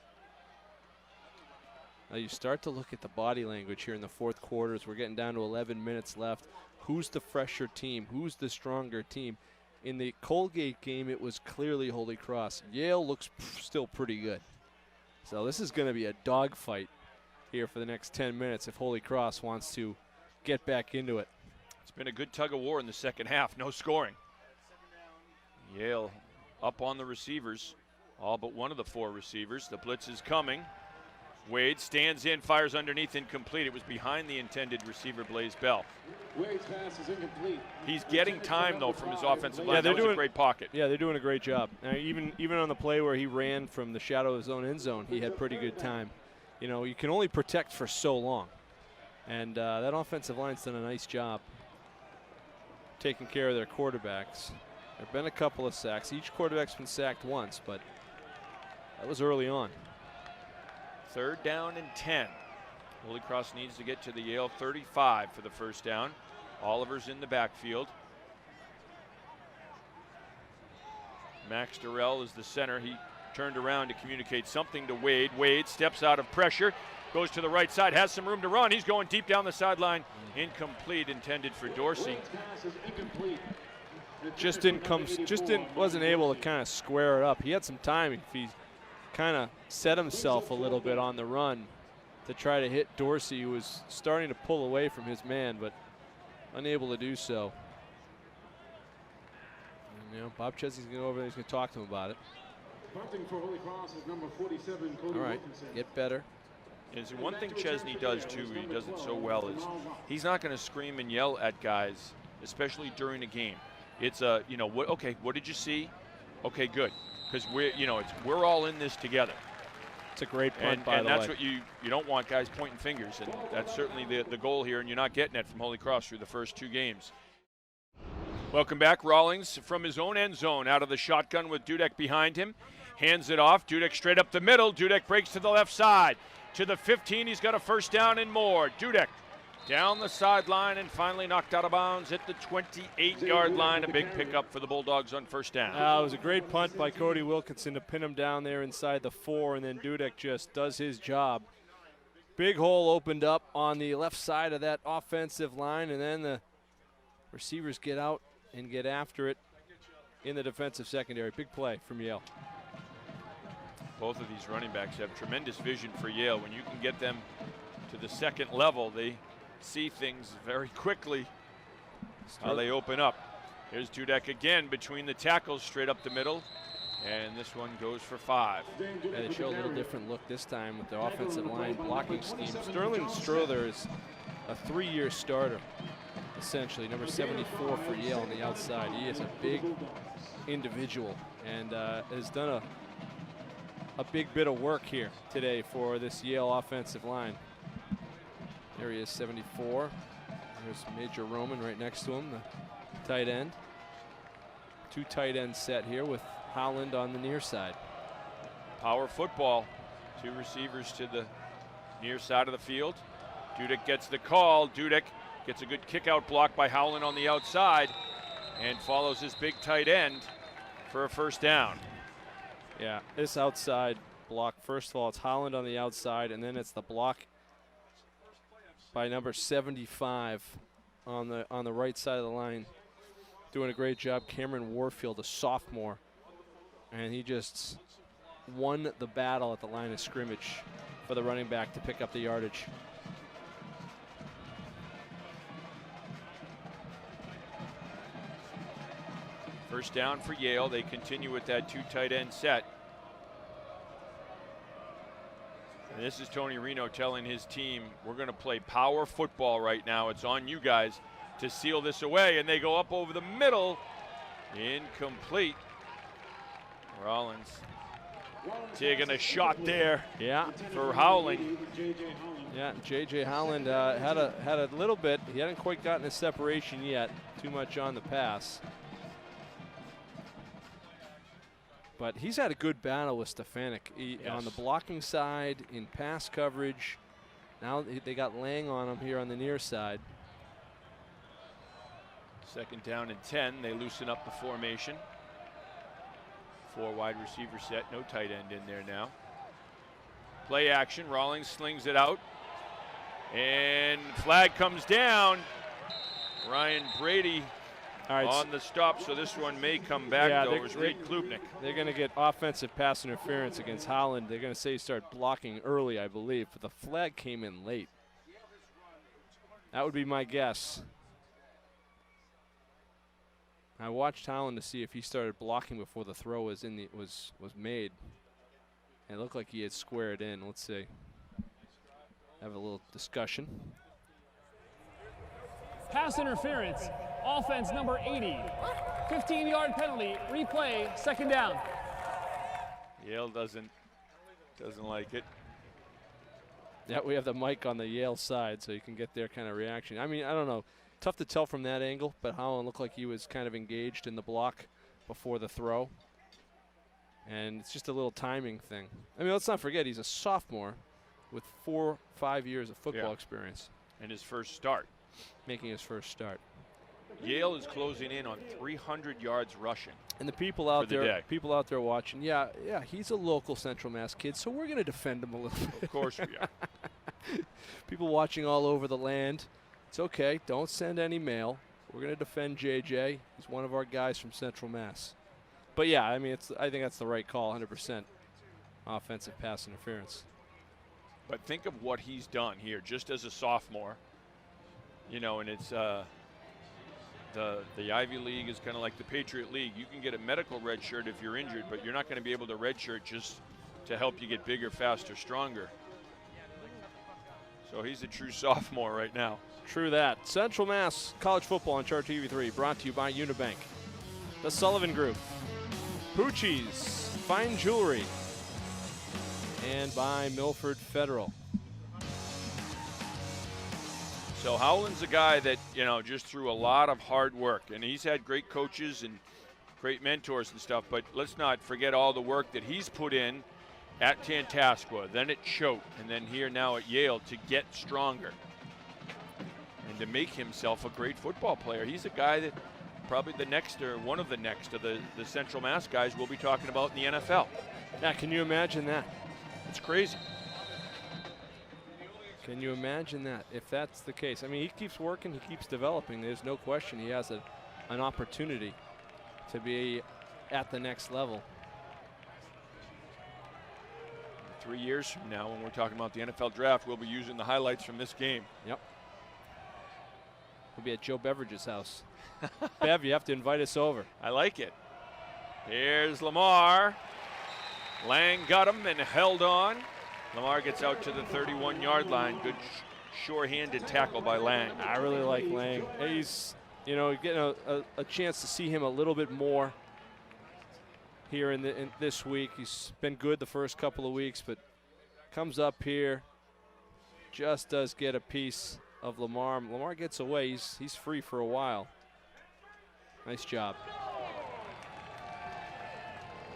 Now you start to look at the body language here in the 4th quarter as we're getting down to 11 minutes left. Who's the fresher team? Who's the stronger team? In the Colgate game, it was clearly Holy Cross. Yale looks still pretty good. So this is going to be a dogfight here for the next 10 minutes if Holy Cross wants to get back into it. It's been a good tug of war in the second half. No scoring. Yale up on the receivers, all but one of the 4 receivers. The blitz is coming. Wade stands in, fires underneath, incomplete. It was behind the intended receiver, Blaze Bell. Wade's pass is incomplete. He's getting time, though, from his offensive line. Yeah, that was a great pocket. Yeah, they're doing a great job. Even on the play where he ran from the shadow of his own end zone, he had pretty good time. You know, you can only protect for so long. And that offensive line's done a nice job taking care of their quarterbacks. There have been a couple of sacks. Each quarterback's been sacked once, but that was early on. 3rd down and 10. Holy Cross needs to get to the Yale 35 for the 1st down. Oliver's in the backfield. Max Durrell is the center. He turned around to communicate something to Wade. Wade steps out of pressure, goes to the right side, has some room to run. He's going deep down the sideline. Incomplete, intended for Dorsey. Wasn't able to kind of square it up. He had some time if he kind of set himself a little bit on the run to try to hit Dorsey, who was starting to pull away from his man, but unable to do so. And, you know, Bob Chesney's going to go over there. He's going to talk to him about it. Punting for Holy Cross is number 47, Cody All right, Wilkinson. get better. And so one thing Chesney does, too, he does it so well, is he's not going to scream and yell at guys, especially during a game. It's a, you know, what did you see? Okay, good. Because we're all in this together. It's a great punt, by the way. And that's what you don't want guys pointing fingers, and that's certainly the goal here, and you're not getting it from Holy Cross through the first 2 games. Welcome back. Rawlings from his own end zone out of the shotgun with Dudek behind him. Hands it off. Dudek straight up the middle. Dudek breaks to the left side. To the 15, he's got a 1st down and more. Dudek down the sideline and finally knocked out of bounds at the 28-yard line. A big pickup for the Bulldogs on 1st down. It was a great punt by Cody Wilkinson to pin him down there inside the 4, and then Dudek just does his job. Big hole opened up on the left side of that offensive line, and then the receivers get out and get after it in the defensive secondary. Big play from Yale. Both of these running backs have tremendous vision for Yale. When you can get them to the second level, they see things very quickly, how they open up. Here's Dudek again between the tackles, straight up the middle, and this one goes for 5. Yeah, they show a little different look this time with the offensive line blocking scheme. Sterling Strother is a 3-year starter, essentially, number 74 for Yale on the outside. He is a big individual and has done a big bit of work here today for this Yale offensive line. There he is, 74. There's Major Roman right next to him, the tight end. 2 tight end set here with Howland on the near side. Power football. 2 receivers to the near side of the field. Dudek gets the call. Dudek gets a good kick out block by Howland on the outside and follows his big tight end for a first down. Yeah, this outside block, first of all, it's Howland on the outside, and then it's the block by number 75 on the right side of the line. Doing a great job, Cameron Warfield, a sophomore, and he just won the battle at the line of scrimmage for the running back to pick up the yardage. First down for Yale. They continue with that 2 tight end set. And this is Tony Reno telling his team, we're going to play power football right now. It's on you guys to seal this away. And they go up over the middle. Incomplete. Rollins taking a shot there. Yeah, for Howland. Yeah, J.J. Howland had a little bit. He hadn't quite gotten his separation yet. Too much on the pass. But he's had a good battle with Stefanik on the blocking side, in pass coverage. Now they got Lang on him here on the near side. Second down and 10. They loosen up the formation. 4 wide receiver set. No tight end in there now. Play action. Rawlings slings it out. And flag comes down. Ryan Brady on the stop, so this one may come back, though. It was Reed Klubnik. They're going to get offensive pass interference against Howland. They're going to say he started blocking early, I believe, but the flag came in late. That would be my guess. I watched Howland to see if he started blocking before the throw was made. And it looked like he had squared in. Let's see. Have a little discussion. Pass interference. Offense number 80. 15-yard penalty. Replay. Second down. Yale doesn't like it. Yeah, we have the mic on the Yale side, so you can get their kind of reaction. I mean, I don't know. Tough to tell from that angle, but Howland looked like he was kind of engaged in the block before the throw. And it's just a little timing thing. I mean, let's not forget, he's a sophomore with 4 or 5 years of football experience. And his first start. Making his first start. Yale is closing in on 300 yards rushing. And the people out there watching, yeah, he's a local Central Mass kid, so we're going to defend him a little bit. Of course we are. People watching all over the land. It's okay. Don't send any mail. We're going to defend JJ. He's one of our guys from Central Mass. But yeah, I mean, I think that's the right call, 100% offensive pass interference. But think of what he's done here, just as a sophomore. You know, and it's the Ivy League is kind of like the Patriot League. You can get a medical red shirt if you're injured, but you're not going to be able to red shirt just to help you get bigger, faster, stronger. So he's a true sophomore right now. True that. Central Mass College Football on Chart TV3, brought to you by Unibank, the Sullivan Group, Poochie's Fine Jewelry, and by Milford Federal. So Howland's a guy that, you know, just through a lot of hard work, and he's had great coaches and great mentors and stuff, but let's not forget all the work that he's put in at Tantascwa, then at Choate, and then here now at Yale to get stronger and to make himself a great football player. He's a guy that probably the next or one of the next of the Central Mass guys we'll be talking about in the NFL. Yeah, can you imagine that? It's crazy. Can you imagine that, if that's the case? I mean, he keeps working, he keeps developing. There's no question he has an opportunity to be at the next level. 3 years from now, when we're talking about the NFL draft, we'll be using the highlights from this game. Yep. We'll be at Joe Beveridge's house. Bev, you have to invite us over. I like it. Here's Lamar. Lang got him and held on. Lamar gets out to the 31-yard line. Good sure-handed tackle by Lang. I really like Lang. He's, you know, getting a chance to see him a little bit more here in this week. He's been good the first couple of weeks, but comes up here, just does get a piece of Lamar. Lamar gets away. He's free for a while. Nice job.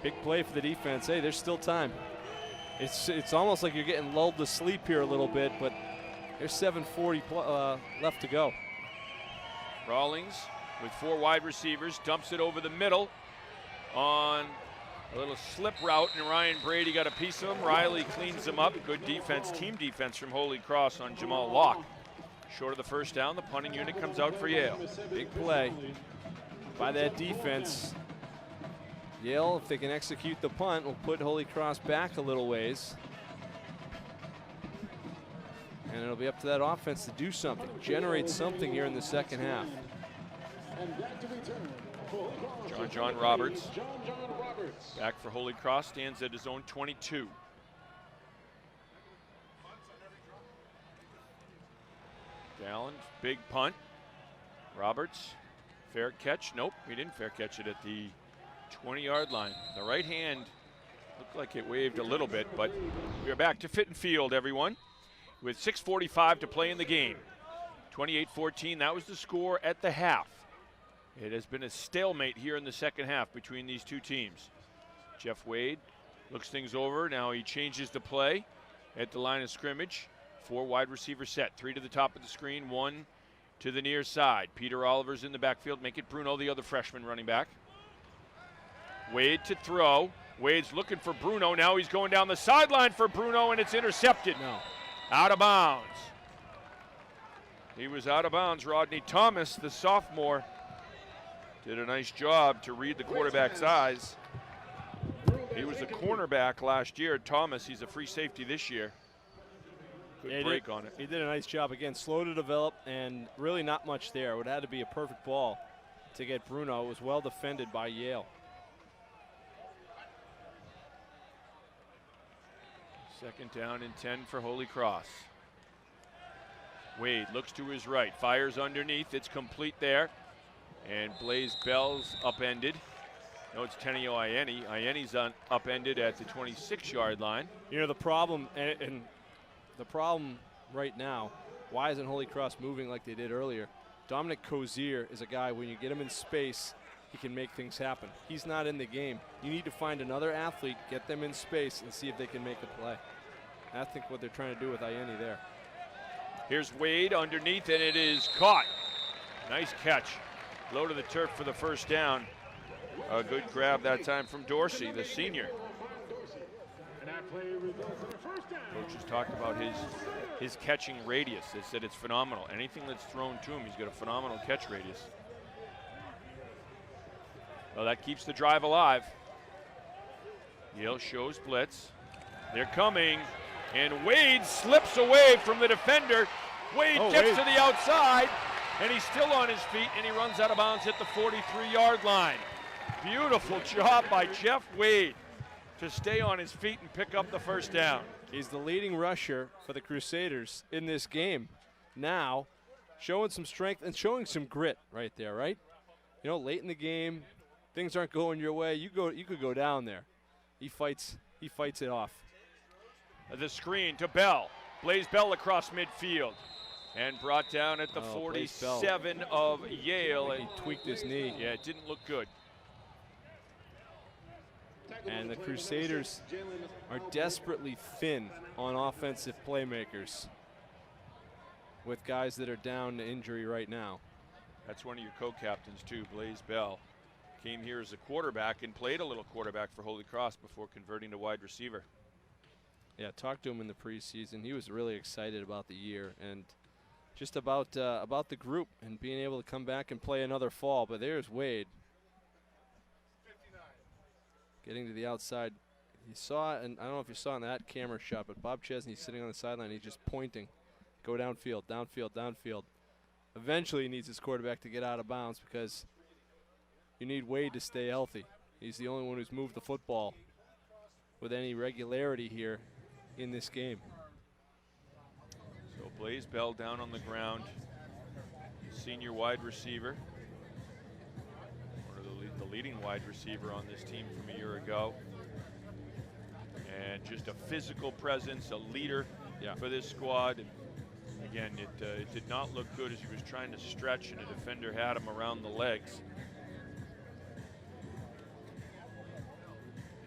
Big play for the defense. Hey, there's still time. It's almost like you're getting lulled to sleep here a little bit, but there's 7:40 left to go. Rawlings with 4 wide receivers, dumps it over the middle on a little slip route, and Ryan Brady got a piece of him. Riley cleans him up. Good defense, team defense from Holy Cross on Jamal Locke. Short of the first down, the punting unit comes out for Yale. Big play by that defense. Yale, if they can execute the punt, will put Holy Cross back a little ways. And it'll be up to that offense to do something, generate something here in the second half. John Roberts, back for Holy Cross, stands at his own 22. Gallen, big punt. Roberts, fair catch. Nope, he didn't fair catch it at the 20-yard line. The right hand looked like it waved a little bit, but we are back to Fitton Field, everyone, with 6:45 to play in the game. 28-14, that was the score at the half. It has been a stalemate here in the second half between these two teams. Jeff Wade looks things over. Now he changes the play at the line of scrimmage. 4 wide receiver set, 3 to the top of the screen, 1 to the near side. Peter Oliver's in the backfield. Make it Bruno, the other freshman running back. Wade to throw. Wade's looking for Bruno. Now he's going down the sideline for Bruno, and it's intercepted. No. Out of bounds. He was out of bounds. Rodney Thomas, the sophomore, did a nice job to read the quarterback's eyes. He was the cornerback last year. Thomas, he's a free safety this year. Good break on it. He did a nice job. Again, slow to develop and really not much there. It would have had to be a perfect ball to get Bruno. It was well defended by Yale. Second down and 10 for Holy Cross. Wade looks to his right, fires underneath. It's complete there. And Blaze Bell's upended. No, it's Tenio Ieni. Ieni's upended at the 26-yard line. You know, the problem, and the problem right now, why isn't Holy Cross moving like they did earlier? Dominic Cozier is a guy, when you get him in space, he can make things happen. He's not in the game. You need to find another athlete, get them in space, and see if they can make a play. I think what they're trying to do with Ieni there. Here's Wade underneath, and it is caught. Nice catch. Low to the turf for the first down. A good grab that time from Dorsey, the senior. Coaches talked about his catching radius. They said it's phenomenal. Anything that's thrown to him, he's got a phenomenal catch radius. Well, that keeps the drive alive. Yale shows blitz. They're coming, and Wade slips away from the defender. Wade gets to the outside, and he's still on his feet, and he runs out of bounds at the 43-yard line. Beautiful job by Jeff Wade to stay on his feet and pick up the first down. He's the leading rusher for the Crusaders in this game. Now, showing some strength and showing some grit right there, right? You know, late in the game, things aren't going your way. You could go down there. He fights it off. The screen to Bell. Blaze Bell across midfield. And brought down at the 47 of Yale. He tweaked his knee. Yeah, it didn't look good. And the Crusaders are desperately thin on offensive playmakers with guys that are down to injury right now. That's one of your co-captains too, Blaze Bell. Came here as a quarterback and played a little quarterback for Holy Cross before converting to wide receiver. Yeah, talked to him in the preseason. He was really excited about the year and just about the group and being able to come back and play another fall. But there's Wade. Getting to the outside. You saw, and I don't know if you saw in that camera shot, but Bob Chesney sitting on the sideline, he's just pointing. Go downfield, downfield, downfield. Eventually he needs his quarterback to get out of bounds because you need Wade to stay healthy. He's the only one who's moved the football with any regularity here in this game. So Blaze Bell down on the ground. Senior wide receiver. One of the leading wide receiver on this team from a year ago. And just a physical presence, a leader for this squad. And again, it did not look good as he was trying to stretch and a defender had him around the legs.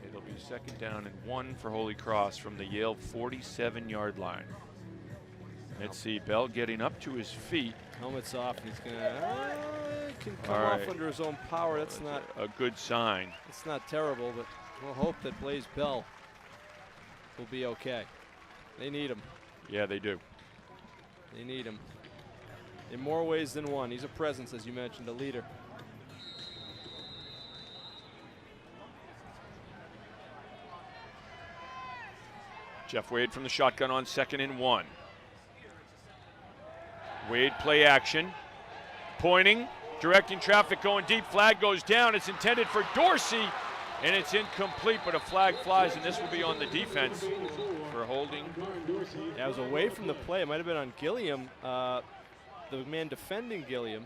It'll be 2nd down and 1 for Holy Cross from the Yale 47-yard line. Let's see, Bell getting up to his feet. Helmet's off, and he's gonna can come off under his own power. That's not a good sign. It's not terrible, but we'll hope that Blaze Bell will be okay. They need him. Yeah, they do. They need him in more ways than one. He's a presence, as you mentioned, a leader. Jeff Wade from the shotgun on 2nd and 1. Wade play action, pointing, directing traffic, going deep. Flag goes down. It's intended for Dorsey, and it's incomplete, but a flag flies, and this will be on the defense for holding. Yeah, it was away from the play. It might have been on Gilliam, the man defending Gilliam.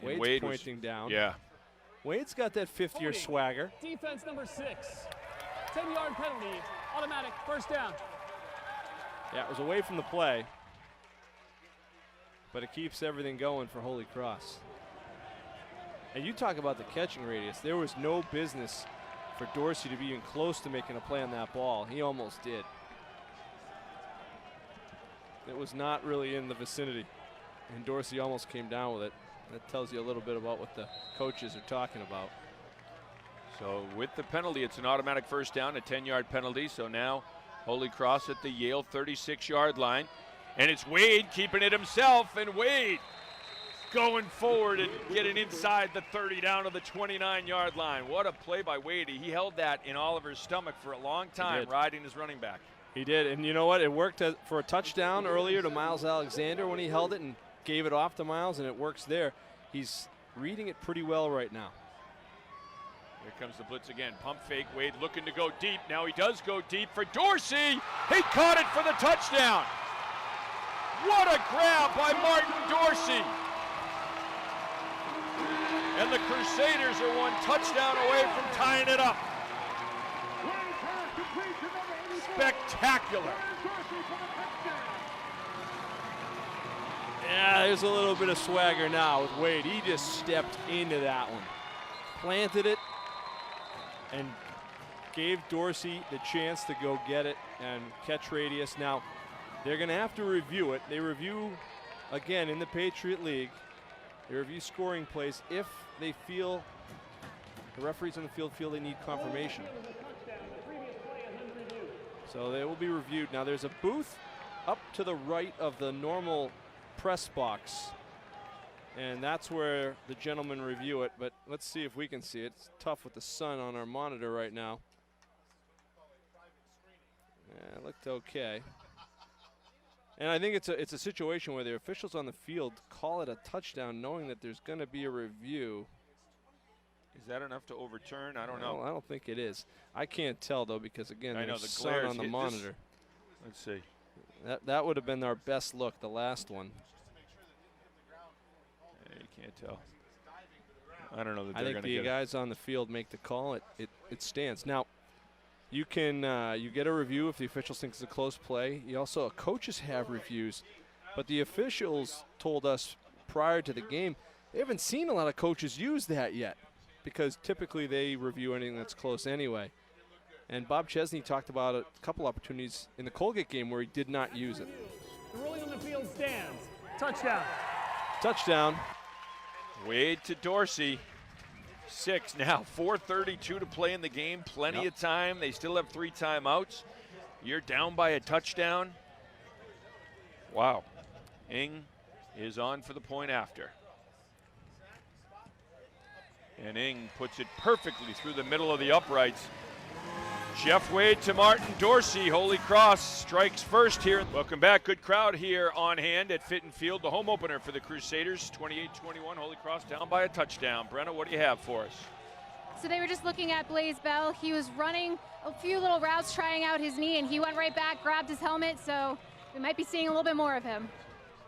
Wade's pointing down. Yeah. Wade's got that fifth-year swagger. Defense number 6. 10-yard penalty, automatic, 1st down. Yeah, it was away from the play, but it keeps everything going for Holy Cross. And you talk about the catching radius. There was no business for Dorsey to be even close to making a play on that ball. He almost did. It was not really in the vicinity, and Dorsey almost came down with it. That tells you a little bit about what the coaches are talking about. So with the penalty, it's an automatic 1st down, a 10-yard penalty. So now Holy Cross at the Yale 36-yard line. And it's Wade keeping it himself, and Wade going forward and getting inside the 30 down to the 29-yard line. What a play by Wade. He held that in Oliver's stomach for a long time, riding his running back. He did, and you know what? It worked for a touchdown earlier to Miles Alexander when he held it and gave it off to Miles, and it works there. He's reading it pretty well right now. Here comes the blitz again. Pump fake. Wade looking to go deep. Now he does go deep for Dorsey. He caught it for the touchdown. What a grab by Martin Dorsey. And the Crusaders are one touchdown away from tying it up. Spectacular. Yeah, there's a little bit of swagger now with Wade. He just stepped into that one, planted it, and gave Dorsey the chance to go get it and catch radius. Now, they're going to have to review it. They review, again, in the Patriot League. They review scoring plays if they feel, the referees on the field feel they need confirmation. So they will be reviewed. Now, there's a booth up to the right of the normal press box, and that's where the gentlemen review it, but let's see if we can see it. It's tough with the sun on our monitor right now. Yeah, it looked okay. And I think it's a situation where the officials on the field call it a touchdown knowing that there's going to be a review. Is that enough to overturn? I don't know. I don't think it is. I can't tell, though, because, again, there's the sun on the monitor. Let's see. That would have been our best look, the last one. Yeah, you can't tell. I don't know that I think the guys on the field make the call. It stands. Now, you can you get a review if the officials think it's a close play. You also, coaches have reviews, but the officials told us prior to the game they haven't seen a lot of coaches use that yet, because typically they review anything that's close anyway. And Bob Chesney talked about a couple opportunities in the Colgate game where he did not use it. The ruling on the field stands. Touchdown. Touchdown. Wade to Dorsey. 6 now. 4:32 to play in the game. Plenty of time. They still have 3 timeouts. You're down by a touchdown. Wow. Ing is on for the point after. And Ing puts it perfectly through the middle of the uprights. Jeff Wade to Martin Dorsey. Holy Cross strikes first here. Welcome back. Good crowd here on hand at Fitton Field. The home opener for the Crusaders. 28-21. Holy Cross down by a touchdown. Brenna, what do you have for us? So they were just looking at Blaze Bell. He was running a few little routes, trying out his knee, and he went right back, grabbed his helmet. So we might be seeing a little bit more of him.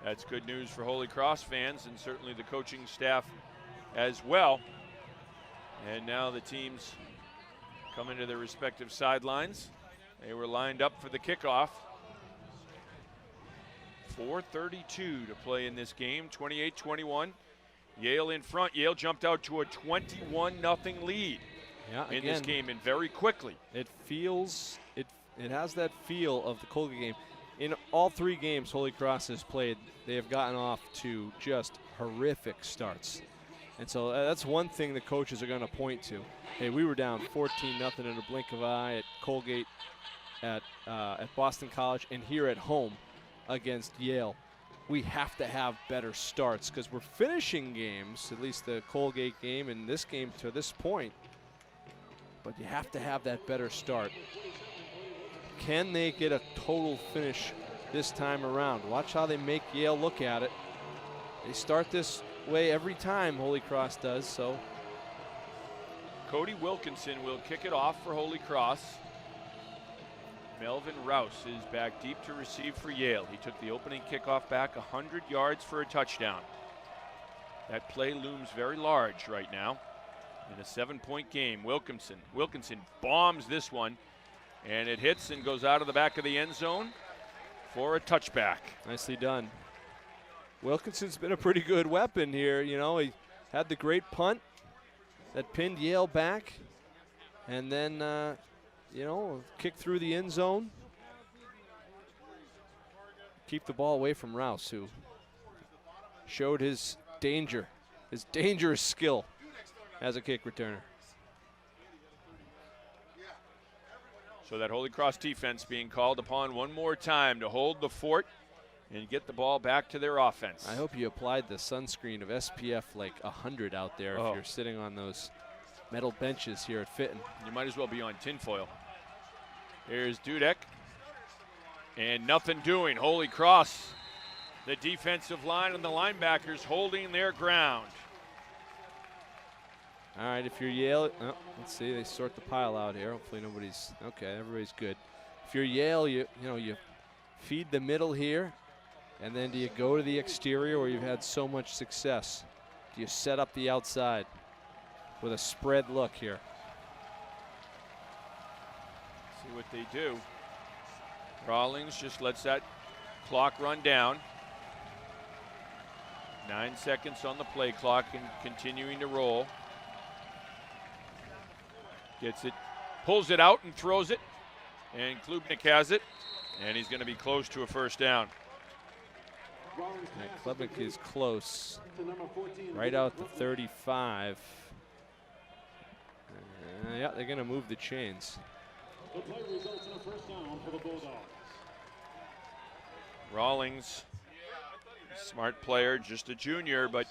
That's good news for Holy Cross fans and certainly the coaching staff as well. And now the teams come into their respective sidelines. They were lined up for the kickoff. 4:32 to play in this game, 28-21. Yale in front. Yale jumped out to a 21-0 lead in this game, and very quickly. It has that feel of the Colgate game. In all 3 games Holy Cross has played, they have gotten off to just horrific starts. And so that's one thing the coaches are going to point to. Hey, we were down 14-0 in a blink of an eye at Colgate, at Boston College, and here at home against Yale. We have to have better starts because we're finishing games, at least the Colgate game and this game to this point. But you have to have that better start. Can they get a total finish this time around? Watch how they make Yale look at it. They start this way every time Holy Cross does, so. Cody Wilkinson will kick it off for Holy Cross. Melvin Rouse is back deep to receive for Yale. He took the opening kickoff back 100 yards for a touchdown. That play looms very large right now in a 7-point game. Wilkinson bombs this one, and it hits and goes out of the back of the end zone for a touchback. Nicely done. Wilkinson's been a pretty good weapon here. You know, he had the great punt that pinned Yale back, and then you know, kick through the end zone. Keep the ball away from Rouse, who showed his dangerous skill as a kick returner. So that Holy Cross defense being called upon one more time to hold the fort and get the ball back to their offense. I hope you applied the sunscreen of SPF like 100 out there if you're sitting on those metal benches here at Fitton. You might as well be on tinfoil. Here's Dudek. And nothing doing. Holy Cross, the defensive line and the linebackers holding their ground. All right, if you're Yale, let's see, they sort the pile out here. Hopefully nobody's, okay, everybody's good. If you're Yale, you feed the middle here, and then do you go to the exterior where you've had so much success? Do you set up the outside with a spread look here? See what they do. Rawlings just lets that clock run down. 9 seconds on the play clock and continuing to roll. Gets it, pulls it out and throws it. And Klubnik has it. And he's going to be close to a first down. Klubnik is close. Right out the 35. Yeah, they're going to move the chains. The play results in a first down for the Bulldogs. Rawlings, smart player, just a junior, but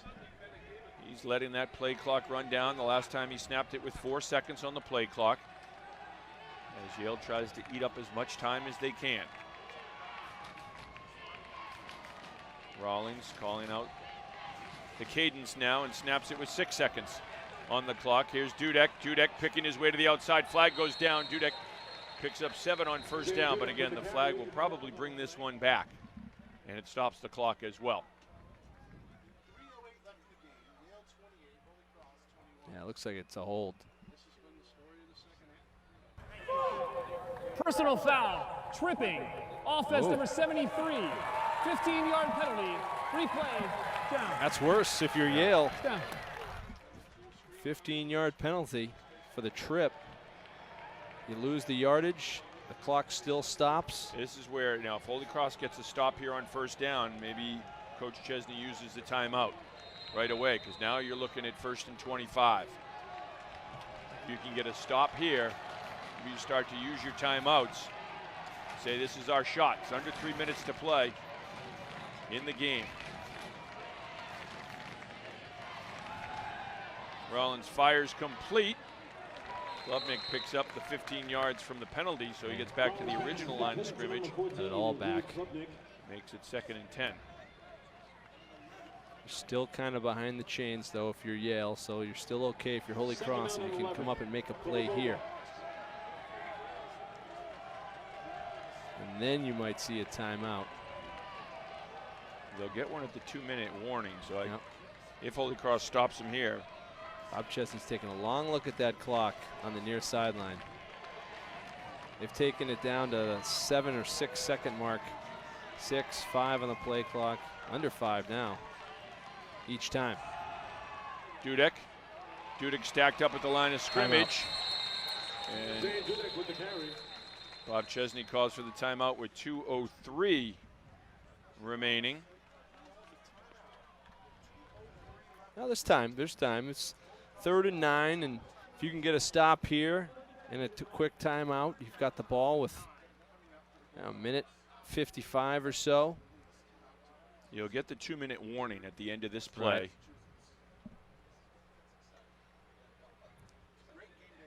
he's letting that play clock run down. The last time he snapped it with 4 seconds on the play clock, as Yale tries to eat up as much time as they can. Rawlings calling out the cadence now and snaps it with 6 seconds on the clock. Here's Dudek. Dudek picking his way to the outside. Flag goes down. Dudek picks up 7 on first down, but again, the flag will probably bring this one back, and it stops the clock as well. Yeah, it looks like it's a hold. Personal foul, tripping, offense number 73, 15-yard penalty, replay, down. That's worse if you're Yale. Down. 15-yard penalty for the trip. You lose the yardage, the clock still stops. This is where, now if Holy Cross gets a stop here on first down, maybe Coach Chesney uses the timeout right away, because now you're looking at 1st and 25. If you can get a stop here, you start to use your timeouts. Say this is our shot. It's under 3 minutes to play in the game. Rollins fires complete. Klubnik picks up the 15 yards from the penalty, so he gets back to the original line of scrimmage. Got it all back. Makes it 2nd and 10. You're still kind of behind the chains, though, if you're Yale, so you're still okay if you're Holy Cross and you can come up and make a play here. And then you might see a timeout. They'll get one at the 2-minute warning, so if Holy Cross stops them here, Bob Chesney's taking a long look at that clock on the near sideline. They've taken it down to the 7 or 6 second mark. 6, 5 on the play clock. Under 5 now. Each time. Dudek stacked up at the line of scrimmage. And with the carry. Bob Chesney calls for the timeout with 2:03 remaining. Now there's time. It's 3rd and 9, and if you can get a stop here and a quick timeout, you've got the ball with a minute 55 or so. You'll get the 2-minute warning at the end of this play. Right.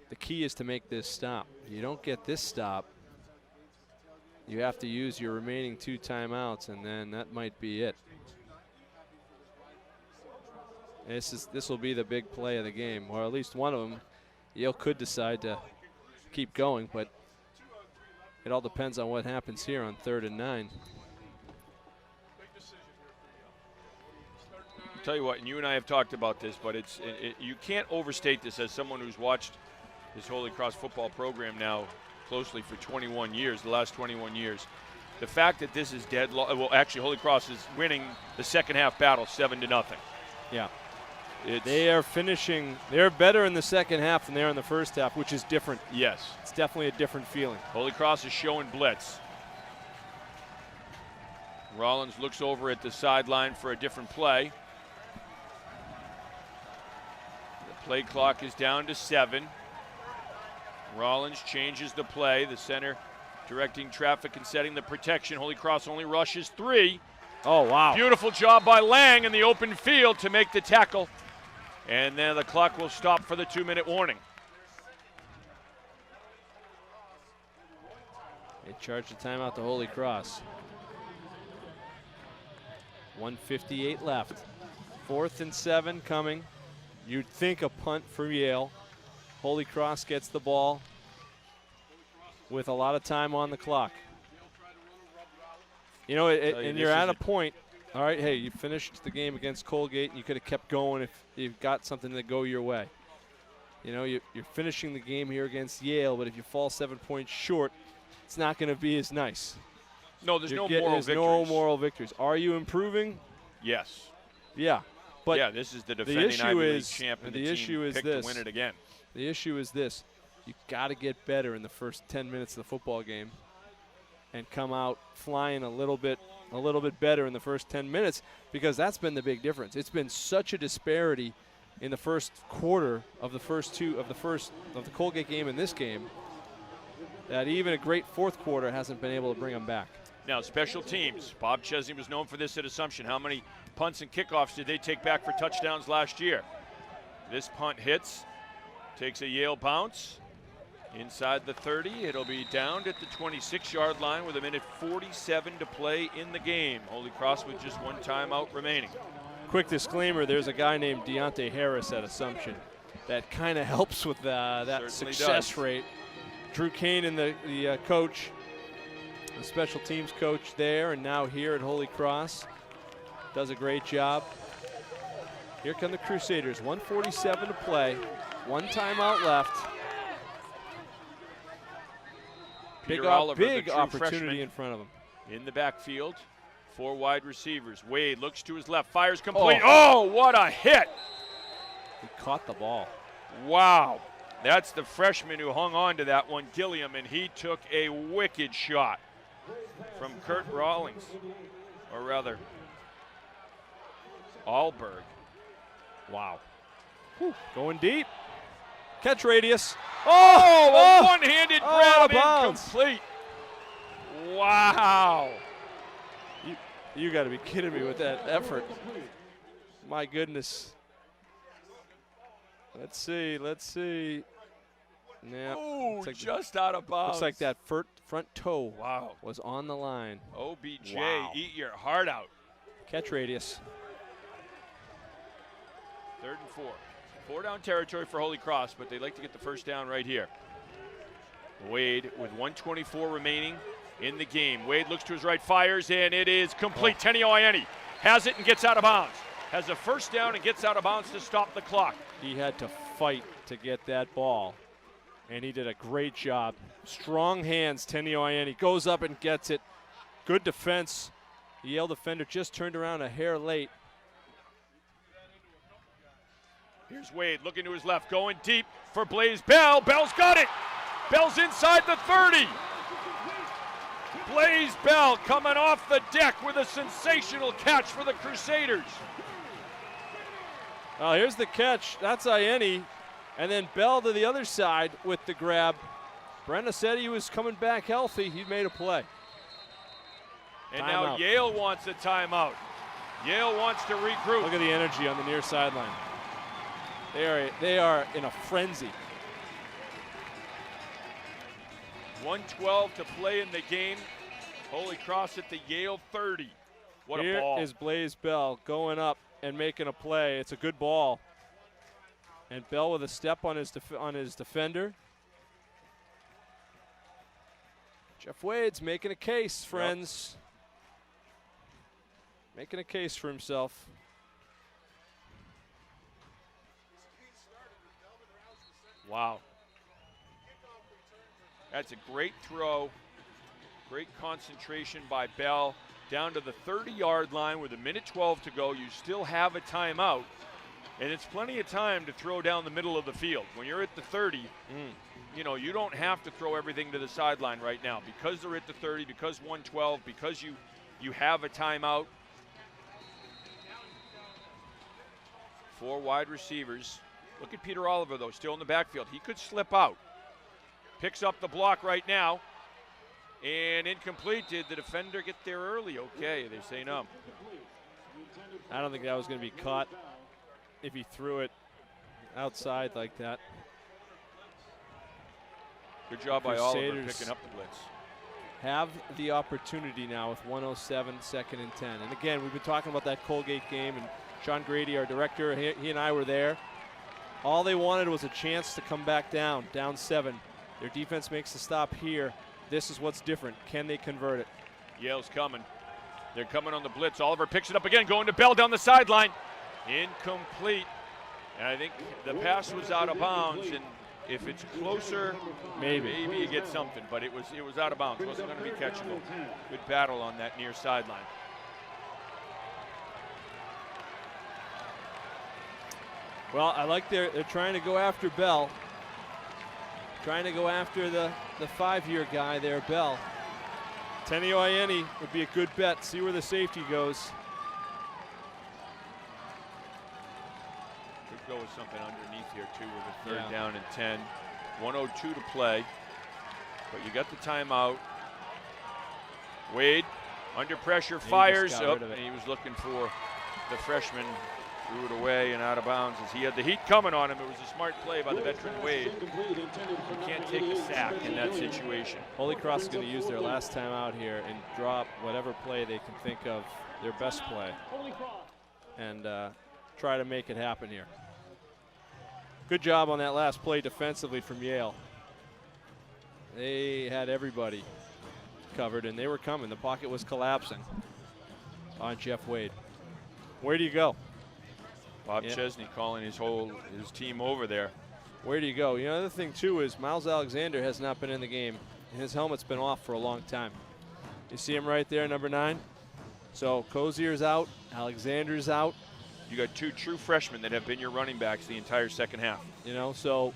The key is to make this stop. If you don't get this stop, you have to use your remaining 2 timeouts, and then that might be it. This will be the big play of the game, or at least one of them. Yale could decide to keep going, but it all depends on what happens here on 3rd and 9. I'll tell you what, and you and I have talked about this, but you can't overstate this as someone who's watched this Holy Cross football program now closely for 21 years, the last 21 years. The fact that this is well, actually Holy Cross is winning the second half battle 7-0. Yeah. They're better in the second half than they are in the first half, which is different. Yes. It's definitely a different feeling. Holy Cross is showing blitz. Rollins looks over at the sideline for a different play. The play clock is down to 7. Rollins changes the play. The center directing traffic and setting the protection. Holy Cross only rushes 3. Oh, wow. Beautiful job by Lang in the open field to make the tackle. And then the clock will stop for the 2-minute warning. They charge the timeout to Holy Cross. 1:58 left. 4th and 7 coming. You'd think a punt for Yale. Holy Cross gets the ball with a lot of time on the clock. You know, and you're at a point. All right, hey, you finished the game against Colgate, and you could have kept going if you've got something to go your way. You know, you're finishing the game here against Yale, but if you fall 7 points short, it's not going to be as nice. No, there's no moral victories. Are you improving? Yes. Yeah. But yeah, this is the defending Ivy League champ, and the issue is picked to win it again. The issue is this. You got to get better in the first 10 minutes of the football game and come out flying a little bit better in the first 10 minutes, because that's been the big difference. It's been such a disparity in the first quarter of the Colgate game and this game that even a great fourth quarter hasn't been able to bring them back. Now, special teams. Bob Chesney was known for this at Assumption. How many punts and kickoffs did they take back for touchdowns last year? This punt hits, takes a Yale bounce. Inside the 30, it'll be downed at the 26-yard line with 1:47 to play in the game. Holy Cross with just 1 timeout remaining. Quick disclaimer, there's a guy named Deontay Harris at Assumption that kind of helps with that success rate. Drew Kane and the coach, the special teams coach there and now here at Holy Cross, does a great job. Here come the Crusaders, 1:47 to play, 1 timeout left. Big opportunity freshman in front of him. In the backfield, 4 wide receivers. Wade looks to his left, fires complete. Oh, what a hit! He caught the ball. Wow. That's the freshman who hung on to that one, Gilliam, and he took a wicked shot from Kurt Rawlings, or rather, Allberg. Wow. Whew. Going deep. Catch radius. A one-handed grab, incomplete. Wow. You got to be kidding me with that effort. My goodness. Let's see. Nah, Ooh, like just out of bounds. Looks like that front toe was on the line. OBJ, eat your heart out. Catch radius. 3rd and 4. 4-down territory for Holy Cross, but they'd like to get the first down right here. Wade with 1:24 remaining in the game. Wade looks to his right, fires, and it is complete. Tenio Ianni has it and gets out of bounds. has a first down and gets out of bounds to stop the clock. He had to fight to get that ball, and he did a great job. Strong hands, Tenio Ianni goes up and gets it. Good defense. The Yale defender just turned around a hair late. Here's Wade looking to his left, going deep for Blaze Bell. Bell's got it. Bell's inside the 30. Blaze Bell coming off the deck with a sensational catch for the Crusaders. Here's the catch. That's Ianni. And then Bell to the other side with the grab. Brenna said he was coming back healthy. He made a play. And Timeout. now Yale wants a timeout. Yale wants to regroup. Look at the energy on the near sideline. They are in a frenzy. 1:12 to play in the game. Holy Cross at the Yale 30. What a ball. Here is Blaze Bell going up and making a play. It's a good ball. And Bell with a step on his defender. Jeff Wade's making a case, friends. Yep. Making a case for himself. Wow. That's a great throw. Great concentration by Bell. Down to the 30-yard line with 1:12 to go. You still have a timeout. And it's plenty of time to throw down the middle of the field. When you're at the 30, you know, you don't have to throw everything to the sideline right now. Because they're at the 30, because 1:12, because you have a timeout. 4 wide receivers. Look at Peter Oliver, though, still in the backfield. He could slip out. Picks up the block right now. And incomplete. Did the defender get there early? Okay, they say no. I don't think that was going to be caught if he threw it outside like that. Good job by Oliver picking up the blitz. Have the opportunity now with 1:07, 2nd and 10. And again, we've been talking about that Colgate game, and Sean Grady, our director, he and I were there. All they wanted was a chance to come back down 7. Their defense makes the stop here. This is what's different. Can they convert it? Yale's coming. They're coming on the blitz. Oliver picks it up again, going to Bell down the sideline. Incomplete. And I think the pass was out of bounds, and if it's closer, maybe you get something, but it was out of bounds. It wasn't going to be catchable. Good battle on that near sideline. Well, I like they're trying to go after Bell. Trying to go after the 5-year guy there, Bell. Tenio Ianni would be a good bet. See where the safety goes. Could go with something underneath here, too, with a 3rd down and 10. 1:02 to play. But you got the timeout. Wade, under pressure, fires. And he was looking for the freshman. Threw it away and out of bounds as he had the heat coming on him. It was a smart play by the veteran Wade. You can't take a sack in that situation. Holy Cross is going to use their last time out here and drop whatever play they can think of, their best play, and try to make it happen here. Good job on that last play defensively from Yale. They had everybody covered, and they were coming. The pocket was collapsing on Jeff Wade. Where do you go? Bob Chesney calling his team over there. Where do you go? You know, the other thing, too, is Miles Alexander has not been in the game. His helmet's been off for a long time. You see him right there, number 9? So Kozier's out. Alexander's out. You got 2 true freshmen that have been your running backs the entire second half. You know, so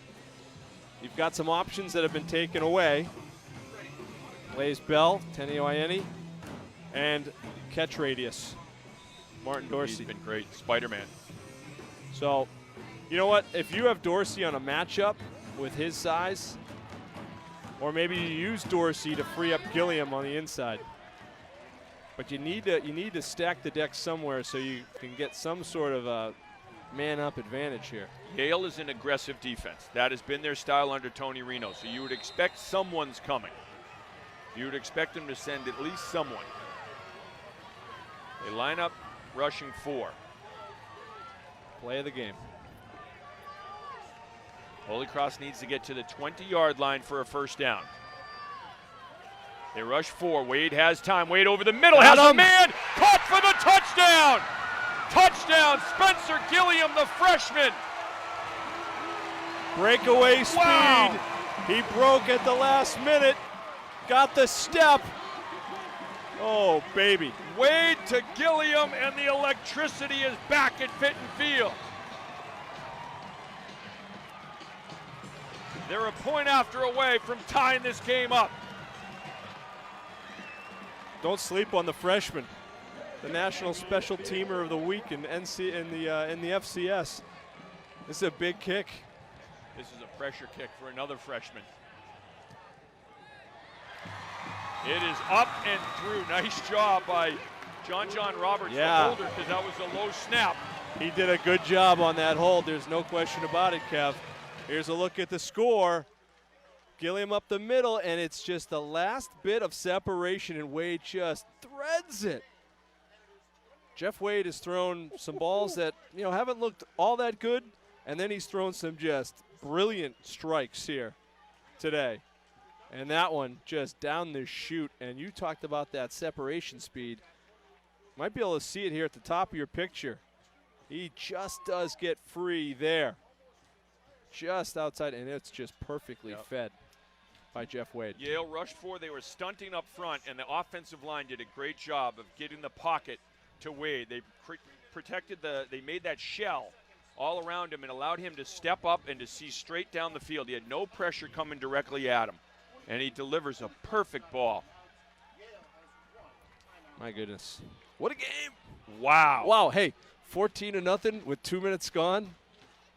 you've got some options that have been taken away. Blaze Bell, Tenio Ianni, and catch radius, Martin Dorsey. He's been great. Spider-Man. So, you know what? If you have Dorsey on a matchup with his size, or maybe you use Dorsey to free up Gilliam on the inside. But you need to stack the deck somewhere so you can get some sort of a man-up advantage here. Yale is an aggressive defense. That has been their style under Tony Reno. So you would expect someone's coming. You would expect them to send at least someone. They line up rushing 4. Play of the game. Holy Cross needs to get to the 20-yard line for a first down. They rush 4. Wade has time. Wade over the middle. Has a man. Caught for the touchdown. Touchdown, Spencer Gilliam, the freshman. Breakaway speed. Wow. He broke at the last minute. Got the step. Oh, baby. Wade to Gilliam, and the electricity is back at Fitton Field. They're a point after away from tying this game up. Don't sleep on the freshman, the National Special Teamer of the Week in the FCS. This is a big kick. This is a pressure kick for another freshman. It is up and through. Nice job by John Roberts, the holder, because that was a low snap. He did a good job on that hold. There's no question about it, Kev. Here's a look at the score. Gilliam up the middle, and it's just the last bit of separation, and Wade just threads it. Jeff Wade has thrown some balls that, haven't looked all that good, and then he's thrown some just brilliant strikes here today. And that one just down the chute, and you talked about that separation speed. Might be able to see it here at the top of your picture. He just does get free there. Just outside, and it's just perfectly fed by Jeff Wade. Yale rushed forward. They were stunting up front, and the offensive line did a great job of getting the pocket to Wade. They protected they made that shell all around him and allowed him to step up and to see straight down the field. He had no pressure coming directly at him, and he delivers a perfect ball. My goodness. What a game. Wow. Wow, hey, 14-0 with 2 minutes gone.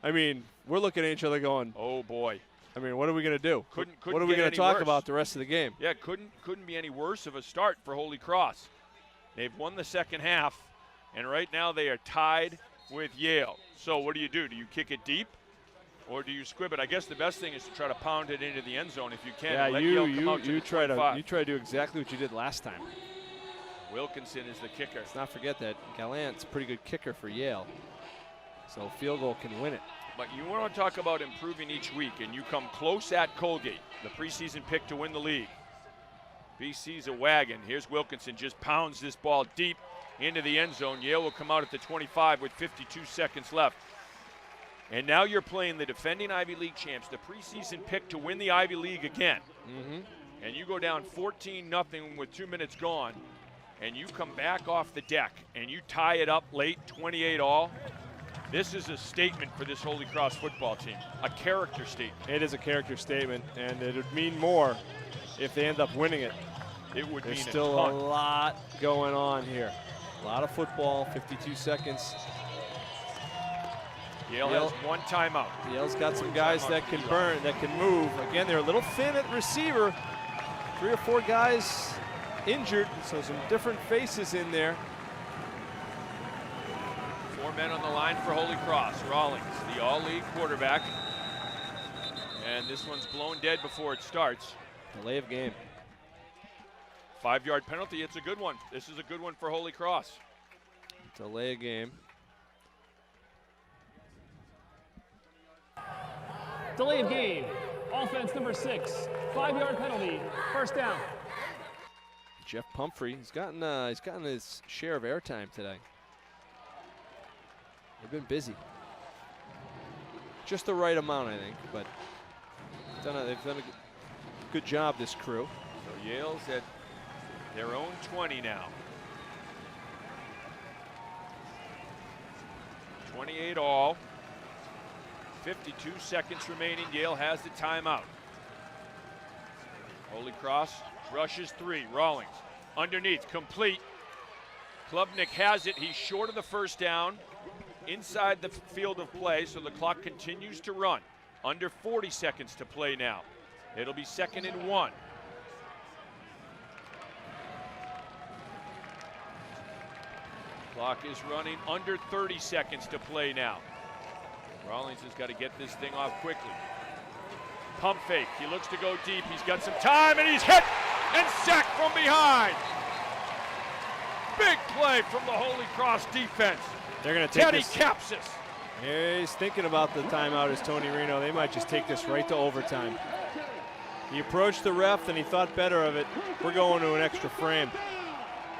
I mean, we're looking at each other going, oh boy. I mean, what are we going to do? Couldn't what are we going to talk worse. about the rest of the game? Yeah, couldn't be any worse of a start for Holy Cross. They've won the second half, and right now they are tied with Yale. So what do? Do you kick it deep, or do you squib it? I guess the best thing is to try to pound it into the end zone if you can. Yeah, let Yale come out to you the try 25. to do exactly what you did last time. Wilkinson is the kicker. Let's not forget that Gallant's a pretty good kicker for Yale, so field goal can win it. But you want to talk about improving each week, and you come close at Colgate, the preseason pick to win the league. BC's a wagon. Here's Wilkinson, just pounds this ball deep into the end zone. Yale will come out at the 25 with 52 seconds left. And now you're playing the defending Ivy League champs, the preseason pick to win the Ivy League again. Mm-hmm. And you go down 14-0 with 2 minutes gone, and you come back off the deck, and you tie it up late, 28-all. This is a statement for this Holy Cross football team, a character statement. It is a character statement, and it would mean more if they end up winning it. It would There's mean still a a lot going on here. A lot of football, 52 seconds. Yale has one timeout. Yale's got some guys that can burn, that can move. Again, they're a little thin at receiver. 3 or 4 guys injured, so some different faces in there. 4 men on the line for Holy Cross. Rawlings, the all-league quarterback. And this one's blown dead before it starts. Delay of game. 5-yard penalty, it's a good one. This is a good one for Holy Cross. Delay of game. Delay of game. Offense number 6. 5-yard penalty. First down. Jeff Pumphrey, he's gotten his share of airtime today. They've been busy. Just the right amount, I think, but they've done a good job, this crew. So Yale's at their own 20 now. 28 all. 52 seconds remaining. Yale has the timeout. Holy Cross rushes 3. Rawlings underneath, complete. Klubnik has it. He's short of the first down. Inside the field of play, so the clock continues to run. Under 40 seconds to play now. It'll be 2nd and 1. Clock is running under 30 seconds to play now. Rawlings has got to get this thing off quickly. Pump fake, he looks to go deep, he's got some time, and he's hit and sacked from behind. Big play from the Holy Cross defense. They're going to take Teddy this. Capsis. He's thinking about the timeout as Tony Reno. They might just take this right to overtime. He approached the ref and he thought better of it. We're going to an extra frame.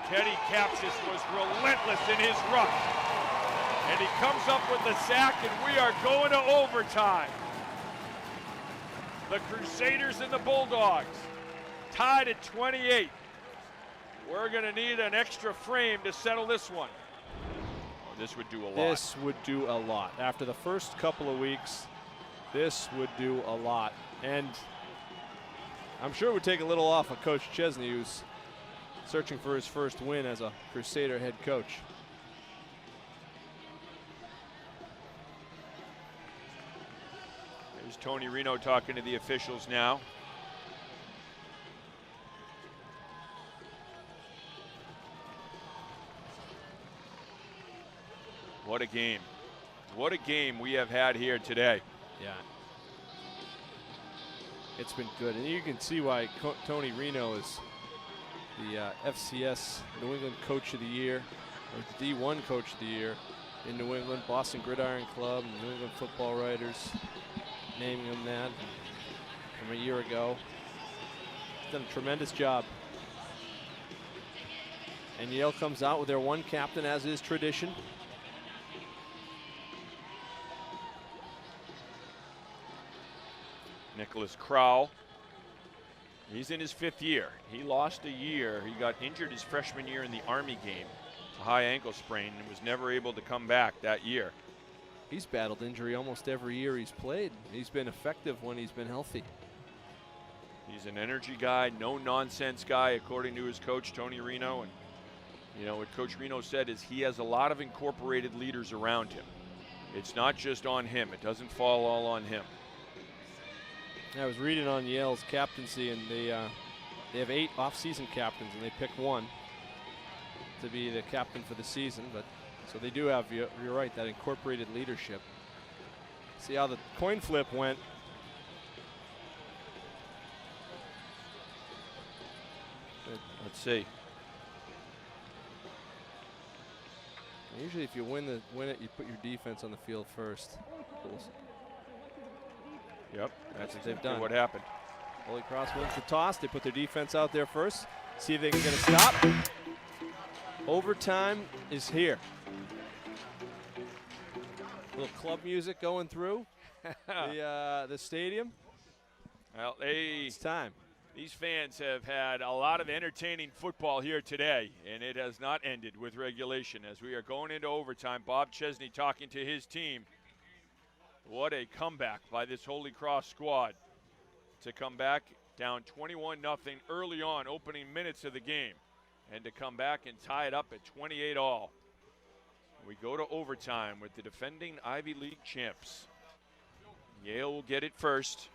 Teddy Capsis was relentless in his rush. And he comes up with the sack, and we are going to overtime. The Crusaders and the Bulldogs tied at 28. We're going to need an extra frame to settle this one. Oh, this would do a lot. This would do a lot. After the first couple of weeks, this would do a lot. And I'm sure it would take a little off of Coach Chesney, who's searching for his first win as a Crusader head coach. There's Tony Reno talking to the officials now. What a game. What a game we have had here today. Yeah. It's been good. And you can see why Tony Reno is the FCS New England Coach of the Year, or the D1 Coach of the Year in New England. Boston Gridiron Club and New England Football Writers naming him that from a year ago. He's done a tremendous job. And Yale comes out with their one captain, as is tradition. Nicholas Crowell. He's in his 5th year. He lost a year. He got injured his freshman year in the Army game, a high ankle sprain, and was never able to come back that year. He's battled injury almost every year he's played. He's been effective when he's been healthy. He's an energy guy, no nonsense guy, according to his coach, Tony Reno. And you know what Coach Reno said is he has a lot of incorporated leaders around him. It's not just on him. It doesn't fall all on him. I was reading on Yale's captaincy, and they have 8 off-season captains, and they pick one to be the captain for the season. But so they do have, you're right, that incorporated leadership. See how the coin flip went. Let's see. Usually, if you win it, you put your defense on the field first. Yep, That's what exactly they've done. what happened. Holy Cross wins the toss. They put their defense out there first. See if they can get a stop. Overtime is here. Little club music going through the stadium. Well, It's time. these fans have had a lot of entertaining football here today, and it has not ended with regulation. As we are going into overtime, Bob Chesney talking to his team. What a comeback by this Holy Cross squad to come back down 21-0 early on, opening minutes of the game, and to come back and tie it up at 28-all. We go to overtime with the defending Ivy League champs. Yale will get it first.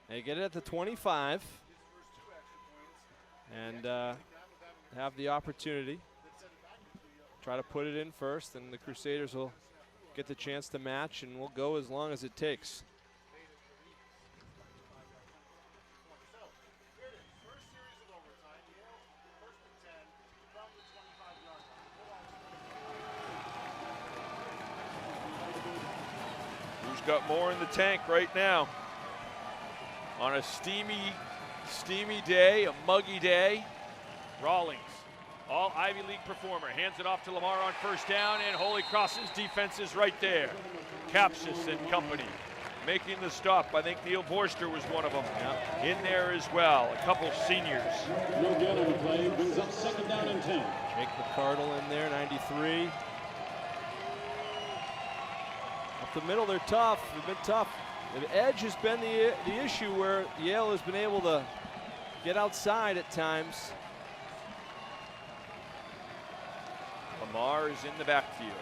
They get it at the 25 and have the opportunity. Try to put it in first, and the Crusaders will get the chance to match, and we'll go as long as it takes. Who's got more in the tank right now? On a steamy day, a muggy day, Rawlings, all Ivy League performer, hands it off to Lamar on first down, and Holy Cross's defense is right there. Capsis and company making the stop. I think Neil Vorster was one of them in there as well. A couple seniors. No gain on the play, brings up 2nd down and 10. Jake McCardle in there, 93. Up the middle, they're tough. They've been tough. The edge has been the issue where Yale has been able to get outside at times. Lamar is in the backfield.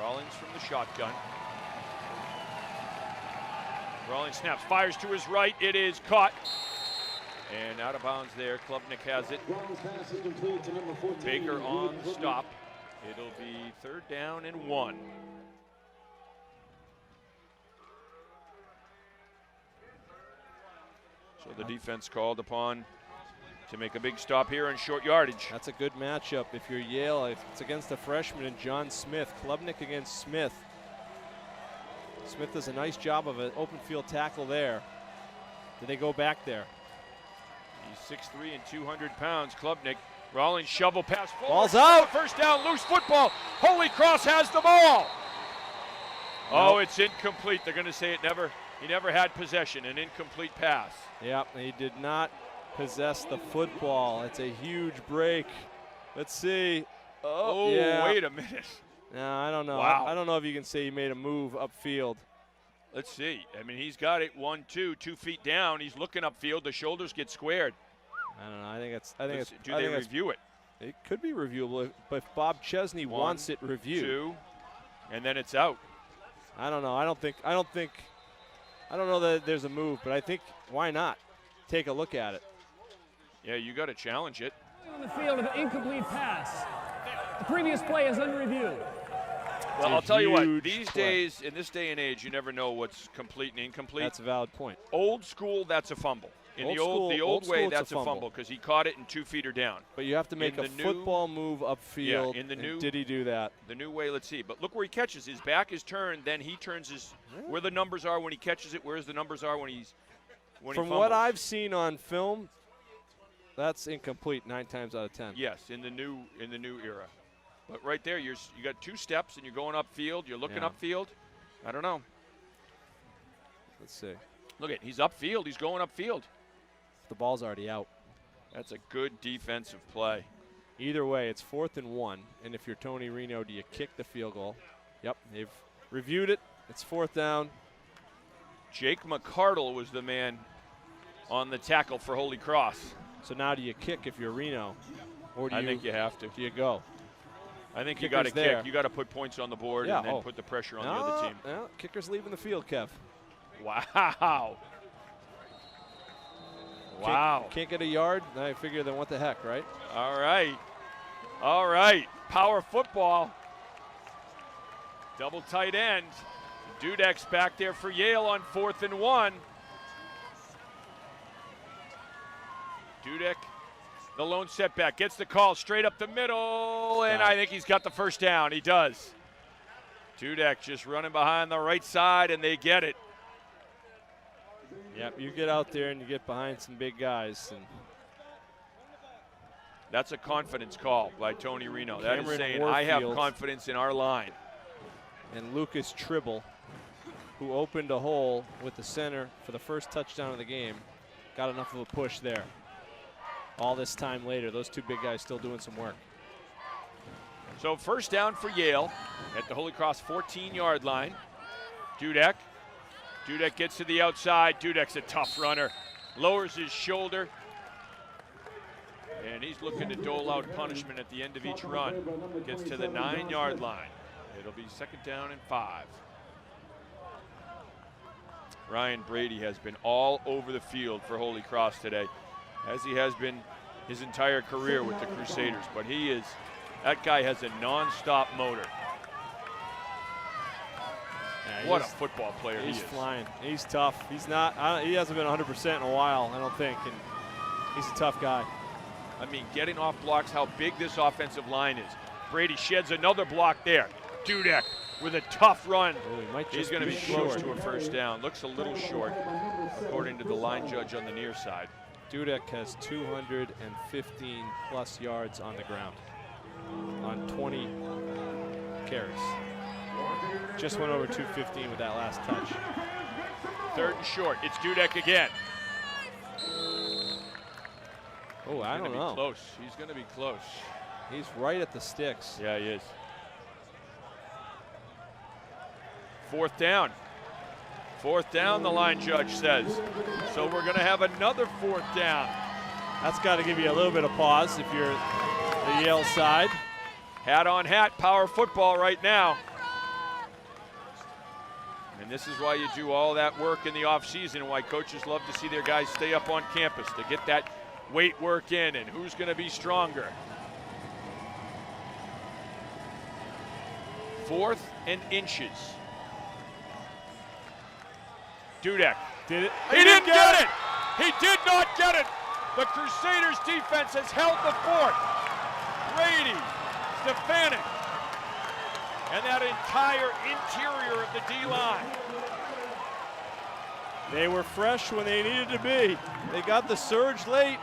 Rawlings from the shotgun. Rawlings snaps, fires to his right. It is caught. And out of bounds there. Klubnik has it. Brown's pass is complete to number 14. Baker on stop. It'll be 3rd down and 1. So the defense called upon to make a big stop here in short yardage. That's a good matchup if you're Yale. It's against a freshman and John Smith. Klubnik against Smith. Smith does a nice job of an open field tackle there. Did they go back there? He's 6'3" and 200 pounds. Klubnik Rollins shovel pass forward. Ball's out. First down, loose football. Holy Cross has the ball. Oh, it's incomplete. They're going to say he never had possession, an incomplete pass. Yep, he did not possess the football. It's a huge break. Let's see. Oh, yeah. Wait a minute. No, I don't know. Wow. I don't know if you can say he made a move upfield. Let's see. I mean, he's got it 2 feet down. He's looking upfield. The shoulders get squared. I don't know. Do they review it? It could be reviewable, but if Bob Chesney wants it reviewed. 2, and then it's out. I don't know. I don't know that there's a move, but I think why not take a look at it? Yeah, you got to challenge it. On the field of an incomplete pass. The previous play is under review. Well, I'll tell you what, Huge these play. days, in this day and age, you never know what's complete and incomplete. That's a valid point. Old school, that's a fumble. In the old old way, school, that's a fumble because he caught it and 2 feet or down. But you have to make In a the new- football move upfield. Yeah, in the and new- did he do that? The new way, let's see. But look where he catches. His back is turned, then he turns where the numbers are when he catches it, where's the numbers are when he From fumbles. what I've seen on film, that's incomplete 9 times out of 10. Yes, in the new era. But right there, you got 2 steps and you're going upfield. You're looking upfield. I don't know. Let's see. Look he's upfield. He's going upfield. The ball's already out. That's a good defensive play. Either way, it's 4th and 1. And if you're Tony Reno, do you kick the field goal? Yep, they've reviewed it. It's 4th down. Jake McCardle was the man on the tackle for Holy Cross. So now do you kick if you're Reno? Or do I think you have to. Do you go? I think Kicker's you got to there. kick. You got to put points on the board Yeah, and then put the pressure on the other team. No, kicker's leaving the field, Kev. Wow. Wow. Can't get a yard? I figure then what the heck, right? All right. All right. Power football. Double tight end. Dudek's back there for Yale on 4th and 1. Dudek, the lone setback, gets the call straight up the middle, and I think he's got the first down. He does. Dudek just running behind the right side, and they get it. Yep, you get out there and you get behind some big guys. And that's a confidence call by Tony Reno. That is Cameron saying, I have Warfield. confidence in our line. And Lucas Tribble, who opened a hole with the center for the first touchdown of the game, got enough of a push there. All this time later, those 2 big guys still doing some work. So first down for Yale at the Holy Cross 14-yard line. Dudek gets to the outside. Dudek's a tough runner. Lowers his shoulder. And he's looking to dole out punishment at the end of each run. Gets to the 9-yard line. It'll be 2nd down and 5. Ryan Brady has been all over the field for Holy Cross today, as he has been his entire career with the Crusaders. But that guy has a non-stop motor. Yeah, What a football player he is. He's flying. He's tough. He's not. He hasn't been 100% in a while, I don't think. And he's a tough guy. I mean, getting off blocks, how big this offensive line is. Brady sheds another block there. Dudek with a tough run. Oh, he might He's just going to be be close short. to a first down. Looks a little short, according to the line judge on the near side. Dudek has 215 plus yards on the ground on 20 carries. Just went over 215 with that last touch. 3rd and short. It's Dudek again. Oh, I don't know. Close. He's going to be close. He's right at the sticks. Yeah, he is. 4th down. 4th down, the line judge says. So we're going to have another 4th down. That's got to give you a little bit of pause if you're the Yale side. Hat on hat, power football right now. And this is why you do all that work in the offseason, why coaches love to see their guys stay up on campus to get that weight work in and who's going to be stronger. 4th and inches. Dudek. Did it? He didn't get it. He did not get it. The Crusaders defense has held the fort. Brady, Stefanik, and that entire interior of the D-line. They were fresh when they needed to be. They got the surge late.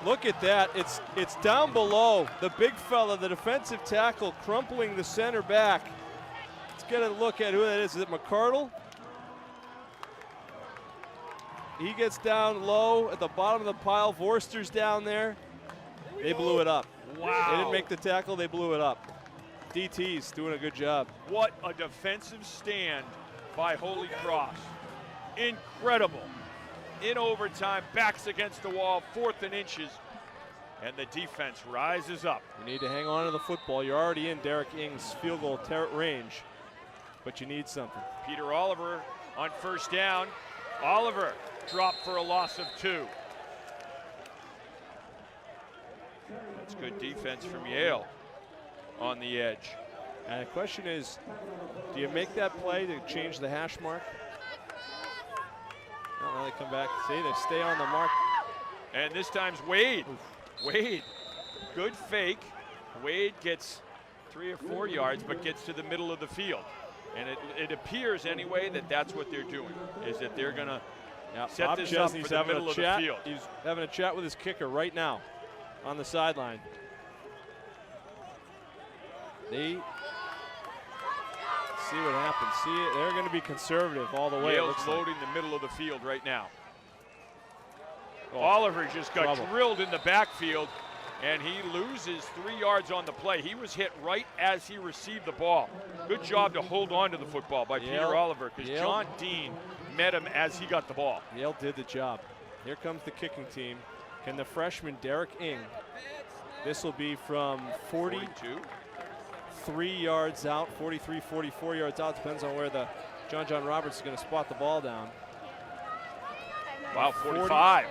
Look at that. It's down below. The big fella, the defensive tackle, crumpling the center back. Let's get a look at who that is. Is it McCardle? He gets down low at the bottom of the pile. Vorster's down there. They blew it up. Wow. They didn't make the tackle. They blew it up. DT's doing a good job. What a defensive stand by Holy Cross. Incredible. In overtime, backs against the wall, 4th and inches, and the defense rises up. You need to hang on to the football. You're already in Derek Ing's field goal range, but you need something. Peter Oliver on first down. Oliver dropped for a loss of 2. That's good defense from Yale on the edge. And the question is, do you make that play to change the hash mark? Oh, now they come back. See, they stay on the mark. And this time's Wade. Wade, good fake. Wade gets 3 or 4 yards, but gets to the middle of the field. And it appears anyway that that's what they're doing, is that they're going to set Bob this Chesney's up for the middle of the field. He's having a chat with his kicker right now on the sideline. They see what happens. See, they're going to be conservative all the way. Yale's loading the middle of the field right now. Oliver just got drilled in the backfield, and he loses 3 yards on the play. He was hit right as he received the ball. Good job to hold on to the football by Peter Oliver, because John Dean met him as he got the ball. Yale did the job. Here comes the kicking team. Can the freshman Derek Ing, this will be from 42. 3 yards out, 43, 44 yards out. Depends on where the John Roberts is going to spot the ball down. Wow, 45.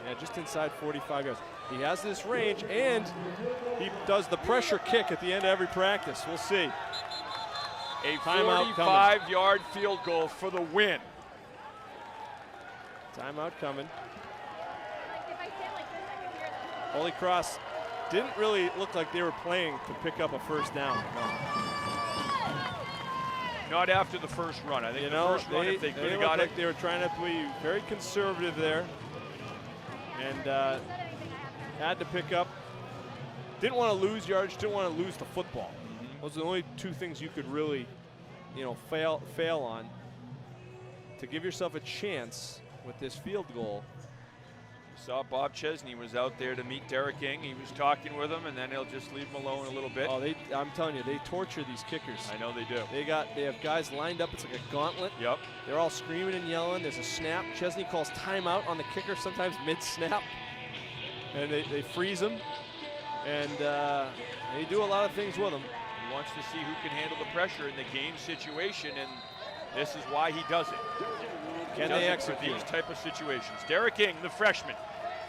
Yeah, just inside 45 yards. He has this range, and he does the pressure kick at the end of every practice. We'll see. A 45-yard field goal for the win. Timeout coming. Holy Cross didn't really look like they were playing to pick up a first down. Not after the first run. I think the first run, if they could have got it. They were trying to be very conservative there, and had to pick up. Didn't want to lose yards. Didn't want to lose the football. Those are the only 2 things you could really, fail on to give yourself a chance with this field goal. Saw Bob Chesney was out there to meet Derek Ing. He was talking with him, and then he'll just leave him alone a little bit. Oh, I'm telling you, they torture these kickers. I know they do. They have guys lined up. It's like a gauntlet. Yep. They're all screaming and yelling. There's a snap. Chesney calls timeout on the kicker, sometimes mid-snap, and they freeze him, and they do a lot of things with him. He wants to see who can handle the pressure in the game situation, and this is why he does it. Can they execute for these type of situations? Derek Ing, the freshman,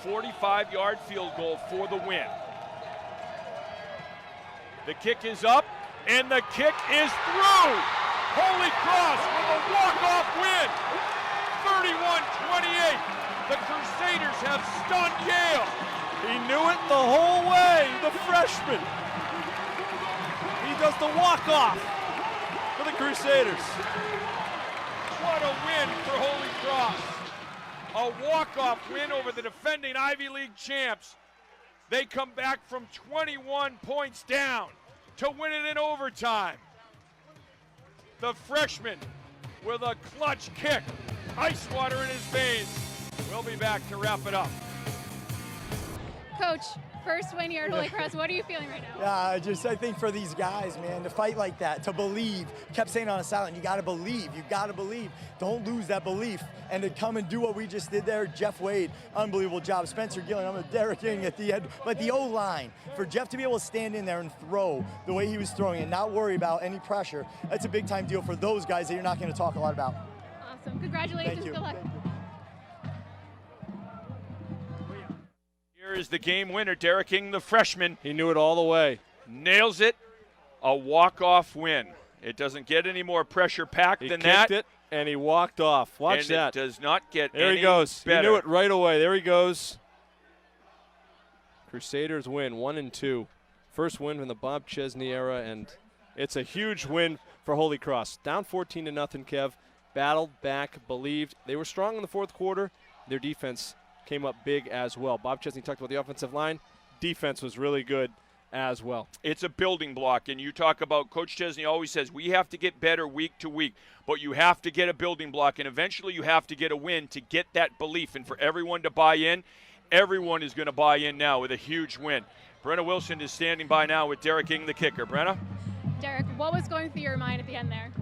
45-yard field goal for the win. The kick is up, and the kick is through. Holy Cross with a walk-off win, 31-28. The Crusaders have stunned Yale. He knew it the whole way, the freshman. He does the walk-off for the Crusaders. What a win for Holy Cross. A walk-off win over the defending Ivy League champs. They come back from 21 points down to win it in overtime. The freshman with a clutch kick, ice water in his veins. We'll be back to wrap it up. Coach, first win here at Holy Cross. What are you feeling right now? Yeah, I think for these guys, man, to fight like that, to believe. Kept saying on a sideline, you got to believe. You got to believe. Don't lose that belief. And to come and do what we just did there, Jeff Wade, unbelievable job. Spencer Gillen, I'm a Derek Ing at the end. But the O-line, for Jeff to be able to stand in there and throw the way he was throwing and not worry about any pressure, that's a big-time deal for those guys that you're not going to talk a lot about. Awesome. Congratulations. Thank you. Good luck. Here is the game winner, Derek Ing, the freshman. He knew it all the way. Nails it. A walk-off win. It doesn't get any more pressure-packed than that. He kicked it, and he walked off. Watch that. It does not get there any he goes. better. He knew it right away. There he goes. Crusaders win 1-2. First win from the Bob Chesney era, and it's a huge win for Holy Cross. Down 14-0, Kev. Battled back, believed. They were strong in the fourth quarter. Their defense came up big as well. Bob Chesney talked about the offensive line. Defense was really good as well. It's a building block, and you talk about Coach Chesney always says we have to get better week to week, but you have to get a building block, and eventually you have to get a win to get that belief. And for everyone to buy in, everyone is going to buy in now with a huge win. Brenna Wilson is standing by now with Derek Ing, the kicker. Brenna? Derek, what was going through your mind at the end there?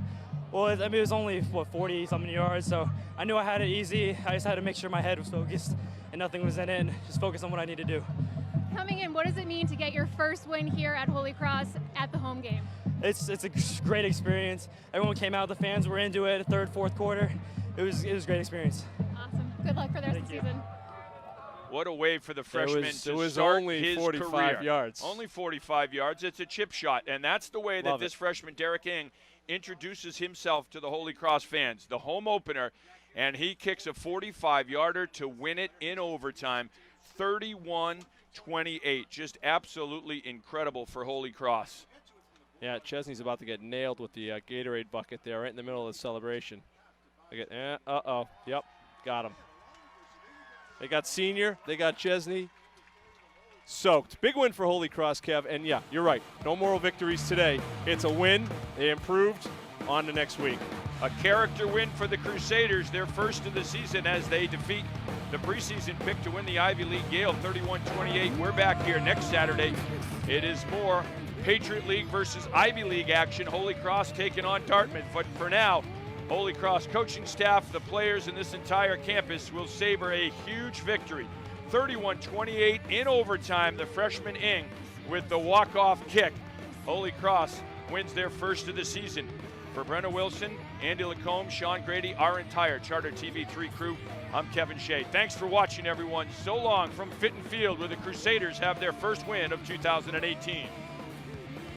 Well, I mean, it was only, 40-something yards, so I knew I had it easy. I just had to make sure my head was focused and nothing was in it, and just focus on what I need to do. Coming in, what does it mean to get your first win here at Holy Cross at the home game? It's a great experience. Everyone came out, the fans were into it, third, fourth quarter. It was a great experience. Awesome. Good luck for the rest of the season. What a way for the freshman it was start only his 45 career. yards. Only 45 yards. It's a chip shot, and that's the way that Love this it. freshman, Derek Ing, introduces himself to the Holy Cross fans. The home opener, and he kicks a 45-yarder to win it in overtime, 31-28. Just absolutely incredible for Holy Cross. Yeah, Chesney's about to get nailed with the Gatorade bucket there right in the middle of the celebration. Uh-oh. Yep, got him. They got Senior. They got Chesney. Soaked. Big win for Holy Cross, Kev. And, yeah, you're right. No moral victories today. It's a win. They improved. On to next week. A character win for the Crusaders, their first of the season as they defeat the preseason pick to win the Ivy League Yale 31-28. We're back here next Saturday. It is more Patriot League versus Ivy League action. Holy Cross taking on Dartmouth. But for now, Holy Cross coaching staff, the players, and this entire campus will savor a huge victory. 31-28 in overtime. The freshman Ing with the walk-off kick. Holy Cross wins their first of the season. For Brenna Wilson, Andy Lacombe, Sean Grady, our entire Charter TV 3 crew, I'm Kevin Shea. Thanks for watching, everyone. So long from Fitton Field, where the Crusaders have their first win of 2018.